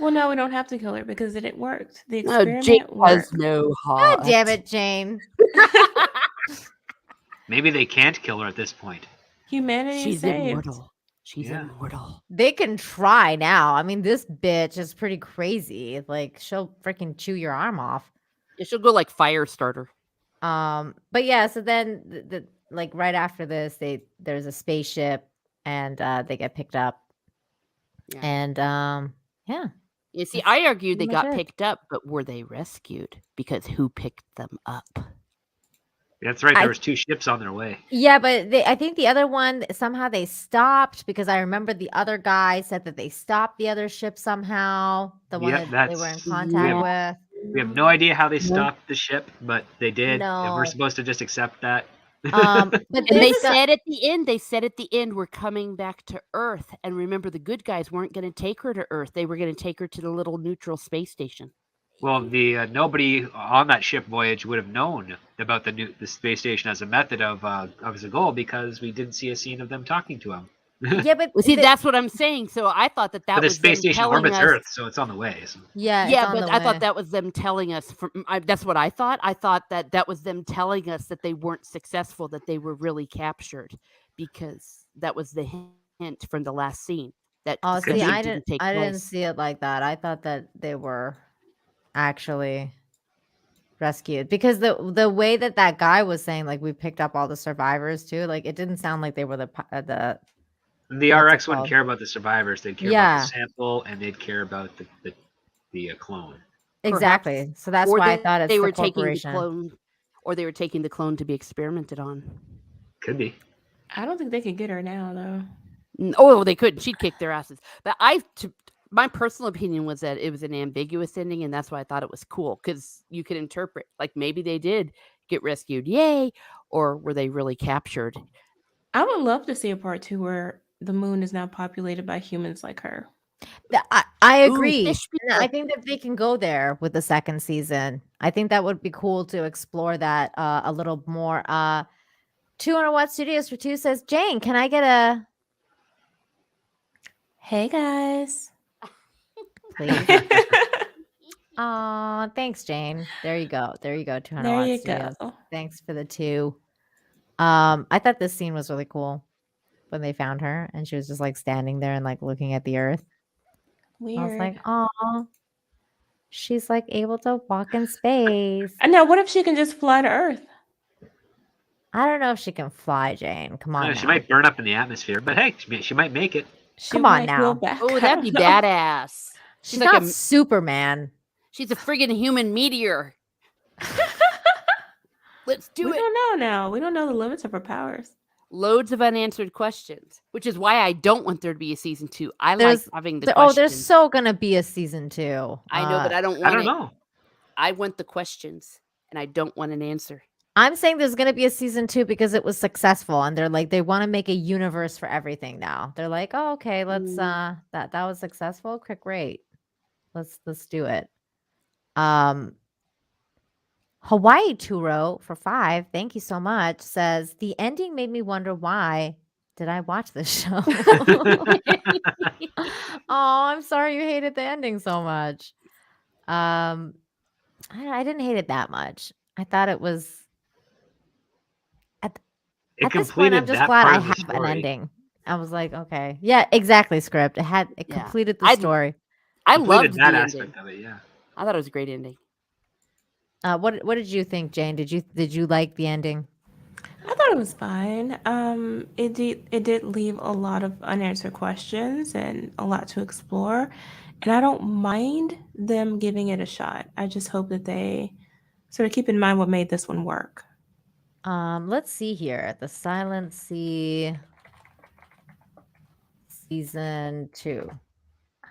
Well, no, we don't have to kill her because it worked. The No, experiment Jake has worked. no heart. God damn it, Jane. Maybe they can't kill her at this point. Humanity She's saved. immortal. She's Yeah. immortal. They can try now. I mean, this bitch is pretty crazy. Like, she'll freaking chew your arm off. Yeah, she'll go like fire starter. But yeah, so then the like right after this, there's a spaceship and they get picked up. Yeah. And yeah. You see, That's I argued they pretty much got it. picked up, but were they rescued? Because who picked them up? That's right. There was 2 ships on their way. Yeah, but I think the other one somehow they stopped because I remember the other guy said that they stopped the other ship somehow. The one Yep, that they were in that's- contact with. We have no idea how they stopped the ship, but they did, and No. we're supposed to just accept that. But And they this guy- said at the end, we're coming back to Earth. And remember, the good guys weren't going to take her to Earth. They were going to take her to the little neutral space station. Well, the nobody on that ship voyage would have known about the space station as a method of as a goal because we didn't see a scene of them talking to him. yeah, but Well, see, that's what I'm saying. So I thought that But the was space them station telling orbits us. Earth, so it's on the way. So. yeah, Yeah, it's on but the I way. thought that was them telling us. That's what I thought. I thought that was them telling us that they weren't successful, that they were really captured, because that was the hint from the last scene. That Oh, Could see, be. I didn't take didn't place. see it like that. I thought that they were actually rescued because the way that guy was saying, like, we picked up all the survivors too, like it didn't sound like they were the The What's it RX wouldn't called? care about the survivors; they'd care Yeah. about the sample, and they'd care about the clone. exactly. So that's Or why I thought it's they the were taking the corporation. clone, or they were taking the clone to be experimented on. Could be. I don't think they could get her now, though. Oh, they couldn't. She'd kick their asses. But my personal opinion was that it was an ambiguous ending, and that's why I thought it was cool, because you could interpret, like, maybe they did get rescued, yay, or were they really captured? I would love to see a part 2 where the moon is now populated by humans like her. I Ooh, agree. fish And I people. think that they can go there with the second season. I think that would be cool to explore that a little more. 200 Watt Studios for 2 says, Jane, can I get a Hey, guys. please? Aw, thanks, Jane. There you go. 200 There Watt you Studios. go. Thanks for the 2. I thought this scene was really cool when they found her and she was just like standing there and like looking at the earth. Weird. I was like, oh, she's like able to walk in space. And now, what if she can just fly to Earth? I don't know if she can fly, Jane. Come on. She now. might burn up in the atmosphere, but hey, she might make it. She Come on might now. go back. Oh, I that'd be don't know. badass. She's like not a- Superman. She's a friggin' human meteor. Let's do We it. don't know now. We don't know the limits of her powers. Loads of unanswered questions, which is why I don't want there to be a season 2. I There's- like having the Oh, questions. there's so gonna be a season 2. I know, but I don't I want don't it. know. I want the questions, and I don't want an answer. I'm saying there's gonna be a season 2 because it was successful, and they're like they want to make a universe for everything now. They're like, oh, okay, let's that was successful. Okay, great. Let's do it. Hawaii Turo for 5. Thank you so much. Says the ending made me wonder why did I watch this show? Oh, I'm sorry you hated the ending so much. I didn't hate it that much. I thought it was It at this point. completed I'm just that glad part I of the have an story. ending. I was like, okay, yeah, exactly. Script. It Yeah. completed the I- story. I Completed loved the that ending. aspect of it. Yeah. I thought it was a great ending. What did you think, Jane? Did you like the ending? I thought it was fine. It did leave a lot of unanswered questions and a lot to explore, and I don't mind them giving it a shot. I just hope that they sort of keep in mind what made this one work. Let's see here. The Silent Sea season 2.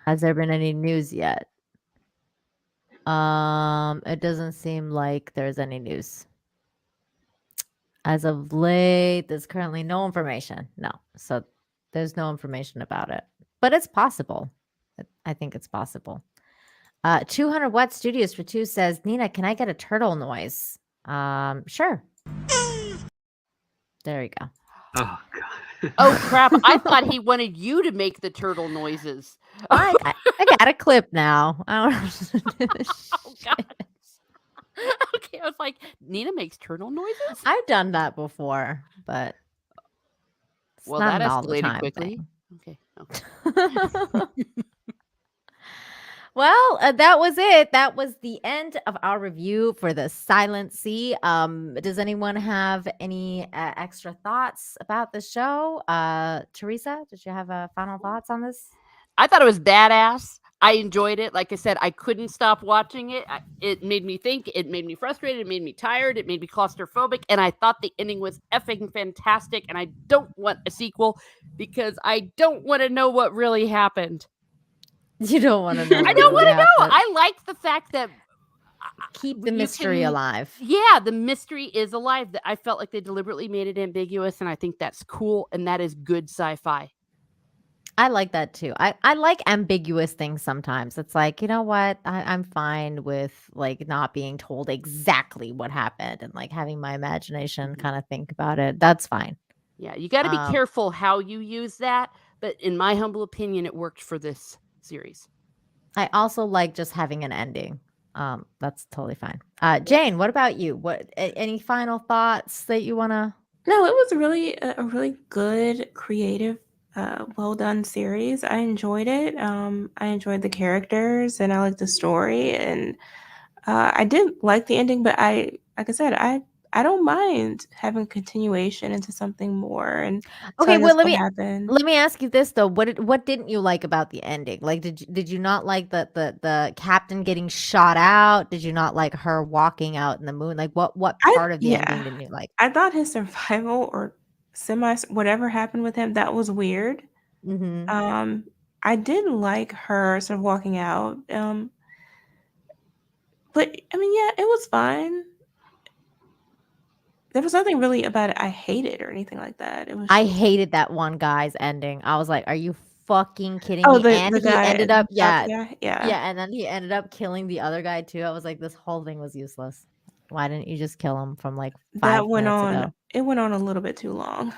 Has there been any news yet? It doesn't seem like there's any news. As of late, there's currently no information. No. So there's no information about it. But it's possible. I think it's possible. 200 Watt Studios for 2 says, Nina, can I get a turtle noise? Sure. There you go. Oh God. Oh crap! I thought he wanted you to make the turtle noises. I got a clip now. I don't know. Oh god. Okay, I was like, Nina makes turtle noises. I've done that before, but it's Well, not that an all the escalated time quickly. thing. Okay. Well, that was it. That was the end of our review for the Silent Sea. Does anyone have any extra thoughts about the show? Teresa, did you have final thoughts on this? I thought it was badass. I enjoyed it. Like I said, I couldn't stop watching it. It made me think. It made me frustrated. It made me tired. It made me claustrophobic. And I thought the ending was effing fantastic. And I don't want a sequel because I don't want to know what really happened. You don't want to know. I don't want to know. I like the fact that keep the mystery alive. Yeah, the mystery is alive. I felt like they deliberately made it ambiguous, and I think that's cool, and that is good sci-fi. I like that too. I like ambiguous things sometimes. It's like, you know what? I'm fine with like not being told exactly what happened and like having my imagination kind of think about it. That's fine. Yeah, you got to be careful how you use that, but in my humble opinion, it worked for this series. I also like just having an ending. That's totally fine. Jane, what about you? What any final thoughts that you want to? No, it was really a really good, creative, well done series. I enjoyed it. I enjoyed the characters and I liked the story, and I did like the ending. But like I said, I don't mind having continuation into something more. And okay, well, let me me ask you this though. What didn't you like about the ending? Like, did you not like the captain getting shot out? Did you not like her walking out in the moon? Like, what part of the ending didn't you like? I thought his survival or whatever happened with him, that was weird. Mm-hmm. I did like her sort of walking out. But I mean, yeah, it was fine. There was nothing really about it I hated or anything like that. It was I hated that one guy's ending. I was like, are you fucking kidding Oh, me? And the he guy, ended up, yeah, yeah, and then he ended up killing the other guy too. I was like, this whole thing was useless. Why didn't you just kill him from like 5 minutes ago? It went on a little bit too long.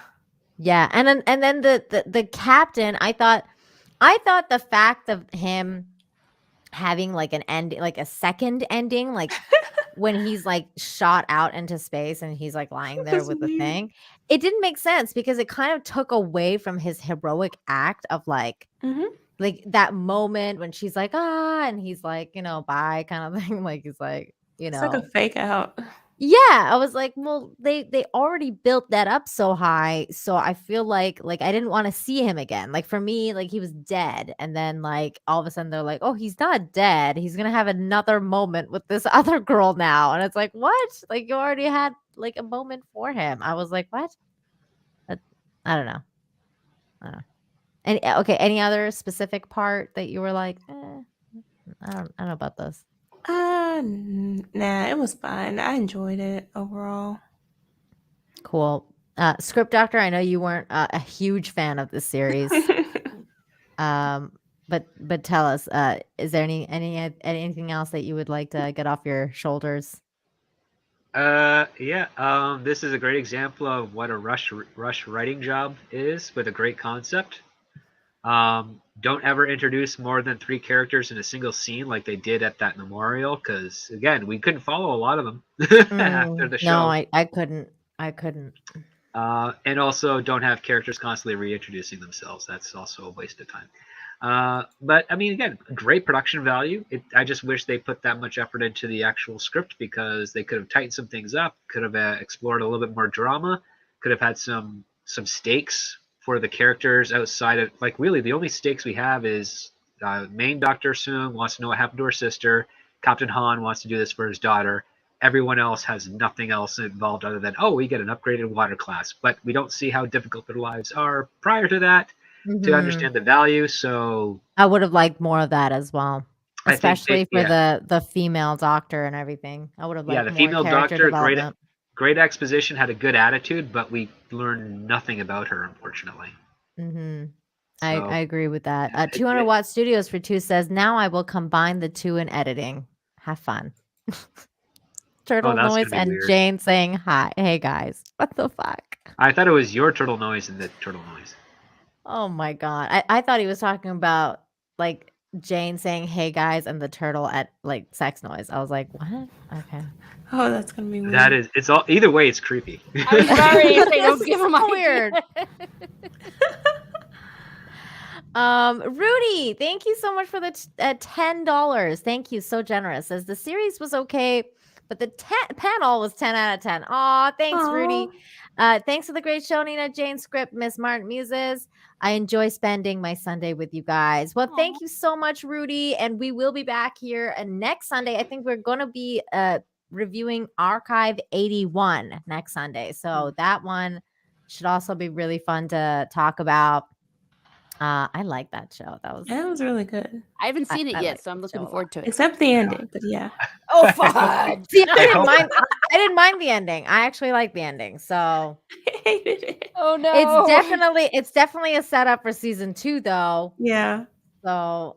Yeah, and then the captain, I thought the fact of him having like an ending, like a second ending, like when he's like shot out into space and he's like lying there with the thing, it didn't make sense because it kind of took away from his heroic act of like like that moment when she's like and he's like, you know, bye kind of thing. Like he's like, you know, it's like a fake out. Yeah, I was like, well, they already built that up so high, so I feel like I didn't want to see him again. Like for me, like he was dead, and then like all of a sudden they're like, oh, he's not dead. He's gonna have another moment with this other girl now, and it's like, what? Like you already had like a moment for him. I was like, what? I don't know. I don't know. And okay, any other specific part that you were like, I don't know about this. Nah, it was fine. I enjoyed it overall. Cool. Script Doctor, I know you weren't a huge fan of this series. But tell us, is there anything else that you would like to get off your shoulders? Yeah. This is a great example of what a rush writing job is with a great concept. Don't ever introduce more than 3 characters in a single scene like they did at that memorial, because again, we couldn't follow a lot of them after the show. No, I couldn't. And also don't have characters constantly reintroducing themselves. That's also a waste of time. But I mean, again, great production value. I just wish they put that much effort into the actual script because they could have tightened some things up, could have explored a little bit more drama, could have had some stakes for the characters outside of, like, really the only stakes we have is main Dr. Soong wants to know what happened to her sister. Captain Han wants to do this for his daughter. Everyone else has nothing else involved other than, oh, we get an upgraded water class, but we don't see how difficult their lives are prior to that to understand the value. So I would have liked more of that as well, I think especially for the female doctor and everything. I would have liked the more female character doctor, development. great exposition, had a good attitude, but we learned nothing about her, unfortunately. I agree with that. 200 Watt Studios for 2 says, now I will combine the 2 in editing. Have fun. Turtle noise and weird. Jane saying hi. Hey guys. What the fuck? I thought it was your turtle noise and the turtle noise. Oh my god. I thought he was talking about like Jane saying hey guys and the turtle at like sex noise. I was like, what? Okay. Oh, that's gonna be weird. That is, it's all, either way it's creepy. I'm sorry if they don't give him weird. Rudy, thank you so much for the $10. Thank you, so generous. Says the series was okay, but the panel was 10 out of 10. Aw, thanks, Rudy. Thanks for the great show, Nina, Jane, script, Miss Martin Muses. I enjoy spending my Sunday with you guys. Well, thank you so much, Rudy, and we will be back here next Sunday. I think we're going to be reviewing Archive 81 next Sunday, so that one should also be really fun to talk about. I like that show. That was really good. I haven't seen it yet, so I'm looking forward to it. Except the ending, but yeah. Oh, fuck. See, I didn't mind the ending. I actually like the ending. So I hated it. Oh no. It's definitely a setup for season 2, though. Yeah. So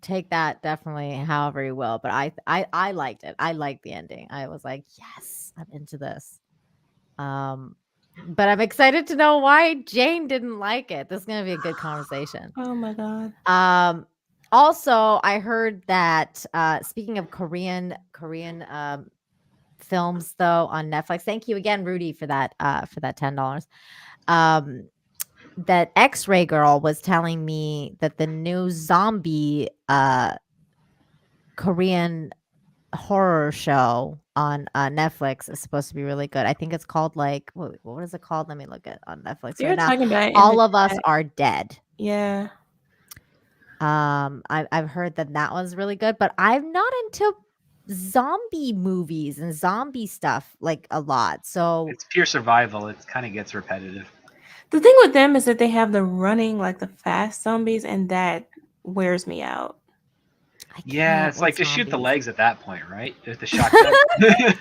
take that definitely however you will. But I liked it. I liked the ending. I was like, yes, I'm into this. But I'm excited to know why Jane didn't like it. This is going to be a good conversation. Oh my god. Also, I heard that speaking of Korean films though on Netflix. Thank you again, Rudy, for that $10. That X-Ray Girl was telling me that the new zombie Korean horror show on Netflix is supposed to be really good. I think it's called like what is it called? Let me look at on Netflix right now. All of Us Are Dead. Yeah. I've heard that was really good, but I'm not into zombie movies and zombie stuff like a lot. So it's pure survival. It kind of gets repetitive. The thing with them is that they have the running, like the fast zombies, and that wears me out. Yeah, it's like just shoot the legs at that point, right? With the shotgun. Like,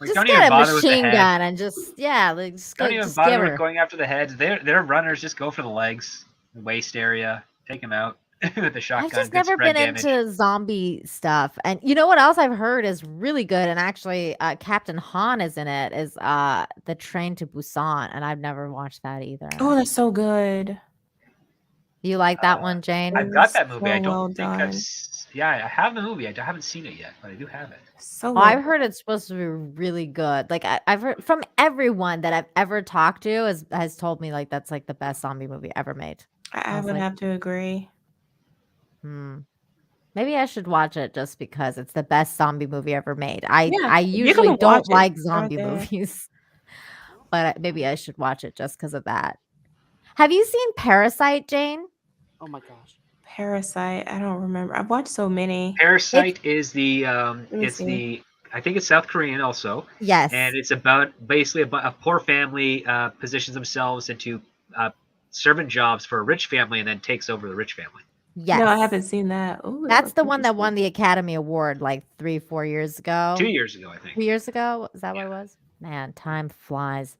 just don't get even a bother with the machine head. gun and just don't even bother with going after the heads. They're runners. Just go for the legs, the waist area. Take them out with the shotgun. I've just never been into zombie stuff. And you know what else I've heard is really good? And actually, Captain Han is in it. Is the Train to Busan, and I've never watched that either. Oh, that's so good. You like that one, Jane? I've got that movie. So I don't well think done. I have the movie. I haven't seen it yet, but I do have it. So well, I've heard it's supposed to be really good. Like I've heard from everyone that I've ever talked to has told me like that's like the best zombie movie ever made. I would have to agree. Maybe I should watch it just because it's the best zombie movie ever made. I you're usually gonna don't watch it. like It's zombie right there. movies, but maybe I should watch it just because of that. Have you seen Parasite, Jane? Oh my gosh. Parasite. I don't remember. I've watched so many. Parasite is the me it's see. the I think it's South Korean also. Yes. And it's about basically a poor family positions themselves into servant jobs for a rich family and then takes over the rich family. Yes. No, I haven't seen that. Ooh, That's the looks one that won interesting. the Academy Award like 3-4 years ago. 2 years ago, I think. 2 years ago? Is that what it was? Man, time flies.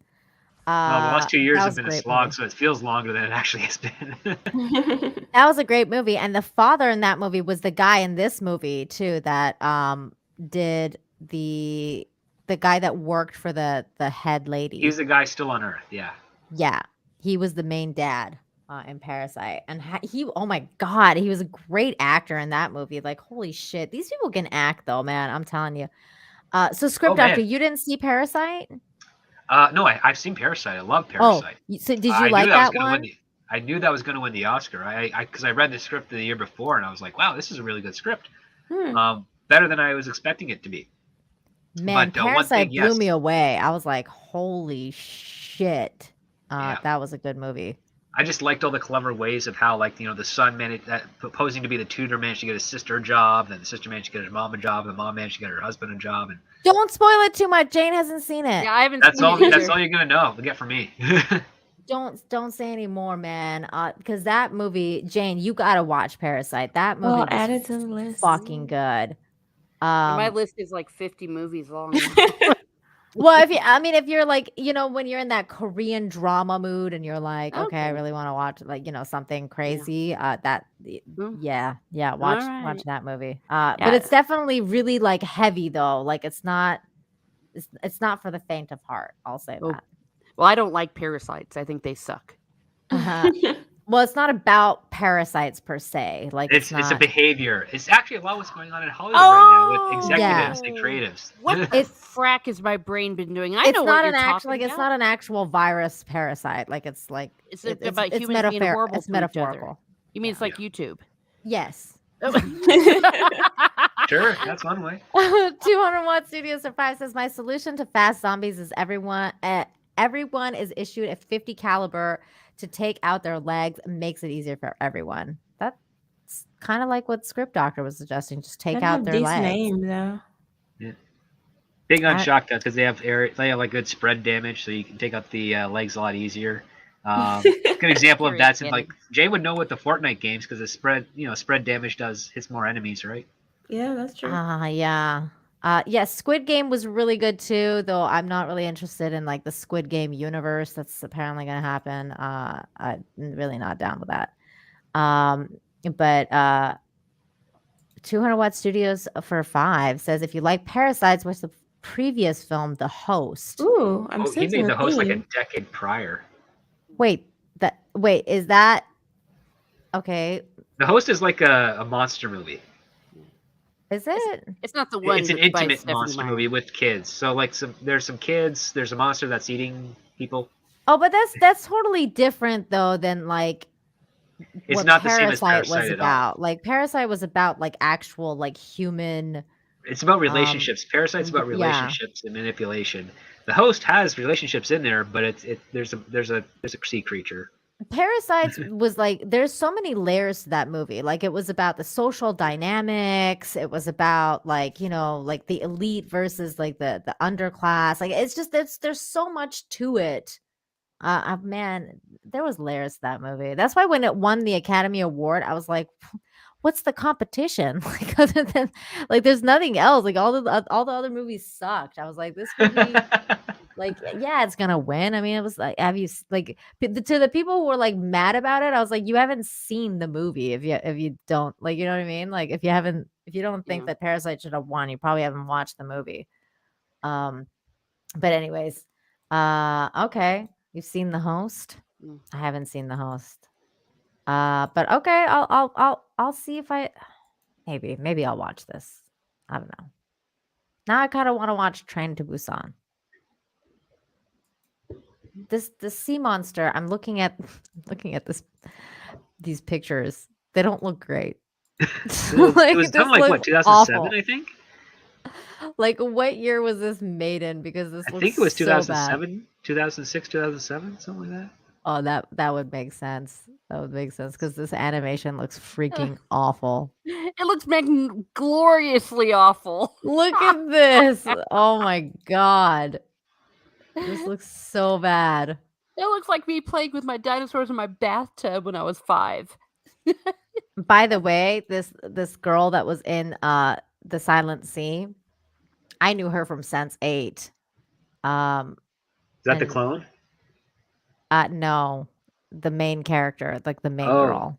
Well, the last 2 years that have was been a a great slog, movie. so it feels longer than it actually has been. That was a great movie, and the father in that movie was the guy in this movie too that did the guy that worked for the head lady. He's the guy still on Earth, yeah. Yeah, he was the main dad in Parasite, and he oh my god, he was a great actor in that movie. Like holy shit, these people can act though, man. I'm telling you. So script doctor, you didn't see Parasite? No, I've seen Parasite. I love Parasite. So did you I like knew that was that gonna one? win I knew that was going to win the Oscar. Because I read the script the year before, and I was like, wow, this is a really good script. Better than I was expecting it to be. Man, But one Parasite thing, blew yes. me away. I was like, holy shit. Yeah. That was a good movie. I just liked all the clever ways of how, like, the son proposing to be the tutor managed to get his sister a job, then the sister managed to get her mom a job, and the mom managed to get her husband a job. And don't spoil it too much. Jane hasn't seen it. Yeah, I haven't that's seen all. it either. That's all you're gonna know. Get from me. Don't say any more, man. Because that movie, Jane, you gotta watch Parasite. That movie Well, was add it to the list. fucking good. My list is like 50 movies long. Well, if you're like, when you're in that Korean drama mood and you're like, okay, I Okay. really want to watch like, something crazy, watch Alright. that movie. Yeah. But it's definitely really like heavy though. Like it's not for the faint of heart. I'll say Oh. that. Well, I don't like parasites. I think they suck. Well, it's not about parasites per se. Like it's not. a behavior. It's actually a lot what's going on in Hollywood right now with executives and Yeah. creatives. What the frack has my brain been doing? I It's know not what you're an actual talking like about. it's not an actual virus parasite. Like it's like It's it's about it's humans being horrible It's to each other. metaphorical. You mean it's like YouTube? Yes. Sure, that's one way. 200 Watt Studio Survive says my solution to fast zombies is everyone is issued a 50 caliber to take out their legs and makes it easier for everyone. That's kind of like what Script Doctor was suggesting. Just take out their legs. Name though. Yeah. Big on shotguns because they have like good spread damage, so you can take out the legs a lot easier. Good example of that's like Jay would know with the Fortnite games because the spread damage hits more enemies, right? Yeah, that's true. Yeah. Yes, Squid Game was really good too, though I'm not really interested in like the Squid Game universe that's apparently going to happen. I'm really not down with that. But 200 Watt Studios for 5 says if you like Parasites, watch the previous film, The Host. Ooh, he made The Host like a decade prior. Wait, is that okay? The Host is like a monster movie. Is it? It's not the one. It's an intimate monster movie with kids. So like there's some kids. There's a monster that's eating people. Oh, but that's totally different though than like. It's what not the same as Parasite Parasite was at about. all. Like Parasite was about like actual like human. It's about relationships. Parasite's about relationships and manipulation. The Host has relationships in there, but there's a sea creature. Parasites was like there's so many layers to that movie. Like it was about the social dynamics. It was about like like the elite versus like the underclass. Like it's just there's so much to it. Man, there was layers to that movie. That's why when it won the Academy Award, I was like, what's the competition? Like other than like there's nothing else. Like all the other movies sucked. I was like, this movie like yeah, it's gonna win. I mean, it was like to the people who were like mad about it, I was like, you haven't seen the movie if you don't like, you know what I mean? Like if you don't think that Parasite should have won, you probably haven't watched the movie. But anyways, okay. You've seen The Host? I haven't seen The Host. But okay, I'll see if maybe I'll watch this. I don't know. Now I kind of want to watch Train to Busan. The sea monster. I'm looking at these pictures. They don't look great. It was done like what 2007, awful. I think. Like what year was this made in? Because this I looks think it was 2007, 2006, 2007, something like that. Oh, that would make sense. That would make sense because this animation looks freaking awful. It looks gloriously awful. Look at this. Oh my god. This looks so bad. It looks like me playing with my dinosaurs in my bathtub when I was 5. By the way, this girl that was in The Silent Sea, I knew her from Sense8. Is that the clone? No, the main character, like the main girl.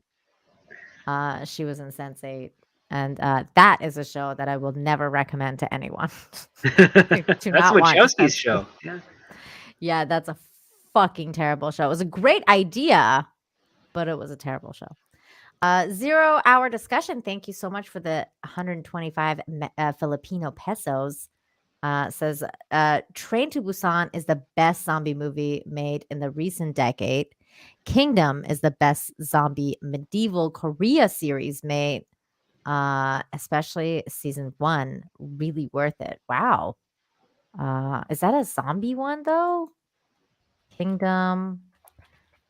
She was in Sense8, and that is a show that I will never recommend to anyone. That's Wachowski's show. Yeah, that's a fucking terrible show. It was a great idea, but it was a terrible show. 0 hour discussion. Thank you so much for the 125 Filipino pesos. Says Train to Busan is the best zombie movie made in the recent decade. Kingdom is the best zombie medieval Korea series made. Especially season 1. Really worth it. Wow. Is that a zombie one though? Kingdom.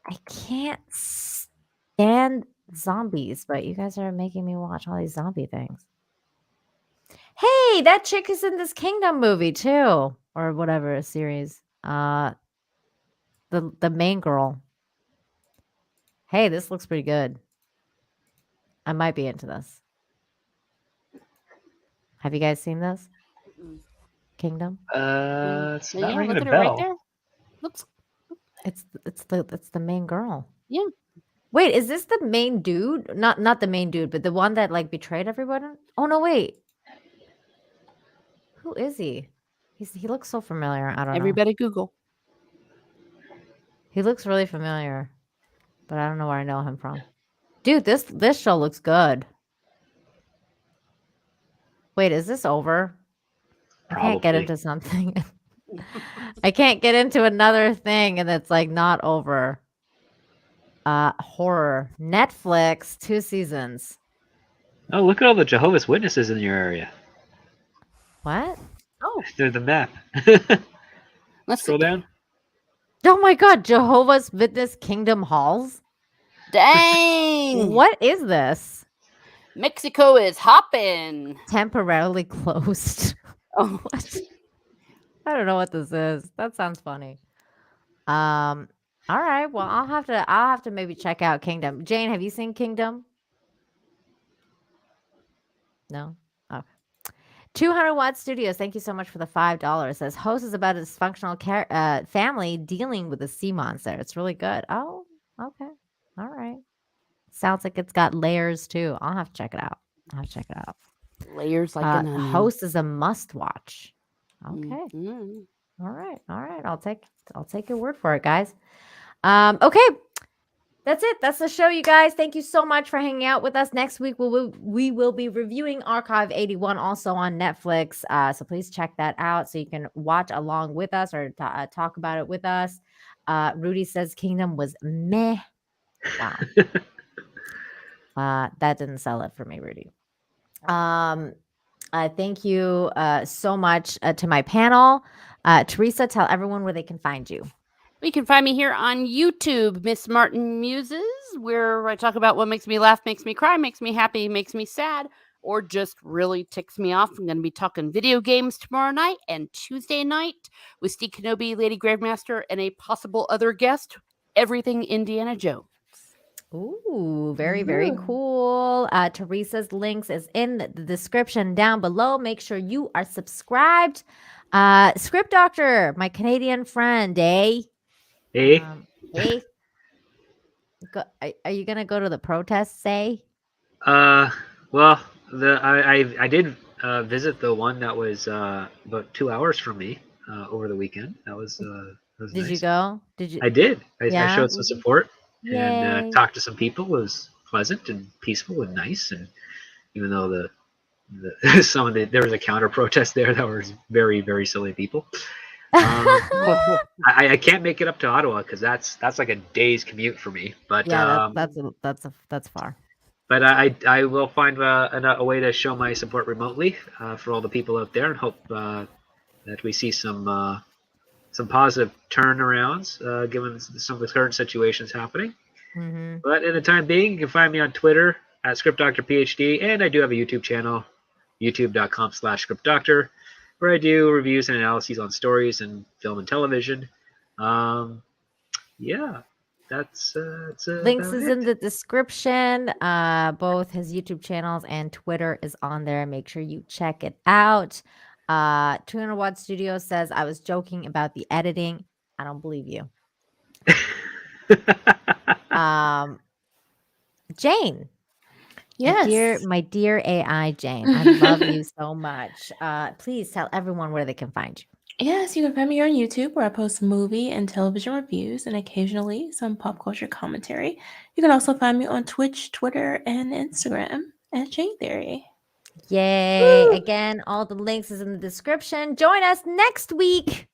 I can't stand zombies, but you guys are making me watch all these zombie things. Hey, that chick is in this Kingdom movie too, or whatever series. The main girl. Hey, this looks pretty good. I might be into this. Have you guys seen this? Kingdom? It's not ringing look a at it right bell. there. Looks. It's the main girl. Yeah. Wait, is this the main dude? Not the main dude, but the one that like betrayed everyone? Oh no, wait. Who is he? He looks so familiar. I don't know. Everybody Google. He looks really familiar, but I don't know where I know him from. Dude, this show looks good. Wait, is this over? I can't get Probably. into something. I can't get into another thing and it's like not over. Horror. Netflix, 2 seasons. Oh, look at all the Jehovah's Witnesses in your area. What? Oh, They're the map. let's Scroll down. Oh my god, Jehovah's Witness Kingdom Halls? Dang. What is this? Mexico is hopping. Temporarily closed. Oh, What? I don't know what this is. That sounds funny. All right. Well, I'll have to maybe check out Kingdom. Jane, have you seen Kingdom? No. Okay. 200 Watt Studios. Thank you so much for the $5. Says host is about a dysfunctional family dealing with a sea monster. It's really good. Oh, okay. All right. Sounds like it's got layers too. I'll have to check it out. layers like an onion. Host is a must watch. Okay. Mhm. All right. I'll take your word for it, guys. Okay. That's it. That's the show, you guys. Thank you so much for hanging out with us. Next week, we will be reviewing Archive 81 also on Netflix. So please check that out so you can watch along with us or talk about it with us. Rudy says Kingdom was meh. Wow. That didn't sell it for me, Rudy. Thank you so much to my panel. Teresa, tell everyone where they can find you. You can find me here on YouTube, Miss Martin Muses, where I talk about what makes me laugh, makes me cry, makes me happy, makes me sad, or just really ticks me off. I'm going to be talking video games tomorrow night and Tuesday night with Steve Kenobi, Lady Gravemaster, and a possible other guest, everything Indiana Jones. Ooh, very, very cool. Teresa's links is in the description down below. Make sure you are subscribed. Script Doctor, my Canadian friend, Hey. Hey. Are you gonna go to the protest? Say. Well, I did visit the one that was about 2 hours from me over the weekend. That was Did nice. you go? Did you? I did. I Yeah? showed some support Yay. and talked to some people. It was pleasant and peaceful and nice. And even though there was a counter protest there that was very, very silly people. I can't make it up to Ottawa because that's like a day's commute for me. But yeah, that's far. But I will find a way to show my support remotely for all the people out there, and hope that we see some positive turnarounds given some of the current situations happening. Mm-hmm. But in the time being, you can find me on Twitter at ScriptDoctorPhD, and I do have a YouTube channel, youtube.com/ScriptDoctor, where I do reviews and analyses on stories and film and television. Yeah, that's links is in the description. Both his YouTube channels and Twitter is on there. Make sure you check it out. 200 Watt Studio says I was joking about the editing. I don't believe you. Jane. Yes. My dear AI Jane, I love you so much. Please tell everyone where they can find you. Yes, you can find me here on YouTube where I post movie and television reviews and occasionally some pop culture commentary. You can also find me on Twitch, Twitter, and Instagram at Jane Theory. Yay. Woo! Again, all the links is in the description. Join us next week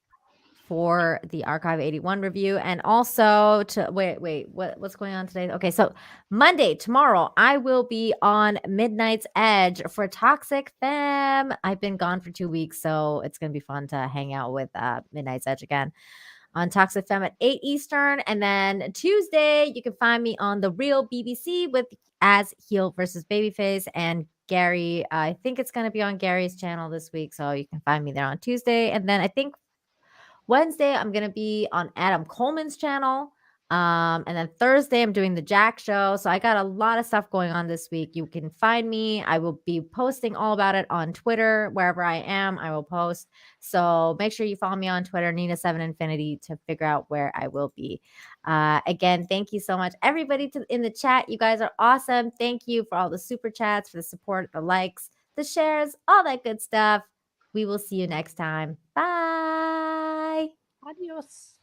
for the Archive 81 review. And also to what's going on today? Okay, so Monday, tomorrow, I will be on Midnight's Edge for Toxic Femme. I've been gone for 2 weeks, so it's gonna be fun to hang out with Midnight's Edge again on Toxic Femme at 8 Eastern. And then Tuesday, you can find me on The Real BBC with As Heel versus Babyface and Gary. I think it's going to be on Gary's channel this week, so you can find me there on Tuesday. And then I think Wednesday, I'm going to be on Adam Coleman's channel. And then Thursday, I'm doing the Jack Show. So I got a lot of stuff going on this week. You can find me. I will be posting all about it on Twitter. Wherever I am, I will post. So make sure you follow me on Twitter, Nina7Infinity, to figure out where I will be. Again, thank you so much, everybody in the chat. You guys are awesome. Thank you for all the super chats, for the support, the likes, the shares, all that good stuff. We will see you next time. Bye. Adios.